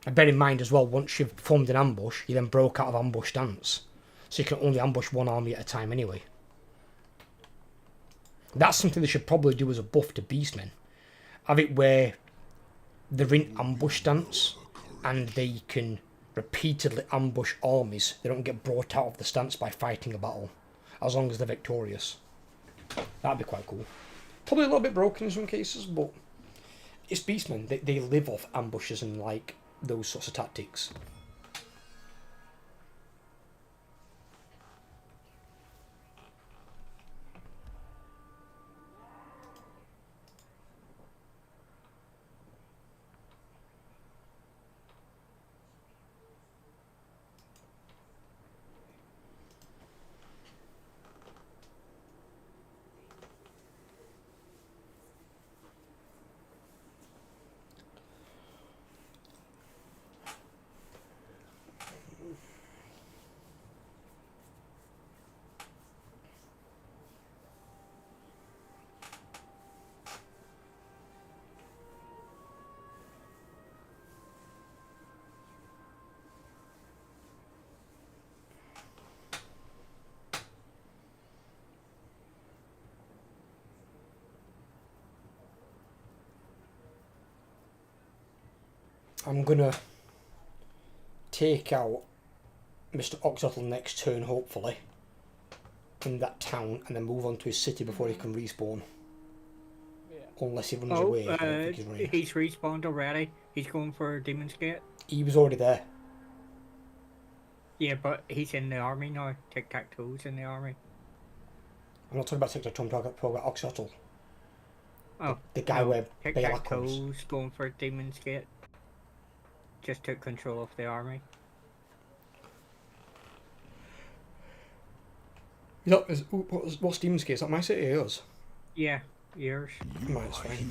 And bear in mind as well, once you've formed an ambush, you then broke out of ambush stance. So you can only ambush one army at a time anyway. That's something they should probably do as a buff to beastmen. Have it where they're in ambush stance and they can repeatedly ambush armies. They don't get brought out of the stance by fighting a battle, as long as they're victorious. That'd be quite cool. Probably a little bit broken in some cases, but it's beastmen. They live off ambushes and like those sorts of tactics. I'm gonna take out Mr. Oxotl next turn, hopefully, in that town, and then move on to his city before he can respawn. Yeah. Unless he runs away. I don't think he's running. He's respawned already. He's going for Demon's Gate. He was already there. Yeah, but he's in the army now. Tic-tac-toe's in the army. I'm not talking about Tic-Tac-Toe, I'm talking about Oxotl. Oh, The guy where Belakor was. Tic-tac-toe's going for Demon's Gate. Just took control of the army. What's Demon's Gate? Is that my city or yours? Yeah, yours. Mine, it's fine. Here,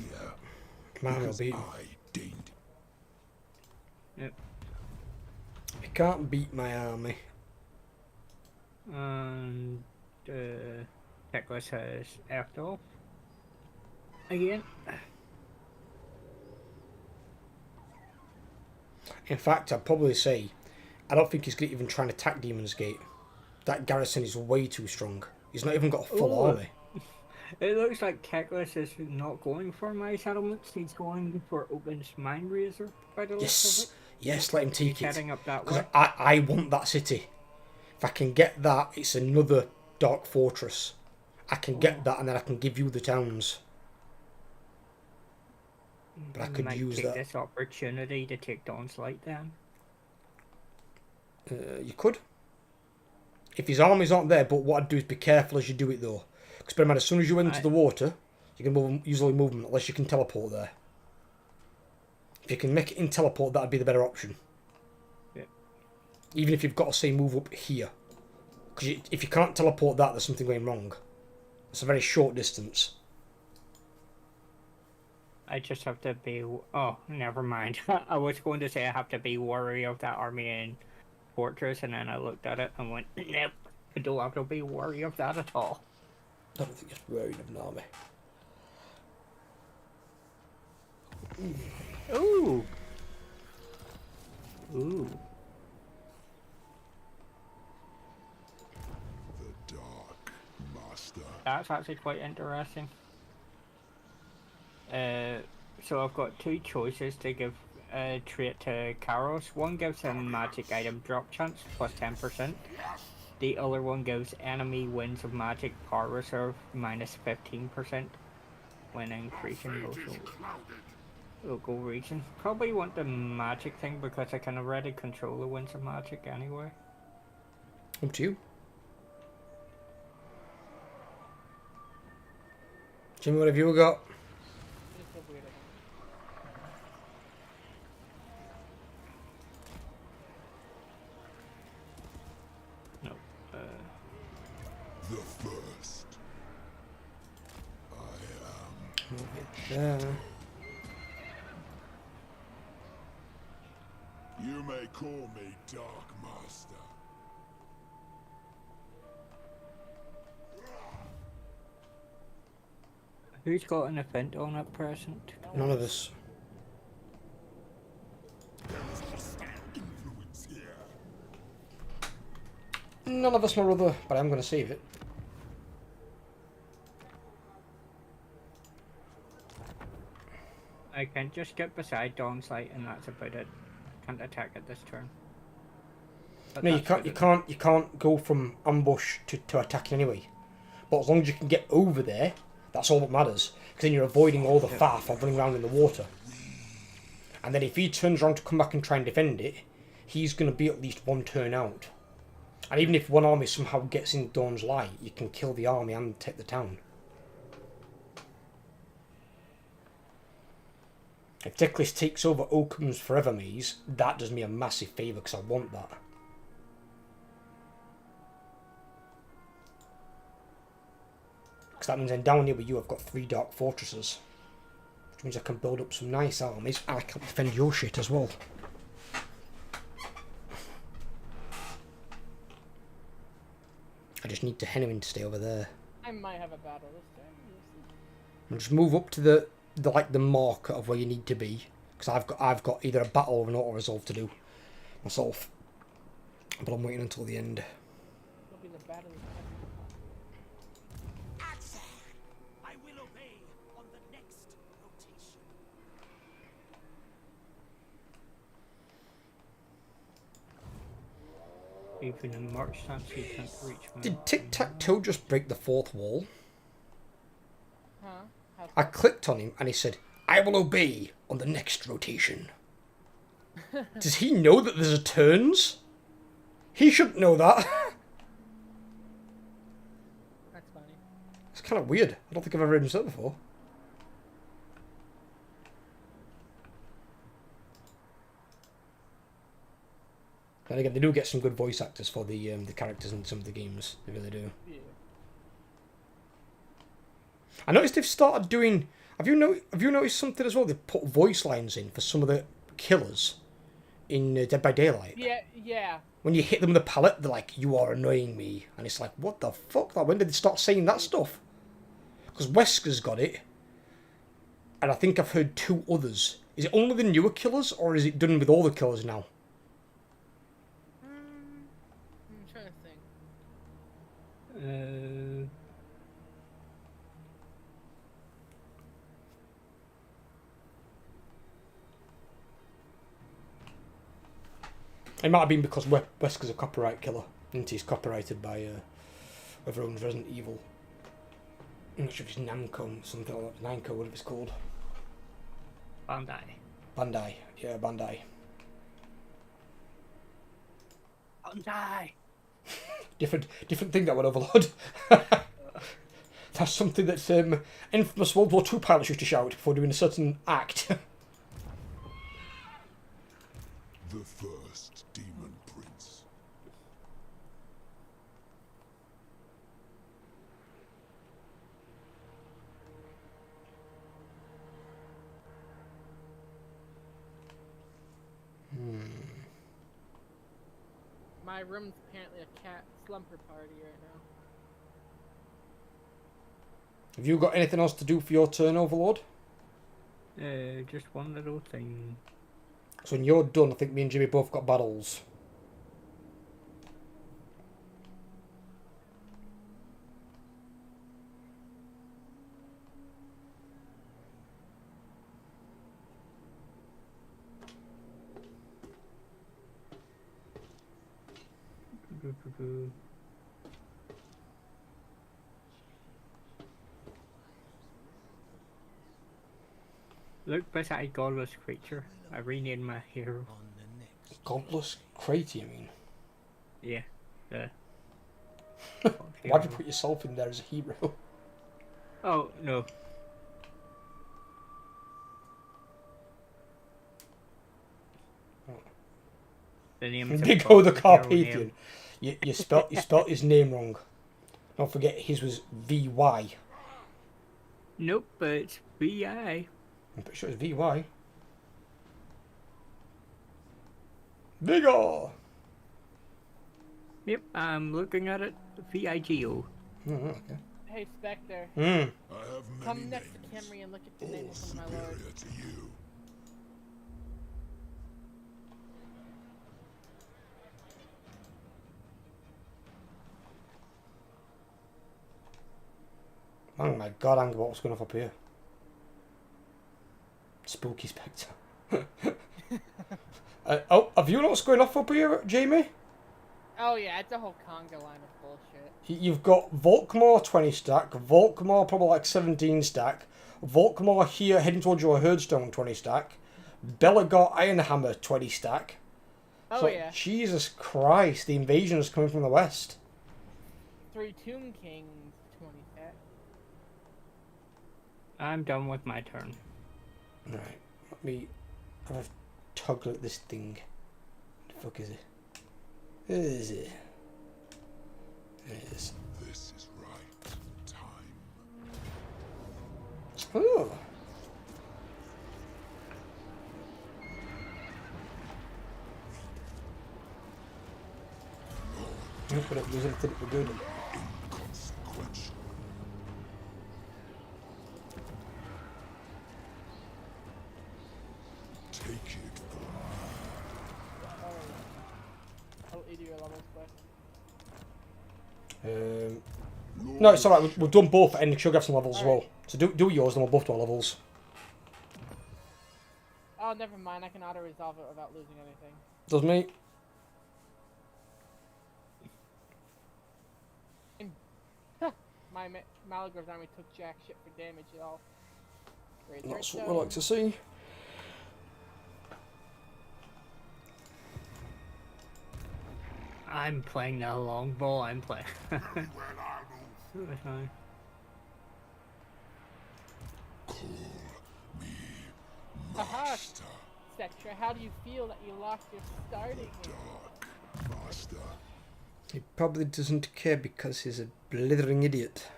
Mine will because beat. I deigned. Yep. You can't beat my army. And Nicholas has effed off again. In fact, I'd probably say, I don't think he's going to even try and attack Demon's Gate. That garrison is way too strong. He's not even got a full army. It looks like Keklis is not going for my settlements. He's going for Open's Mind Razor by the looks of it. Yes, let him take He's it. heading up that Because way. I want that city. If I can get that, it's another Dark Fortress. I can get that and then I can give you the towns. But I could might use take that. this opportunity to take Dawn's Light then. You could. If his armies aren't there, but what I'd do is be careful as you do it though. Because bear in mind, as soon as you enter the water, You can usually move them unless you can teleport there. If you can make it in teleport, that'd be the better option. Yeah. Even if you've got to say move up here. Because if you can't teleport that, there's something going wrong. It's a very short distance. I just have to be... Oh, never mind. I was going to say I have to be wary of that army in Fortress, and then I looked at it and went, nope, I don't have to be wary of that at all. I don't think it's worried of an army. Ooh! Ooh. The Dark Master. That's actually quite interesting. So I've got two choices to give a trait to Kairos. One gives him magic item drop chance plus 10%. The other one gives enemy winds of magic power reserve minus 15% when increasing local region. Probably want the magic thing because I can already control the winds of magic anyway. Up to you. Jimmy, what have you got? Just a weird No. The first. I am. Move it there. You may call me Dark Master. Who's got an event on at present? None of us. There is hostile influence here. None of us, my brother, but I'm going to save it. I can just get beside Dawn's Light and that's about it. Can't attack it this turn. But No, you that's can't. about You it. can't. You can't go from ambush to attacking anyway. But as long as you can get over there, that's all that matters. Because then you're avoiding all the faff of running around in the water. And then if he turns around to come back and try and defend it, he's going to be at least one turn out. And even if one army somehow gets in Dawn's Light, you can kill the army and take the town. If Teclis takes over Oakham's Forever Maze, that does me a massive favour because I want that. Because that means then down here where you have got 3 Dark Fortresses. Which means I can build up some nice armies and I can defend your shit as well. I just need to Henneman to stay over there. I might have a battle this turn. We'll see. And just move up to the marker of where you need to be. Because I've got either a battle or an auto resolve to do myself. But I'm waiting until the end. It'll be the battle of Answer! I will obey on the next rotation. Even in March stance you can't reach me. Did Tic-Tac-Toe just break the 4th wall? Huh? How's I clicked on him and he said, I will obey on the next rotation. Does he know that there's a turns? He shouldn't know that. That's funny. It's kind of weird. I don't think I've ever heard him say that before. And again, they do get some good voice actors for the characters in some of the games. They really do. Yeah. I noticed they've started doing. Have you noticed something as well? They put voice lines in for some of the killers in Dead by Daylight. Yeah. When you hit them with a pallet, they're like, "You are annoying me," and it's like, "What the fuck? Like, when did they start saying that stuff?" Because Wesker's got it, and I think I've heard 2 others. Is it only the newer killers, or is it done with all the killers now? I'm trying to think. It might have been because Wesker's a copyright killer, and he's copyrighted by whoever owns Resident Evil. I'm not sure if it's Namco, something like that. Namco, whatever it's called. Bandai. Bandai, yeah, Bandai. Bandai! Different thing that would Overlord. That's something that infamous World War II pilots used to shout before doing a certain act. The first demon prince. My room's apparently a cat slumber party right now. Have you got anything else to do for your turn, Overlord? Just one little thing. So when you're done, I think me and Jimmy both got battles. Look beside Godless Creature. I renamed my hero. Godless Crate, you mean? Yeah. Why'd you put yourself in there as a hero? Oh, no. The name's Big O the Carpathian. You spelt his name wrong. Don't forget his was VY. Nope, but it's VI. I'm pretty sure it's VY. Big O! Yep, I'm looking at it. VIGO. Oh, okay. Hey, Spectre. I have many Come next to names, Camry and look at the name all of one of my lords. superior to you. Oh my god, Anger, what's going on up here? Spooky Spectre. Oh, have you know what's going off up here, Jamie? Oh yeah, it's a whole conga line of bullshit. You've got Volkmar 20 stack, Volkmar probably like 17 stack, Volkmar here heading towards your Herdstone 20 stack, Belagor Ironhammer 20 stack. Oh So, yeah. Jesus Christ, the invasion is coming from the west. 3 Tomb Kings 20 set. I'm done with my turn. Right, let me have a toggle at this thing. What the fuck is it? Where is it? There it is. This is right time. Oh. Nope, we don't lose anything, we're good. Inconsequential. Take it from I'll eat your levels, but No, it's alright, we've done both and she'll have some levels as well. So do yours, then we'll both do our levels. oh, never mind. I can auto resolve it without losing anything. Does me? My Malagor's army took jack shit for damage at all. Great, That's right what we like to see. I'm playing the long ball. I'm playing. Very well, I will. Call me Haha, master. Spectre, how do you feel that you lost your starting here? Dark master. He probably doesn't care because he's a blithering idiot.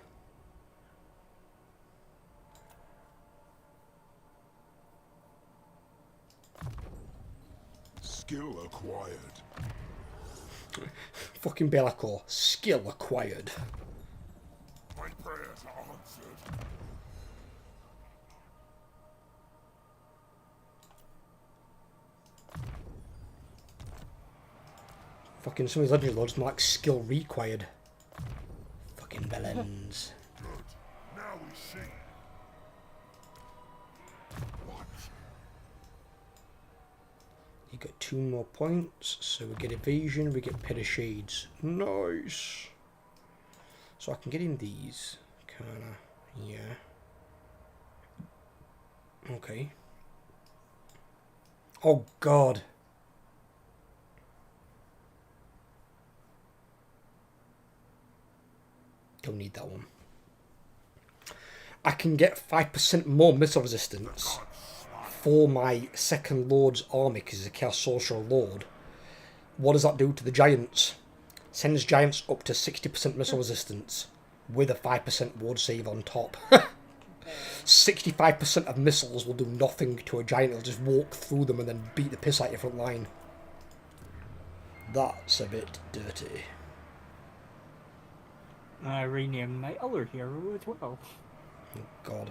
Skill acquired. Fucking Belakor. Skill acquired. My prayers are answered. Fucking some of these legendary lords more like skill required. Fucking villains. Good. Now we see. What? You get 2 more points, so we get evasion, we get Pit of Shades. Nice. So I can get in these. Kinda, yeah. Okay. Oh god. Don't need that one. I can get 5% more missile resistance for my second Lord's army because he's a Chaos Sorcerer Lord. What does that do to the Giants? Sends Giants up to 60% missile resistance with a 5% ward save on top. 65% of missiles will do nothing to a Giant. It'll just walk through them and then beat the piss out your front line. That's a bit dirty. I renamed my other hero as well. Oh, God.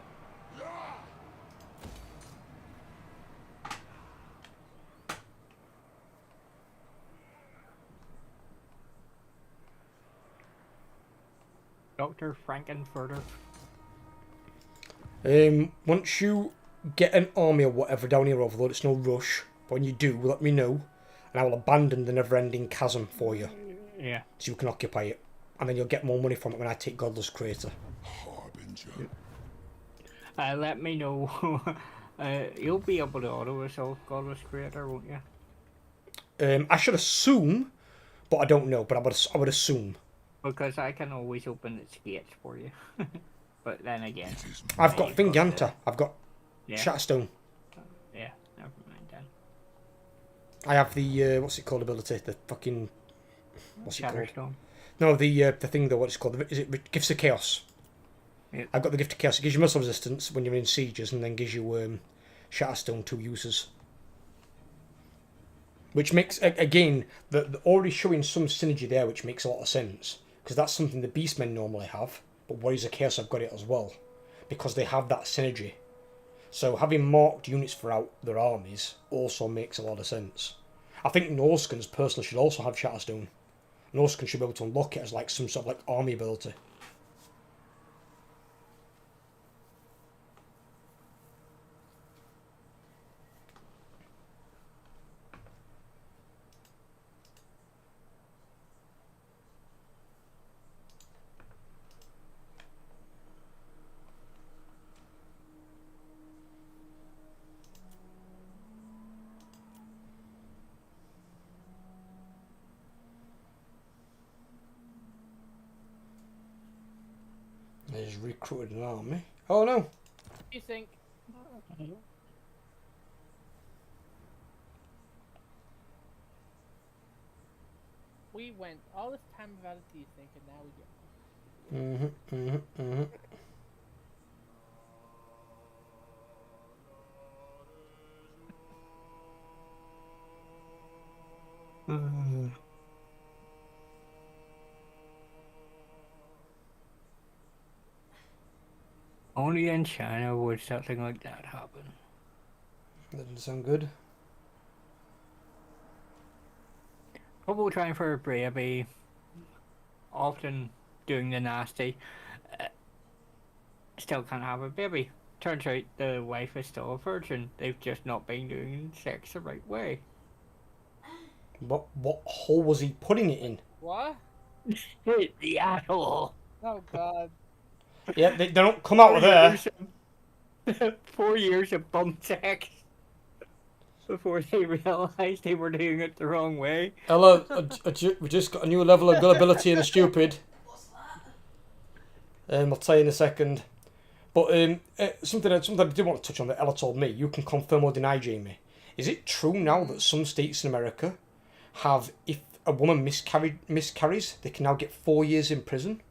Dr. Frankenfurter. Once you get an army or whatever down here, Overlord, it's no rush. But when you do, let me know, and I will abandon the never-ending chasm for you. Yeah. So you can occupy it. And then you'll get more money from it when I take Godless Crater. Harbinger. Let me know. You'll be able to auto-resolve Godless Creator, won't you? I should assume, but I don't know, but I would assume. Because I can always open its gates for you. But then again... I've got Vinganta. I've got Shatterstone. Yeah, never mind then. I have the, what's it called ability? The fucking... What's it called? Shatterstone. No, the thing though, what's it called? Is it Gifts of Chaos? Yep. I've got the Gift of Chaos. It gives you missile resistance when you're in sieges, and then gives you Shatterstone 2 uses. Which makes, again, the already showing some synergy there, which makes a lot of sense. Because that's something the Beastmen normally have, but Warriors of Chaos have got it as well. Because they have that synergy. So having marked units throughout their armies also makes a lot of sense. I think Norskins personally should also have Shatterstone. Norskins should be able to unlock it as like some sort of like army ability. He's recruited an army. Oh no! You think? We went all this time without a desync, and now we get. Only in China would something like that happen. That doesn't sound good. Couple trying for a baby, often doing the nasty. Still can't have a baby. Turns out the wife is still a virgin. They've just not been doing sex the right way. What hole was he putting it in? What? The asshole. Oh God. Yeah, they don't come out of there. 4 years of bum sex before they realised they were doing it the wrong way. Ella, we just got a new level of gullibility in the stupid. I'll tell you in a second. But something I did want to touch on that Ella told me. You can confirm or deny, Jamie. Is it true now that some states in America have, if a woman miscarries, they can now get 4 years in prison?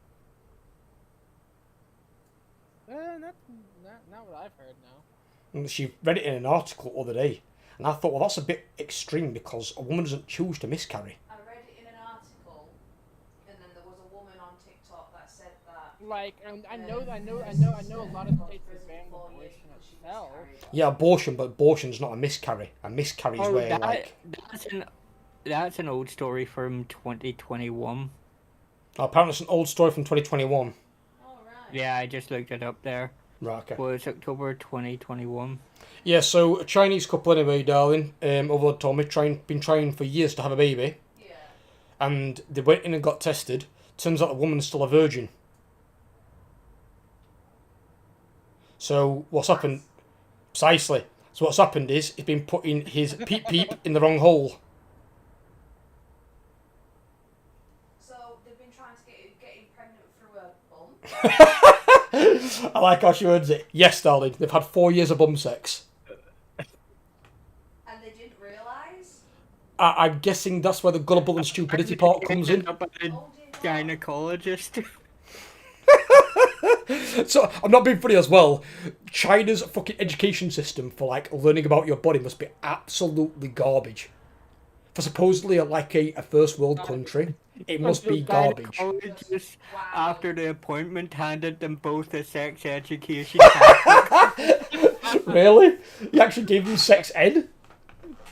Not what I've heard now. And she read it in an article the other day. And I thought, well, that's a bit extreme because a woman doesn't choose to miscarry. I read it in an article, and then there was a woman on TikTok that said that. Like, I know a lot of states have banned abortion itself. Yeah, abortion, but abortion's not a miscarry. A miscarry is where, like... That's an old story from 2021. Oh, apparently it's an old story from 2021. Oh, right. Yeah, I just looked it up there. Right, okay. Well, it's October 2021. Yeah, so a Chinese couple anyway, darling, Overlord told me, been trying for years to have a baby. Yeah. And they went in and got tested. Turns out the woman's still a virgin. So what's happened? Precisely. So what's happened is he's been putting his peep in the wrong hole. So they've been trying to get him pregnant through a bump. I like how she words it. Yes, darling. They've had 4 years of bum sex. And they didn't realise? I'm guessing that's where the gullible and stupidity part comes in. Oh dear God. Gynecologist. So, I'm not being funny as well. China's fucking education system for, like, learning about your body must be absolutely garbage. For supposedly, like, a first world country, it must be garbage. Gynecologist, Wow. after the appointment, handed them both a sex education. Really? You actually gave them sex ed?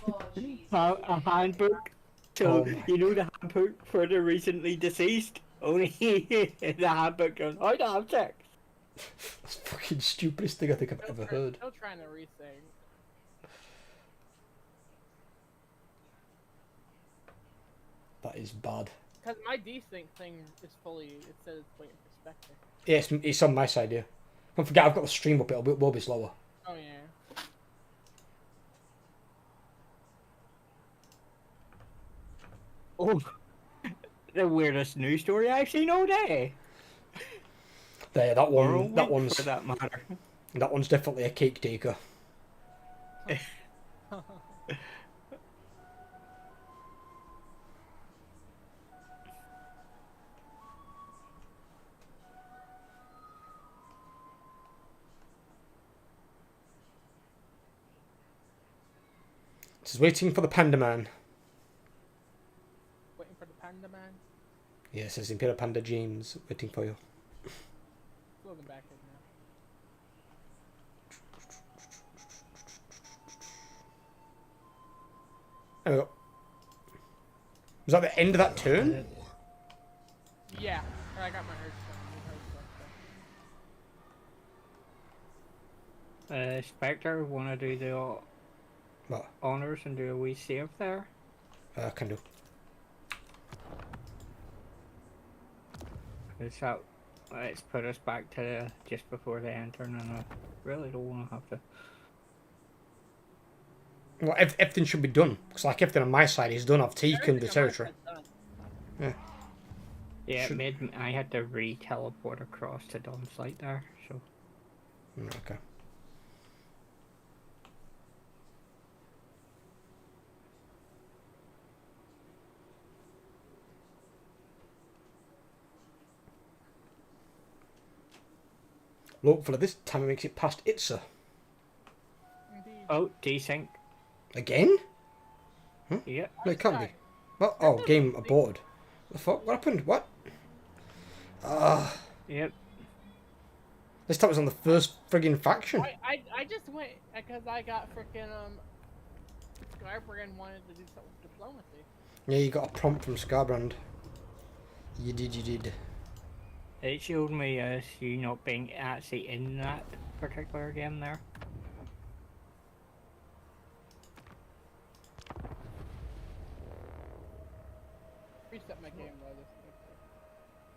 Oh, jeez. A handbook. So, Oh my you know the handbook for the recently deceased? Only in the handbook goes, how to have sex. That's the fucking stupidest thing I think I've ever heard. Still trying to resing. That is bad. Because my desync thing is fully, it says it's waiting for Spectre. Yeah, it's on my side, yeah. Don't forget, I've got the stream up, it will be slower. Oh yeah. Oh, the weirdest news story I've seen all day. There, that Or a one, that week, one's, for that matter. that one's definitely a cake taker. Just waiting for the Panda Man. Waiting for the Panda Man. Yeah, it says Imperial Panda James, waiting for you. Loading back in now. There we go. Was that the end of that turn? Yeah. I got my Hearthstone. Spectre, want to do the What? honors and do a wee save there? Can do. Is that, let's put us back to just before the end turn, and I really don't want to have to. Well, everything should be done. Because like everything on my side is done. I've taken the territory. Yeah. Yeah, Should- it made me, I had to re-teleport across to Dom's site there, so. Okay. Hopefully this time it makes it past Itza. Indeed. Oh, desync. Again? Yeah. No, it can't be. What? Oh, game aborted. What the fuck? What happened? What? Yep. This time it was on the first friggin' faction. I just went because I got freaking Skybrand wanted to do something with diplomacy. Yeah, you got a prompt from Scarbrand. You did. It showed me as you not being actually in that particular game there. Reset my game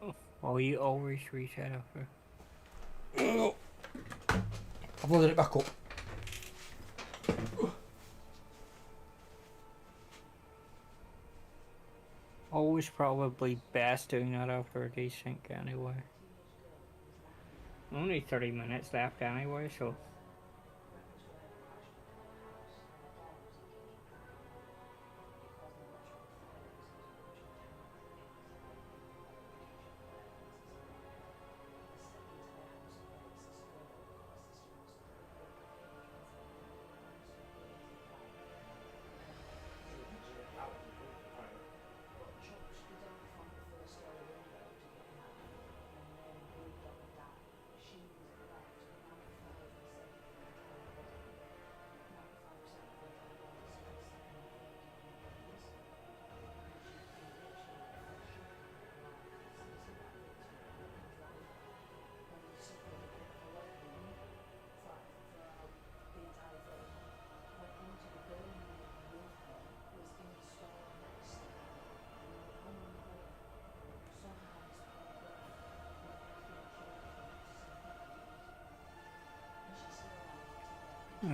brother. Oh, you always reset after. I've loaded it back up. Always probably best doing that after a desync anyway. Only 30 minutes left anyway, so.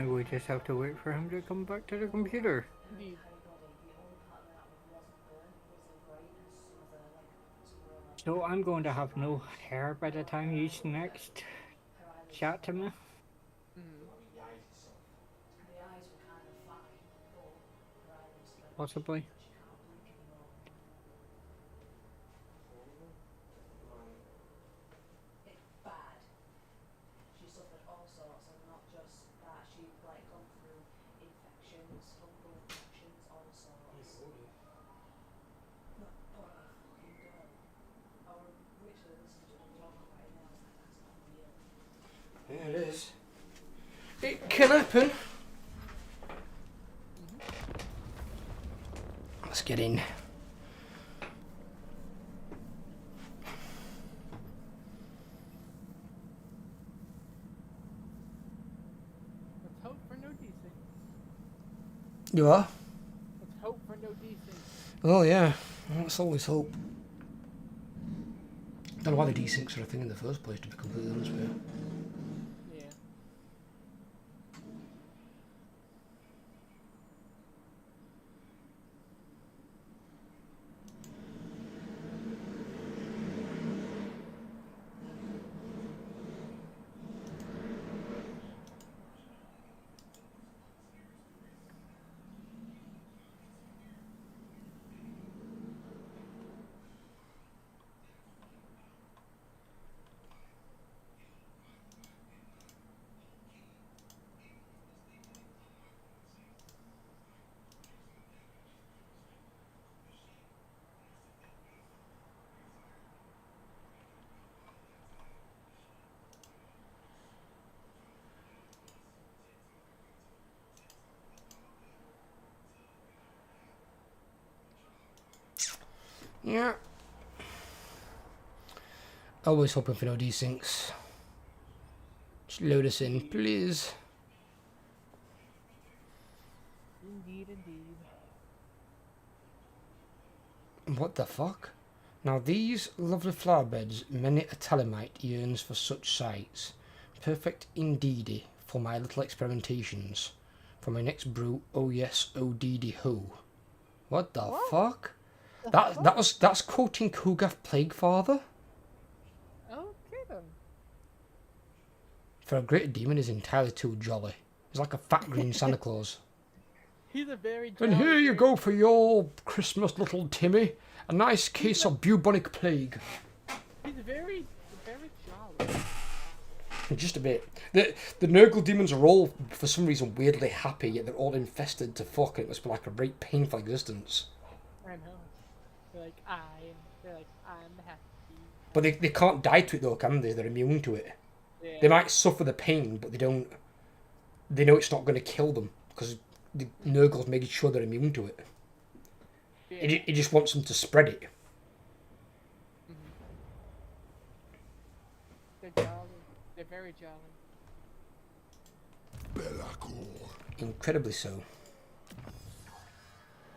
We just have to wait for him to come back to the computer. Indeed. So I'm going to have no hair by the time he's next chat to me? Mm. The eyes were kind of fine, but her eyelids were Possibly. she can't blink anymore. It's bad. She suffered all sorts, and not just that. She'd like gone through infections, fungal infections, all sorts. That poor fucking girl. I was literally listening to them talk about it, and I was like, that's unreal. Yeah, it is. It can happen. Let's get in. Let's hope for no desync. You are? Let's hope for no desync. Oh yeah, let's always hope. Don't know why the desyncs are a thing in the first place, to be completely honest with you. Yeah. Yeah. Always hoping for no desyncs. Just load us in, please. Indeed, indeed. What the fuck? Now these lovely flower beds, many a Talemite yearns for such sights. Perfect indeedy for my little experimentations. For my next brew, oh yes, oh deedy ho. What the fuck? That's quoting Kogath Plaguefather? Okay then. For a great demon is entirely too jolly. He's like a fat green Santa Claus. He's a very And jolly here you great- go for your Christmas, little Timmy. A nice case of bubonic plague. He's very jolly. Just a bit. The Nurgle demons are all, for some reason, weirdly happy, yet they're all infested to fuck, and it must be like a very painful existence. I know. They're like, I'm happy. But they can't die to it though, can they? They're immune to it. Yeah. They might suffer the pain, but they don't. They know it's not going to kill them, because the Nurgle's making sure they're immune to it. Yeah. It just wants them to spread it. They're jolly. They're very jolly. Belakor. Incredibly so.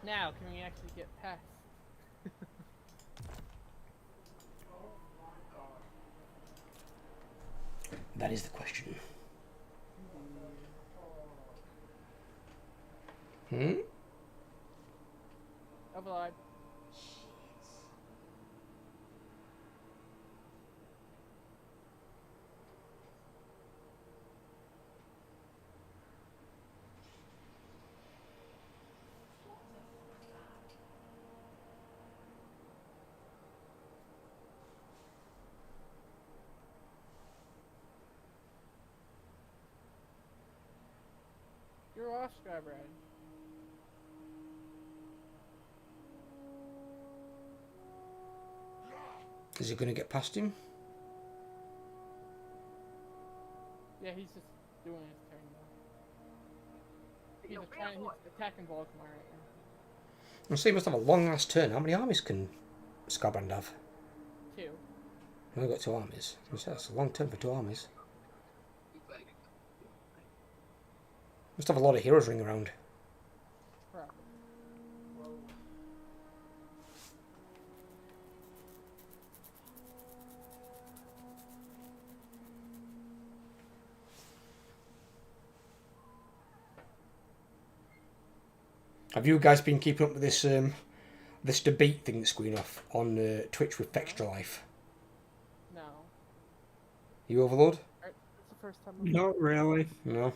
Now, can we actually get past? That is the question. Overlord. You're off, Skybrad. Is it going to get past him? Yeah, he's just doing his turn now. He's attacking Baltimore right now. I say he must have a long ass turn. How many armies can Scarbrand have? 2. I've only got 2 armies. That's a long turn for 2 armies. Must have a lot of heroes ring around. Probably. Have you guys been keeping up with this this debate thing that's going off on Twitch with Extra Life? No. You Overlord? It's the first time. Not really. No.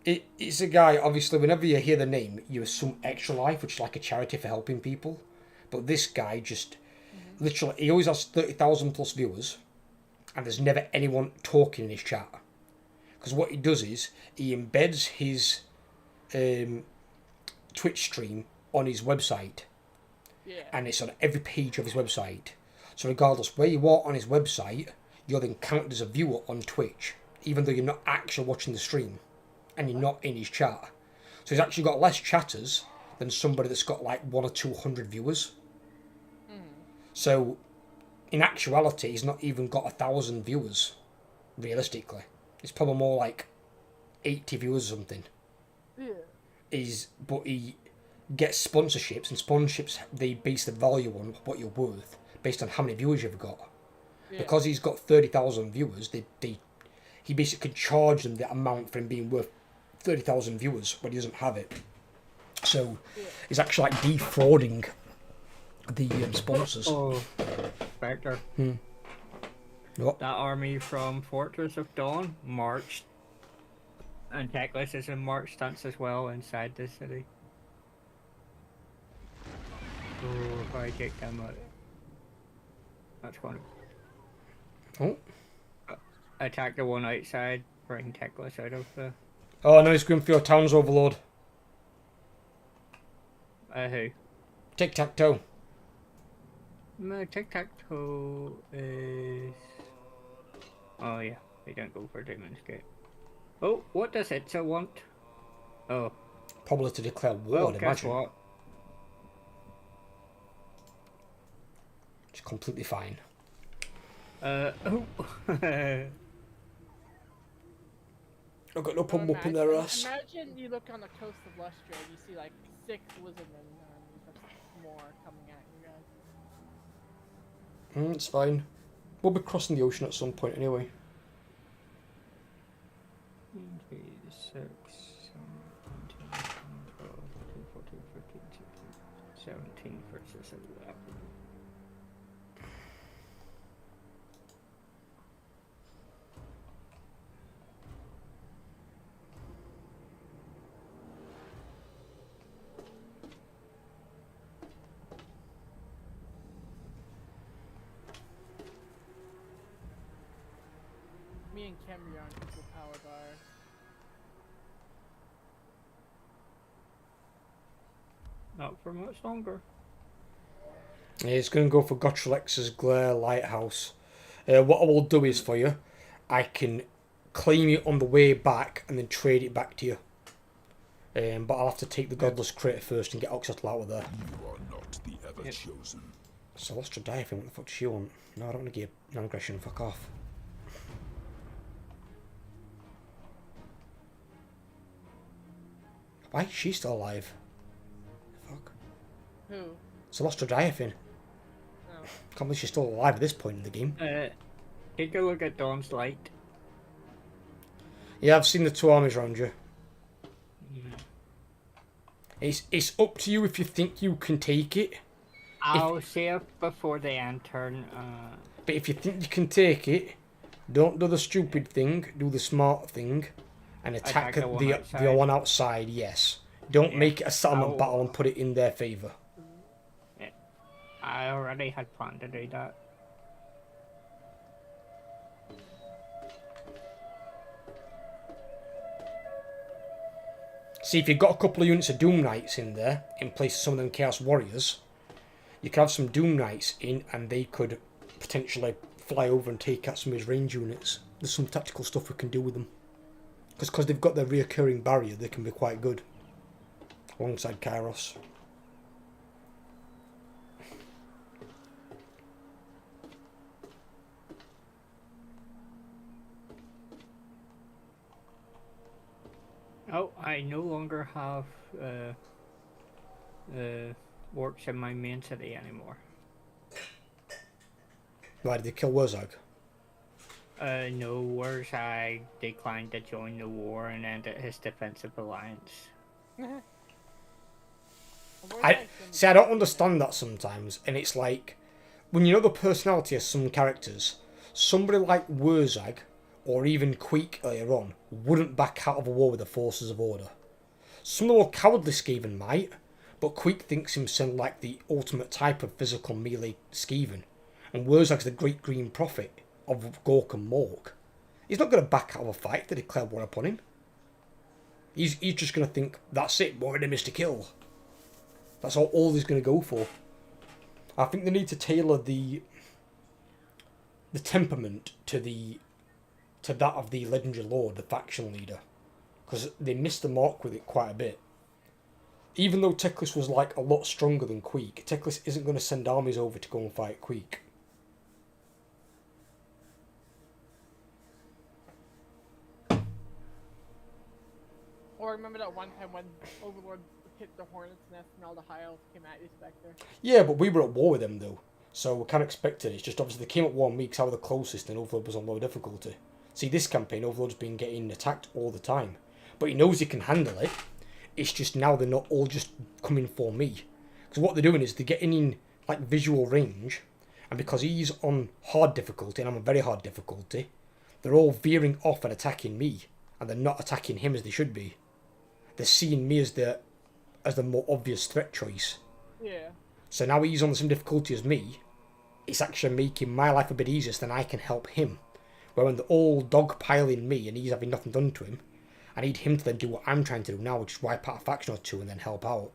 It's a guy, obviously, whenever you hear the name, you assume Extra Life, which is like a charity for helping people. But this guy just, literally, he always has 30,000 plus viewers, and there's never anyone talking in his chat. Because what he does is, he embeds his Twitch stream on his website. Yeah. And it's on every page of his website. So regardless where you are on his website, you're then counted as a viewer on Twitch, even though you're not actually watching the stream. And you're not in his chat. So he's actually got less chatters than somebody that's got like 100 or 200 viewers. So in actuality, he's not even got 1,000 viewers, realistically. It's probably more like 80 viewers or something. Yeah. But he gets sponsorships, and sponsorships, they base the value on what you're worth, based on how many viewers you've got. Yeah. Because he's got 30,000 viewers, he basically could charge them the amount for him being worth 30,000 viewers when he doesn't have it. So he's actually like defrauding the sponsors. Oh, Spectre. What? That army from Fortress of Dawn marched, and Teclis is in march stance as well inside the city. Oh, if I take them out, that's going to... Oh. Attack the one outside, bring Teclis out of the... Oh no, he's going for your town's overlord. Who? Tic-tac-toe. No, tic-tac-toe is... Oh yeah, they don't go for Demon's Gate. Oh, what does Itza want? Oh. Probably to declare war, I'd guess imagine. what? It's completely fine. Oh. I've got no problem up in their ass. Imagine you look on the coast of Lustra and you see like 6 Lizardmen and more coming at you guys. It's fine. We'll be crossing the ocean at some point anyway. 3, 6, 7, 8, 9, 10, 12, 13, 14, 15, 16, 17 versus 11. Me and Camry on equal power bar. Not for much longer. Yeah, it's going to go for Gotchalex's Glare Lighthouse. What I will do is for you, I can claim it on the way back and then trade it back to you. But I'll have to take the Godless Crater first and get Oxytl out of there. You are not the ever-chosen. Celestra Diaphin, what the fuck does she want? No, I don't want to give non-aggression, fuck off. Why is she still alive? Fuck. Who? Celestra Diaphin. Oh. Can't believe she's still alive at this point in the game. Take a look at Dawn's Light. Yeah, I've seen the 2 armies around you. It's up to you if you think you can take it. I'll say it before the end turn. But if you think you can take it, don't do the stupid thing, do the smart thing, and attack the one outside, yes. Don't make it a settlement battle and put it in their favour. Yeah. I already had planned to do that. See, if you've got a couple of units of Doom Knights in there, in place of some of them Chaos Warriors, you could have some Doom Knights in and they could potentially fly over and take out some of his range units. There's some tactical stuff we can do with them. Because they've got their reoccurring barrier, they can be quite good. Alongside Kairos. Oh, I no longer have orcs in my main city anymore. Why did they kill Wurzag? No, Wurzag declined to join the war and ended his defensive alliance. I don't understand that sometimes, and it's like when you know the personality of some characters, somebody like Wurzag or even Queek earlier on, wouldn't back out of a war with the forces of order. Some of the more cowardly Skaven might, but Queek thinks himself like the ultimate type of physical melee Skaven, and words like the Great Green Prophet of Gork and Mork. He's not going to back out of a fight if they declare war upon him. He's just going to think, that's it, more enemies to kill. That's all he's going to go for. I think they need to tailor the temperament to that of the legendary lord, the faction leader, because they missed the mark with it quite a bit. Even though Teclis was like a lot stronger than Queek, Teclis isn't going to send armies over to go and fight Queek. Or remember that one time when Overlord hit the Hornet's Nest and all the High Elves came at you, Spectre? Yeah, but we were at war with them though, so we can't expect it. It's just obviously they came at war on me because I was the closest and Overlord was on low difficulty. See, this campaign, Overlord's been getting attacked all the time, but he knows he can handle it. It's just now they're not all just coming for me. Because what they're doing is they're getting in like visual range, and because he's on hard difficulty and I'm on very hard difficulty, they're all veering off and attacking me, and they're not attacking him as they should be. They're seeing me as the more obvious threat choice. Yeah. So now he's on the same difficulty as me. It's actually making my life a bit easier, so then I can help him. Where when they're all dogpiling me and he's having nothing done to him, I need him to then do what I'm trying to do now, which is wipe out a faction or two and then help out.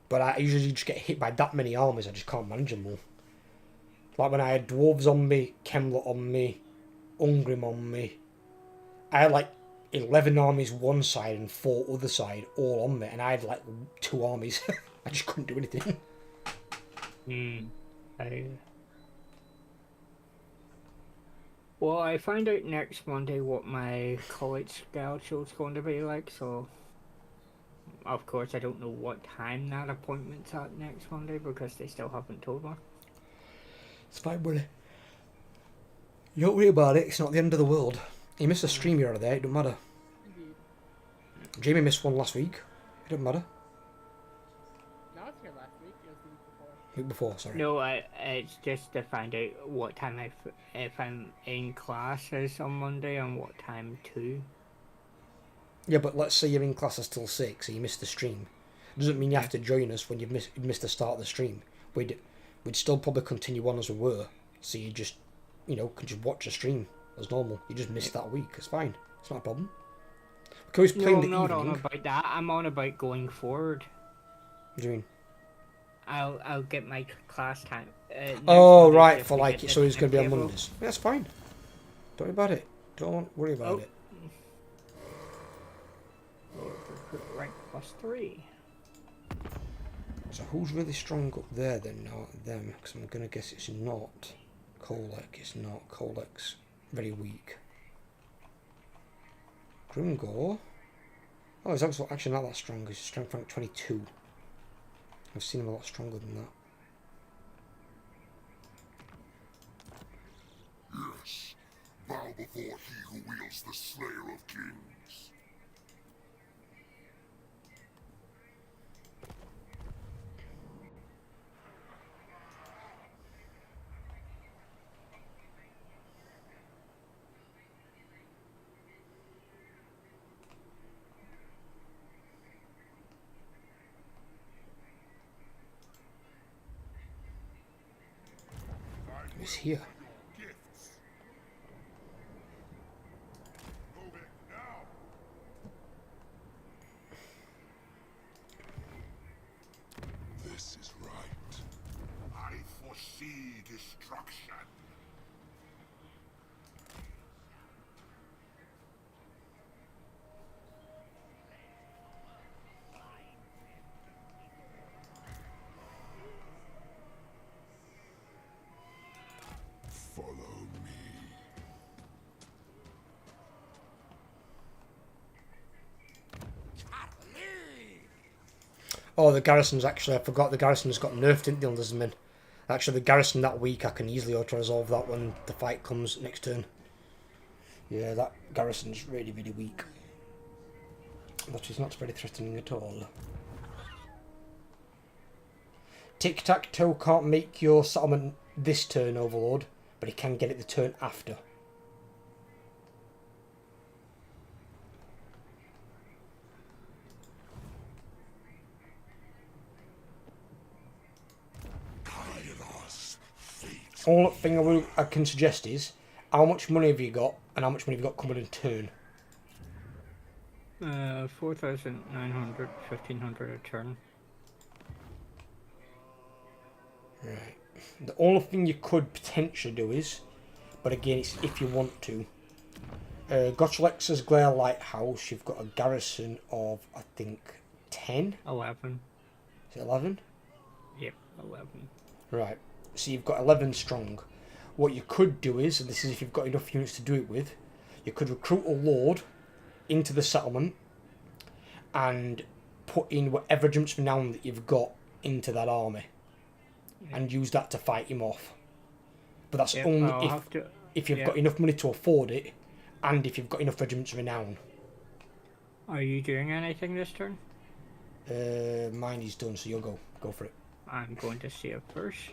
But I usually just get hit by that many armies, I just can't manage them all. Like when I had Dwarves on me, Kemlet on me, Ungrim on me. I had like 11 armies one side and 4 other side all on me, and I had like 2 armies. I just couldn't do anything. Well, I find out next Monday what my college scout show's going to be like, so of course I don't know what time that appointment's at next Monday because they still haven't told me. It's fine, buddy. You don't worry about it, it's not the end of the world. You missed a stream here or there, it don't matter. Indeed. Jamie missed one last week, it doesn't matter. No, it's here last week. It was the week before. Week before, sorry. No, it's just to find out what time if I'm in classes on Monday and what time too. Yeah, but let's say you're in classes till 6 and you missed the stream. Doesn't mean you have to join us when you've missed the start of the stream. We'd still probably continue on as we were. So you just, can just watch the stream as normal. You just missed that week. It's fine. It's not a problem. We can always play in the No, I'm evening. not on about that. I'm on about going forward. What do you mean? I'll get my class time. Oh, right, for like, so it's going to be on Mondays. Yeah, that's fine. Don't worry about it. Don't worry about it. Rank +3. So who's really strong up there then? Not them, because I'm going to guess it's not Kolek. It's not. Kolek's very weak. Grimgor. Oh, he's actually not that strong. He's strength rank 22. I've seen him a lot stronger than that. Yes, bow before he who wields the Slayer of Kings. He's here. This is right. I foresee destruction. Follow me. Oh, the garrison's actually, I forgot the garrison's got nerfed, didn't they, on this min? Actually, the garrison that week, I can easily auto-resolve that when the fight comes next turn. Yeah, that garrison's really, really weak. But it's not very threatening at all. Tic-Tac-Toe can't make your settlement this turn, Overlord, but he can get it the turn after. Kairos, fate. Only thing I can suggest is, how much money have you got, and how much money have you got coming in turn? 4,900, 1,500 a turn. Right. The only thing you could potentially do is, but again, it's if you want to. Gotchlex's Glare Lighthouse, you've got a garrison of, I think, 10? 11. Is it 11? Yep, 11. Right. So you've got 11 strong. What you could do is, and this is if you've got enough units to do it with, you could recruit a lord into the settlement and put in whatever regiments renown that you've got into that army and use that to fight him off. But that's only if you've got enough money to afford it and if you've got enough regiments renown. Are you doing anything this turn? Mine is done, so you'll go for it. I'm going to save first.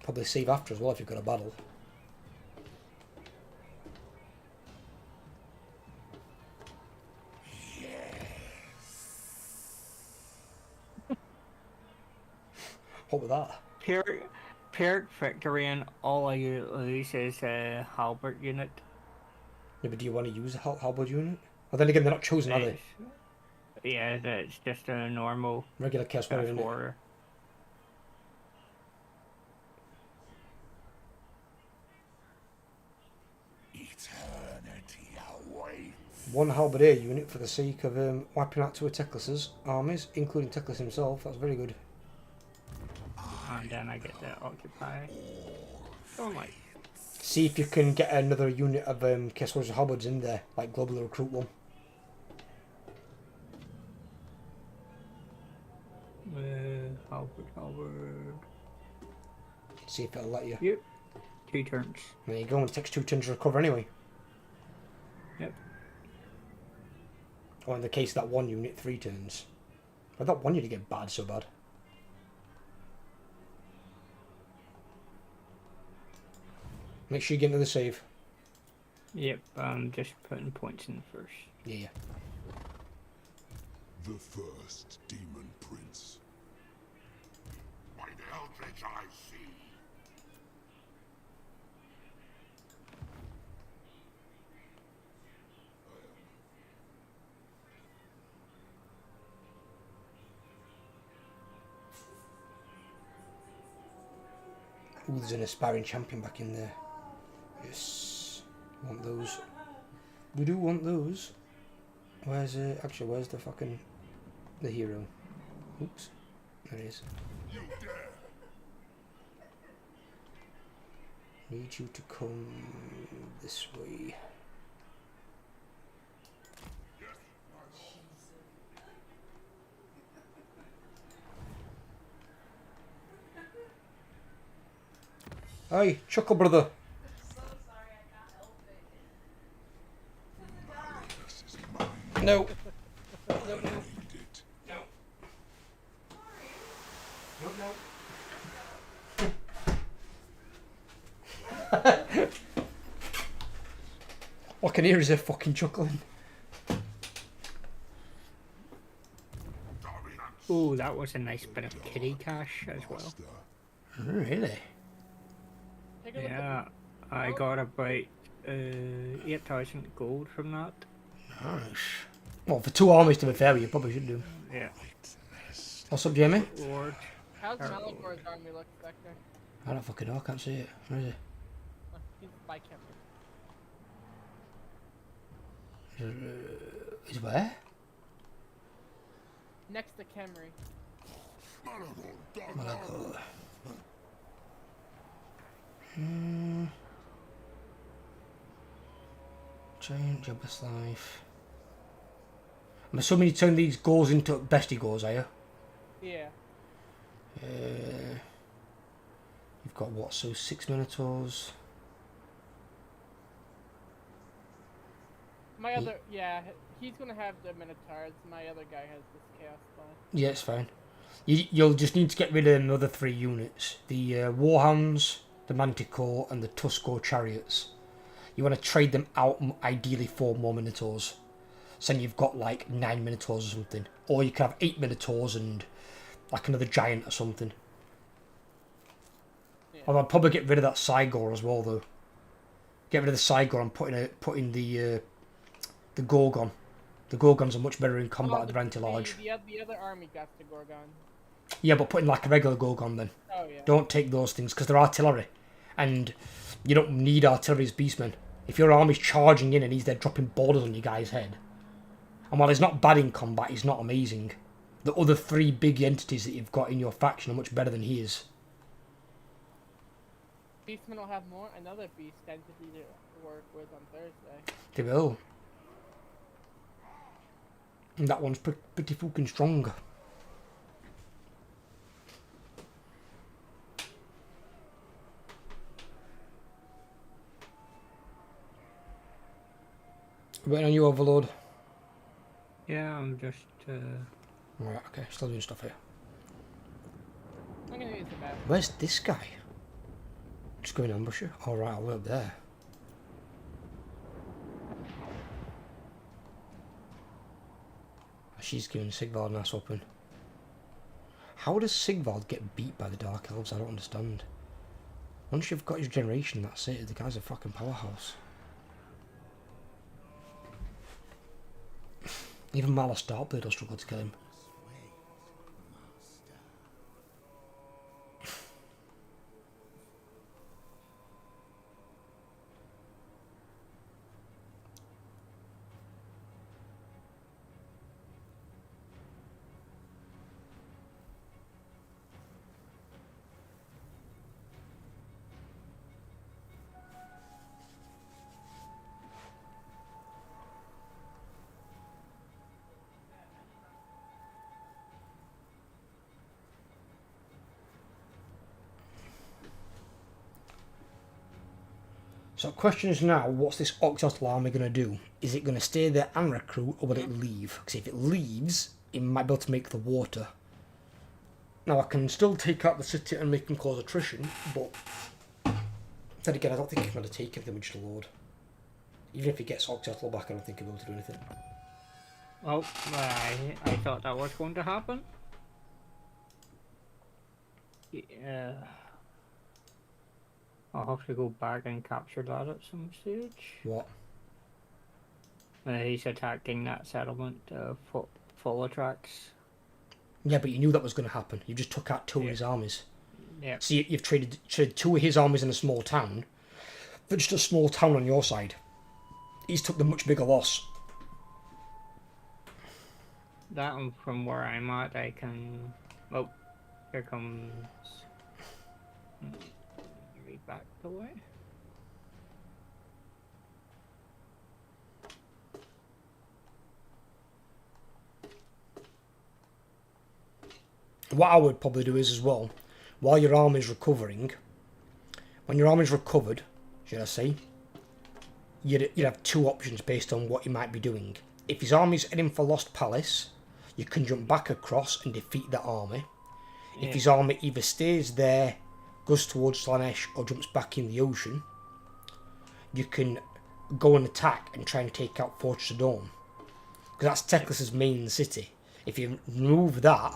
Probably save after as well if you've got a battle. What was that? Pyrrhic victory and all I lose is a halberd unit. Yeah, but do you want to use a halberd unit? Well, then again, they're not chosen, are they? Yeah, that's just a normal regular Chaos Warrior. Eternity awaits. One halberdier unit for the sake of wiping out two of Teclis's armies, including Teclis himself. That's very good. And then I get to occupy. Oh my. See if you can get another unit of Chaos Warriors halberds in there, like globally recruit one. Halberd. See if it'll let you. Yep. 2 turns. There you go, and it takes 2 turns to recover anyway. Yep. Or in the case of that one unit, 3 turns. But that one unit get bad so bad. Make sure you get into the save. Yep, I'm just putting points in first. Yeah. The first demon prince. By the eldritch I see. Ooh, there's an aspiring champion back in there. Yes. Want those. We do want those. Where's actually where's the fucking the hero? Oops. There he is. You dare. Need you to come this way. Hi, Chuckle Brother. So sorry, I can't help it. No. No. No. What I can hear is her fucking chuckling. Oh, that was a nice bit of kitty cash as well. Really? Yeah, I got about 8,000 gold from that. Nice. Well, for 2 armies to be fair, you probably should do. Yeah. What's up, Jamie? Lord. How's Malagor's army look, Spectre? I don't fucking know, I can't see it. Where is it? He's by Camry. Is where? Next to Camry. Malagor. Giant jobless life. I'm assuming you turn these goals into bestie goals, are you? Yeah. You've got what, so 6 Minotaurs? My other, yeah, he's gonna have the Minotaurs. My other guy has this Chaos Spawn. Yeah, it's fine. You'll just need to get rid of another 3 units. The Warhounds, the Manticore, and the Tusco Chariots. You want to trade them out ideally for more Minotaurs. So then you've got like 9 Minotaurs or something. Or you can have 8 Minotaurs and like another giant or something. Yeah. Although I'd probably get rid of that Cygor as well though. Get rid of the Cygor and put in the Gorgon. The Gorgons are much better in combat than anti-large. The other army got the Gorgon. Yeah, but put in like a regular Gorgon then. Oh yeah. Don't take those things because they're artillery. And you don't need artillery as beastmen. If your army's charging in and he's there dropping borders on your guy's head. And while he's not bad in combat, he's not amazing. The other 3 big entities that you've got in your faction are much better than he is. Beastmen will have another beast entity to work with on Thursday. They will. And that one's pretty fucking strong. Waiting on you, Overlord. Yeah, I'm just. Right, okay, still doing stuff here. I'm gonna use the map. Where's this guy? Just going ambush you? Alright, I'll way up there. She's giving Sigvald an ass whooping. How does Sigvald get beat by the Dark Elves? I don't understand. Once you've got his generation, that's it. The guy's a fucking powerhouse. Even Malus Darkblade will struggle to kill him. So the question is now, what's this Oxyotl army going to do? Is it going to stay there and recruit, or will it leave? Because if it leaves, it might be able to make the water. Now I can still take out the city and make them cause attrition, but then again I don't think he's going to take it, the Magical Lord. Even if he gets Oxyotl back, I don't think he'll be able to do anything. Oh, I thought that was going to happen. Yeah. I'll have to go back and capture that at some stage. What? He's attacking that settlement, full of tracks. Yeah, but you knew that was going to happen. You just took out 2 of his armies. Yeah. So you've traded 2 of his armies in a small town for just a small town on your side. He's took the much bigger loss. That one from where I'm at, I can... Oh, here comes... back the way. What I would probably do is as well, while your army's recovering, when your army's recovered, should I say, you'd have 2 options based on what you might be doing. If his army's heading for Lost Palace, you can jump back across and defeat that army. Yeah. If his army either stays there, goes towards Slanesh, or jumps back in the ocean, you can go and attack and try and take out Fortress of Dawn. Because that's Teclis's main city. If you remove that,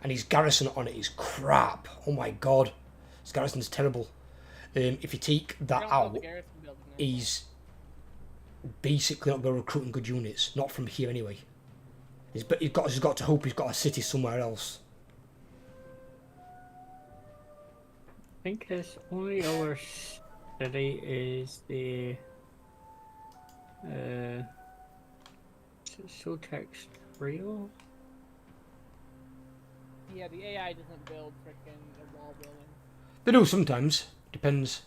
and his garrison on it is crap. Oh my god. His garrison's terrible. If you take that out, he's basically not going to recruiting good units. Not from here anyway. He's got to hope he's got a city somewhere else. I think his only other city is the Sotex Rio. Yeah, the AI doesn't build frickin' wall building. They do sometimes. Depends.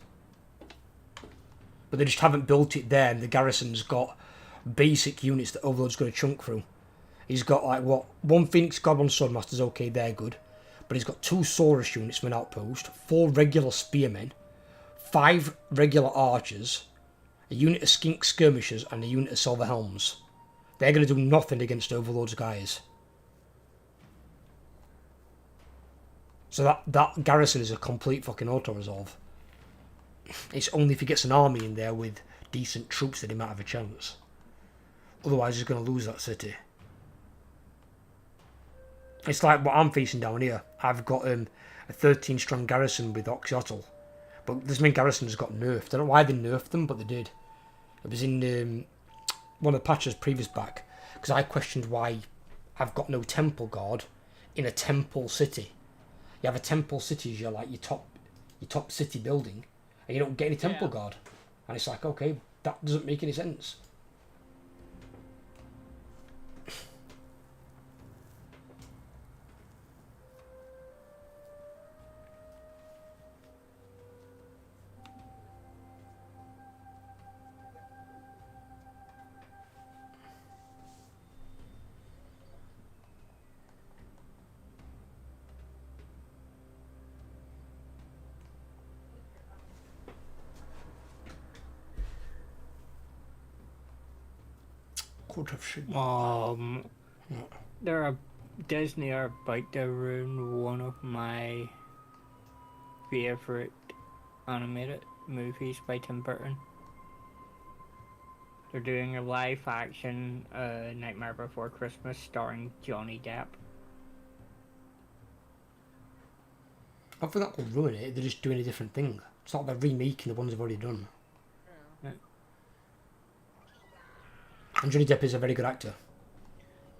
But they just haven't built it there, and the garrison's got basic units that Overlord's going to chunk through. He's got like what? 1 Phoenix God, 1 Swordmaster's okay, they're good. But he's got 2 Saurus units from an outpost, 4 regular spearmen, 5 regular archers, a unit of skink skirmishers, and a unit of silver helms. They're going to do nothing against Overlord's guys. So that garrison is a complete fucking auto-resolve. It's only if he gets an army in there with decent troops that he might have a chance. Otherwise he's going to lose that city. It's like what I'm facing down here. I've got a 13 strong garrison with Oxyotl. But this main garrison has got nerfed. I don't know why they nerfed them, but they did. It was in one of the patches previous back. Because I questioned why I've got no temple guard in a temple city. You have a temple city as your top city building, and you don't get any temple guard. And it's like, okay, that doesn't make any sense. Could have should. Disney are about to ruin one of my favorite animated movies by Tim Burton. They're doing a live action Nightmare Before Christmas starring Johnny Depp. I think that will ruin it. They're just doing a different thing. It's not they're remaking the ones they've already done. And Johnny Depp is a very good actor.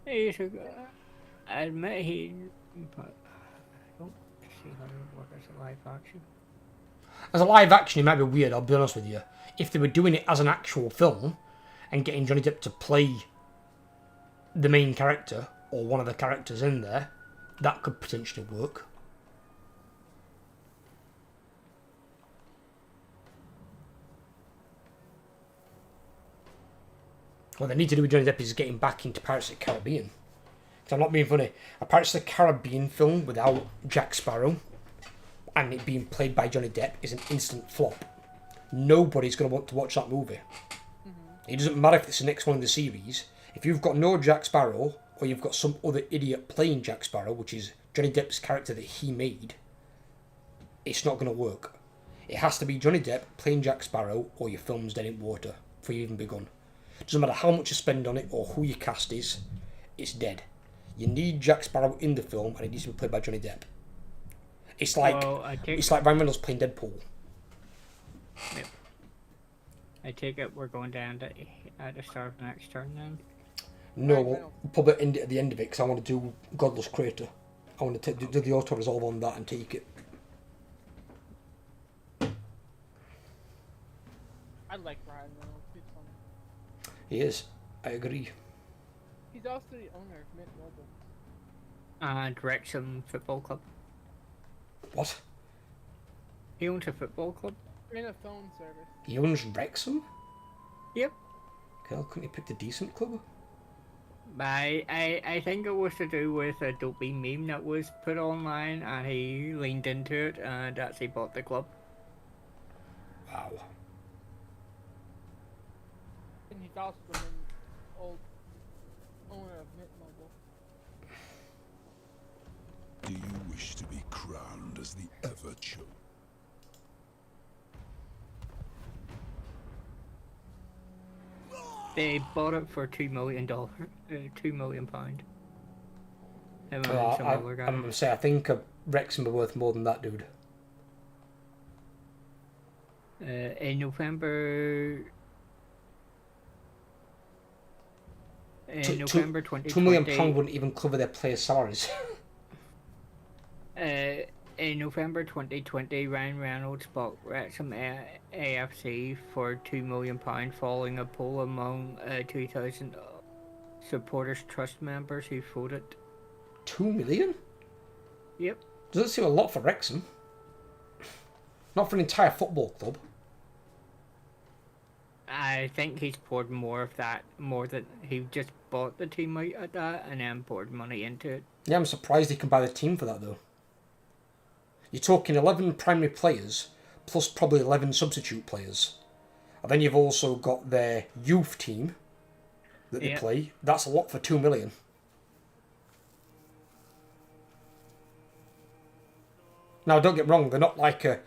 He's a good. I admit but I don't see how it would work as a live action. As a live action, it might be weird, I'll be honest with you. If they were doing it as an actual film and getting Johnny Depp to play the main character or one of the characters in there, that could potentially work. What they need to do with Johnny Depp is getting back into Pirates of the Caribbean. Because I'm not being funny. A Pirates of the Caribbean film without Jack Sparrow and it being played by Johnny Depp is an instant flop. Nobody's going to want to watch that movie. It doesn't matter if it's the next one in the series. If you've got no Jack Sparrow or you've got some other idiot playing Jack Sparrow, which is Johnny Depp's character that he made, it's not going to work. It has to be Johnny Depp playing Jack Sparrow or your film's dead in water before you even begun. Doesn't matter how much you spend on it or who your cast is, it's dead. You need Jack Sparrow in the film and it needs to be played by Johnny Depp. It's like it's like Ryan Reynolds playing Deadpool. Yep. I take it we're going down to at the start of the next turn then? No, we'll probably end it at the end of it because I want to do Godless Crater. I want to do the auto-resolve on that and take it. I like Ryan Reynolds. He's funny. He is. I agree. He's also the owner of Mint Mobile. And Wrexham Football Club. What? He owns a football club. In a phone service. He owns Wrexham? Yep. Okay, couldn't he pick a decent club? I think it was to do with a dopey meme that was put online and he leaned into it and actually bought the club. Wow. And he's also the old owner of Mint Mobile. Do you wish to be crowned as the ever-chosen? They bought it for $2 million, £2 million. I'm going to say, I think Wrexham are worth more than that, dude. In November... November 2020... £2 million wouldn't even cover their players' salaries. In November 2020, Ryan Reynolds bought Wrexham AFC for £2 million following a poll among 2,000 supporters trust members who voted. $2 million? Yep. Doesn't seem a lot for Wrexham. Not for an entire football club. I think he's poured more than he just bought the team out at that and then poured money into it. Yeah, I'm surprised he can buy the team for that though. You're talking 11 primary players, plus probably 11 substitute players. And then you've also got their youth team that they play. That's a lot for $2 million. Now, don't get me wrong, they're not like a,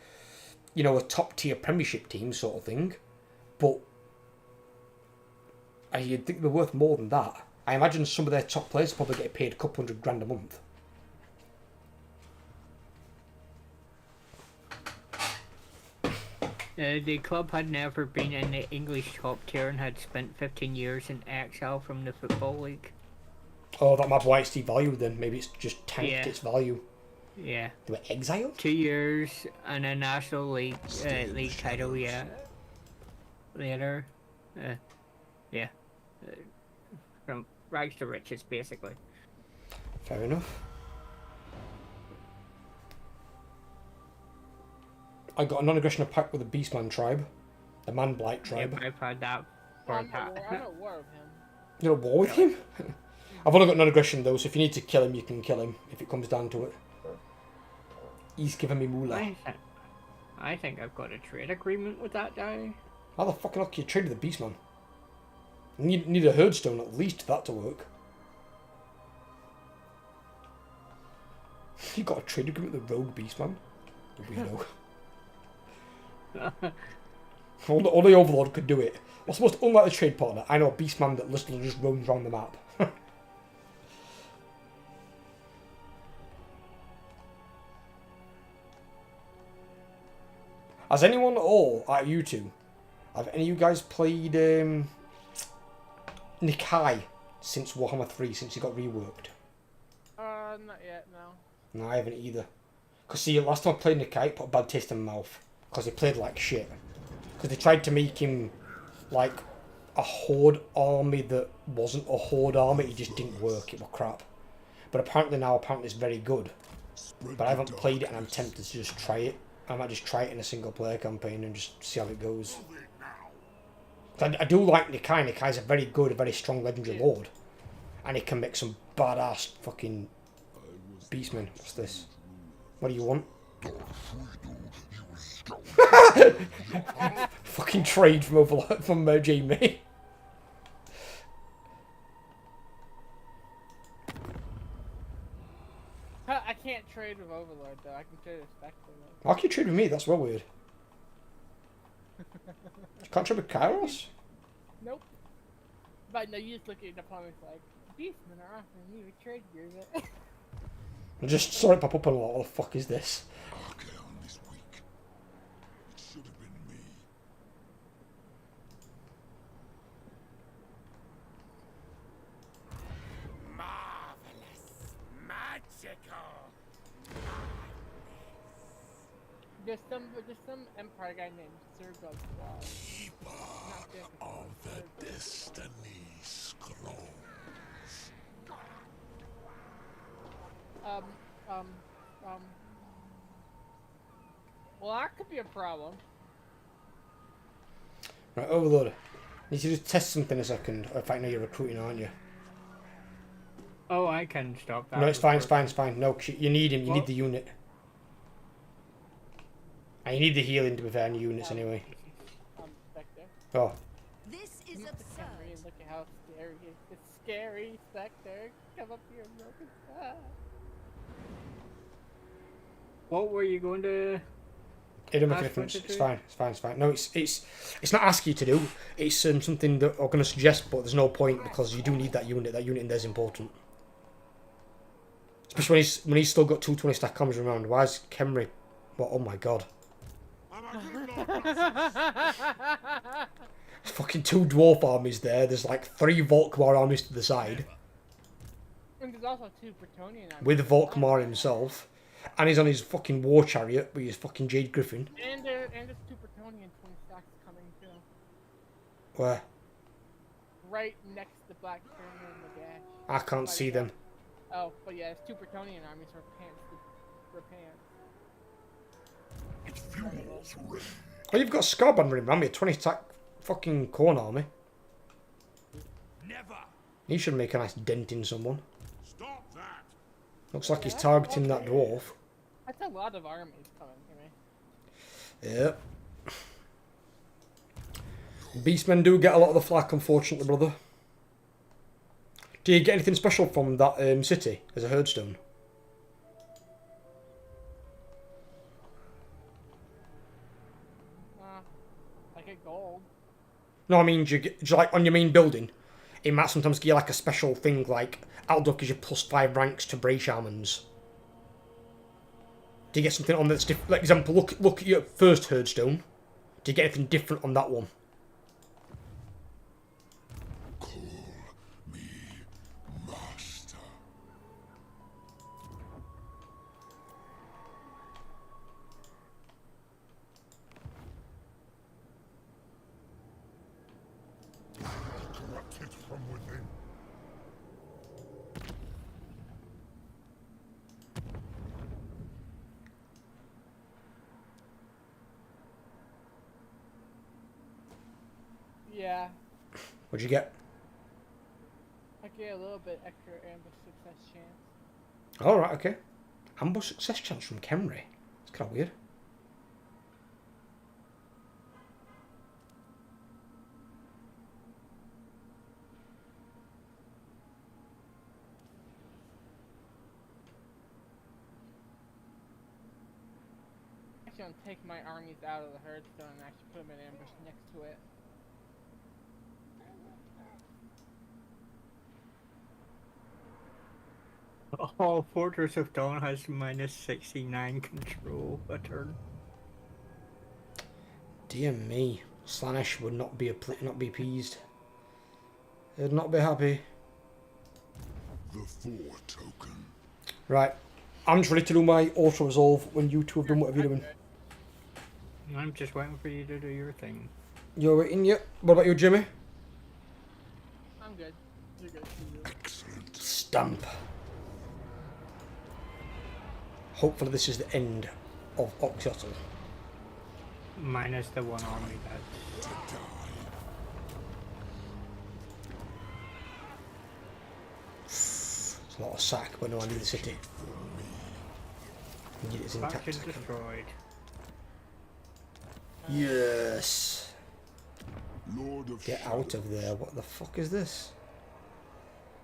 you know, a top tier Premiership team sort of thing, but you'd think they're worth more than that. I imagine some of their top players probably get paid a couple $100,000 a month. The club had never been in the English top tier and had spent 15 years in exile from the Football League. Oh, that might be why it's devalued then. Maybe it's just tanked its value. Yeah. They were exiled? 2 years and a National League league title, later. From rags to riches, basically. Fair enough. I got a non-aggression pact with the Beastman tribe. The Man-Blight tribe. Yep, I've had that for I'm that. at war with him. You're at war with him? I've only got non-aggression though, so if you need to kill him, you can kill him, if it comes down to it. He's giving me moolah. I think I've got a trade agreement with that guy. How the fucking hell can you trade with the Beastman? You need a herdstone at least for that to work. You got a trade agreement with the rogue Beastman? You weirdo. Only Overlord could do it. What's the most unlikely trade partner? I know a Beastman that literally just roams around the map. Has anyone at all, out of you two, have any of you guys played Nikai since Warhammer 3, since it got reworked? Not yet, no. No, I haven't either. Because see, last time I played Nikai, it put a bad taste in my mouth. Because he played like shit. Because they tried to make him like a horde army that wasn't a horde army, it just didn't work, it was crap. But apparently it's very good. But I haven't played it and I'm tempted to just try it. I might just try it in a single player campaign and just see how it goes. I do like Nikai. Nikai's a very good, a very strong legendary lord. And he can make some badass fucking beastmen. What's this? What do you want? Fucking trade from Jamie. I can't trade with Overlord though. I can trade with Spectre. How can you trade with me? That's well weird. You can't trade with Kairos? Nope. But no, you just look at the opponents like, Beastmen are offering you a trade agreement. I just saw it pop up and I'm like, what the fuck is this? Archaon is weak. It should have been me. Marvelous. Magical. There's some Empire guy named Sergos. Keeper of the Destiny Scroll. Well, that could be a problem. Right, Overlord. Need to just test something a second. In fact, no, you're recruiting, aren't you? Oh, I can stop that. No, it's fine, it's fine, it's fine. No, you need him, you need the unit. And you need the healing to be fair in units anyway. Spectre. Oh. This is absurd. Look at how scary it is. It's scary, Spectre. Come up here and look at that. What were you going to... It don't make a difference. It's fine. It's fine. It's fine. No, it's not asking you to do. It's something that I'm going to suggest, but there's no point because you do need that unit. That unit in there is important. Especially when he's still got 220 stack comms around. Why is Kemri? What? Oh my god! There's fucking 2 dwarf armies there. There's like 3 Volkmar armies to the side. And there's also 2 Bretonian armies. With Volkmar himself. And he's on his fucking war chariot with his fucking Jade Griffin. And there's 2 Bretonian 20 stacks coming too. Where? Right next to Black Thermal and the Gash. I can't see them. Oh, but yeah, it's 2 Bretonian armies for pants. Oh, you've got Scarband running around me, a 20 stack fucking corn army. Never. He should make a nice dent in someone. Stop that. Looks like he's targeting that dwarf. That's a lot of armies coming to me. Yep. Beastmen do get a lot of the flack, unfortunately, brother. Do you get anything special from that city as a herdstone? No, I mean, do you like on your main building, it might sometimes give you like a special thing, like Outlook gives you +5 ranks to Bray Shamans. Do you get something on that's different? Like example, look at your first Herdstone. Do you get anything different on that one? Call me master. Corrupted from within. Yeah, What'd you get? I get a little bit extra ambush success chance. Alright, okay. Ambush success chance from Kenry. It's kind of weird. Actually, I'm take my armies out of the Herdstone and actually put them in ambush next to it. Oh, Fortress of Dawn has -69 control a turn. Dear me, Slaanesh would not be appeased. He'd not be happy. The 4 token. Right, I'm just ready to do my auto resolve when you two have done whatever you're doing. I'm just waiting for you to do your thing. You're waiting yet? What about you, Jimmy? I'm good. You're good. Excellent. Stamp. Hopefully this is the end of Oxyotl. Minus the one army that. To die. It's a lot of sack, but no, I need the city. And get it intact. Faction destroyed. Yes. Lord of Get out of there. What the fuck is this?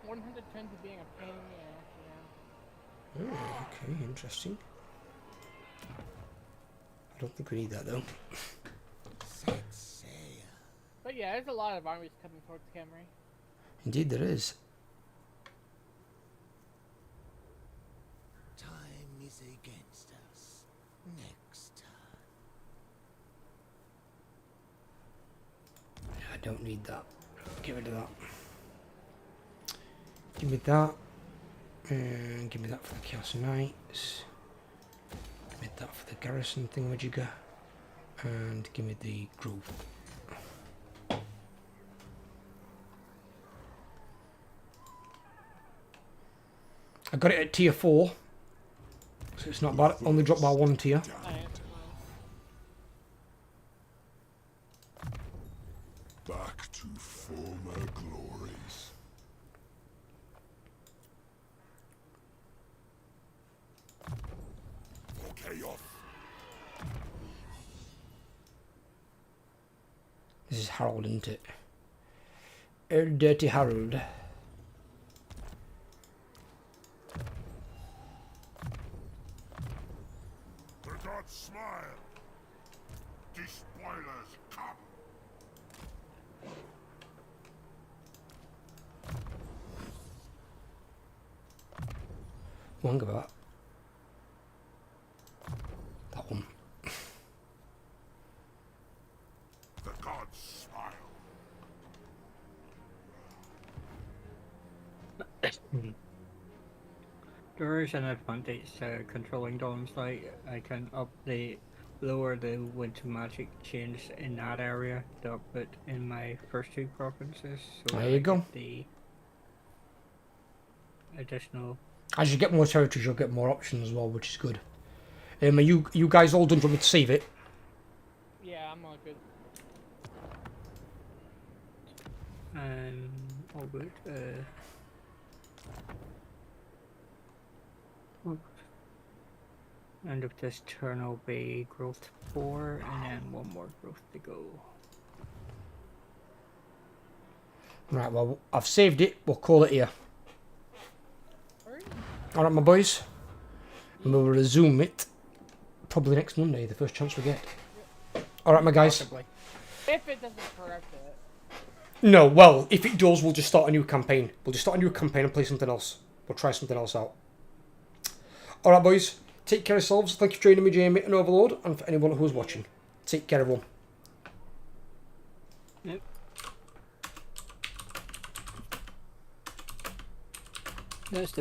110 to being a pain in the ass, yeah. Oh, okay, interesting. I don't think we need that though. But yeah, there's a lot of armies coming towards Camry. Indeed there is. Time is against us. Next time. I don't need that. Get rid of that. Give me that. And give me that for the Chaos Knights. Give me that for the garrison thingamajigger. And give me the grove. I got it at tier 4. So it's not bad. Only dropped by 1 tier. back to former glories. For chaos. This is Harold, isn't it? Dirty Harold. The gods smile. Despoilers come. Wang about that one. The gods smile. There is an advantage to controlling Dawn's Light. I can lower the winter magic chains in that area to up it in my first 2 provinces. So There you go. get the additional. As you get more territories, you'll get more options as well, which is good. Are you guys all done? Do you want me to save it? Yeah, I'm all good. All good. End of this turn will be growth 4, and then 1 more growth to go. Right, well, I've saved it. We'll call it here. Alright, my boys. And we'll resume it probably next Monday, the first chance we get. Alright, my guys. Possibly. If it doesn't corrupt it. No, well, if it does, we'll just start a new campaign. We'll just start a new campaign and play something else. We'll try something else out. Alright, boys. Take care of yourselves. Thank you for joining me, Jamie and Overlord. And for anyone who is watching. Take care, everyone. Yep. That's the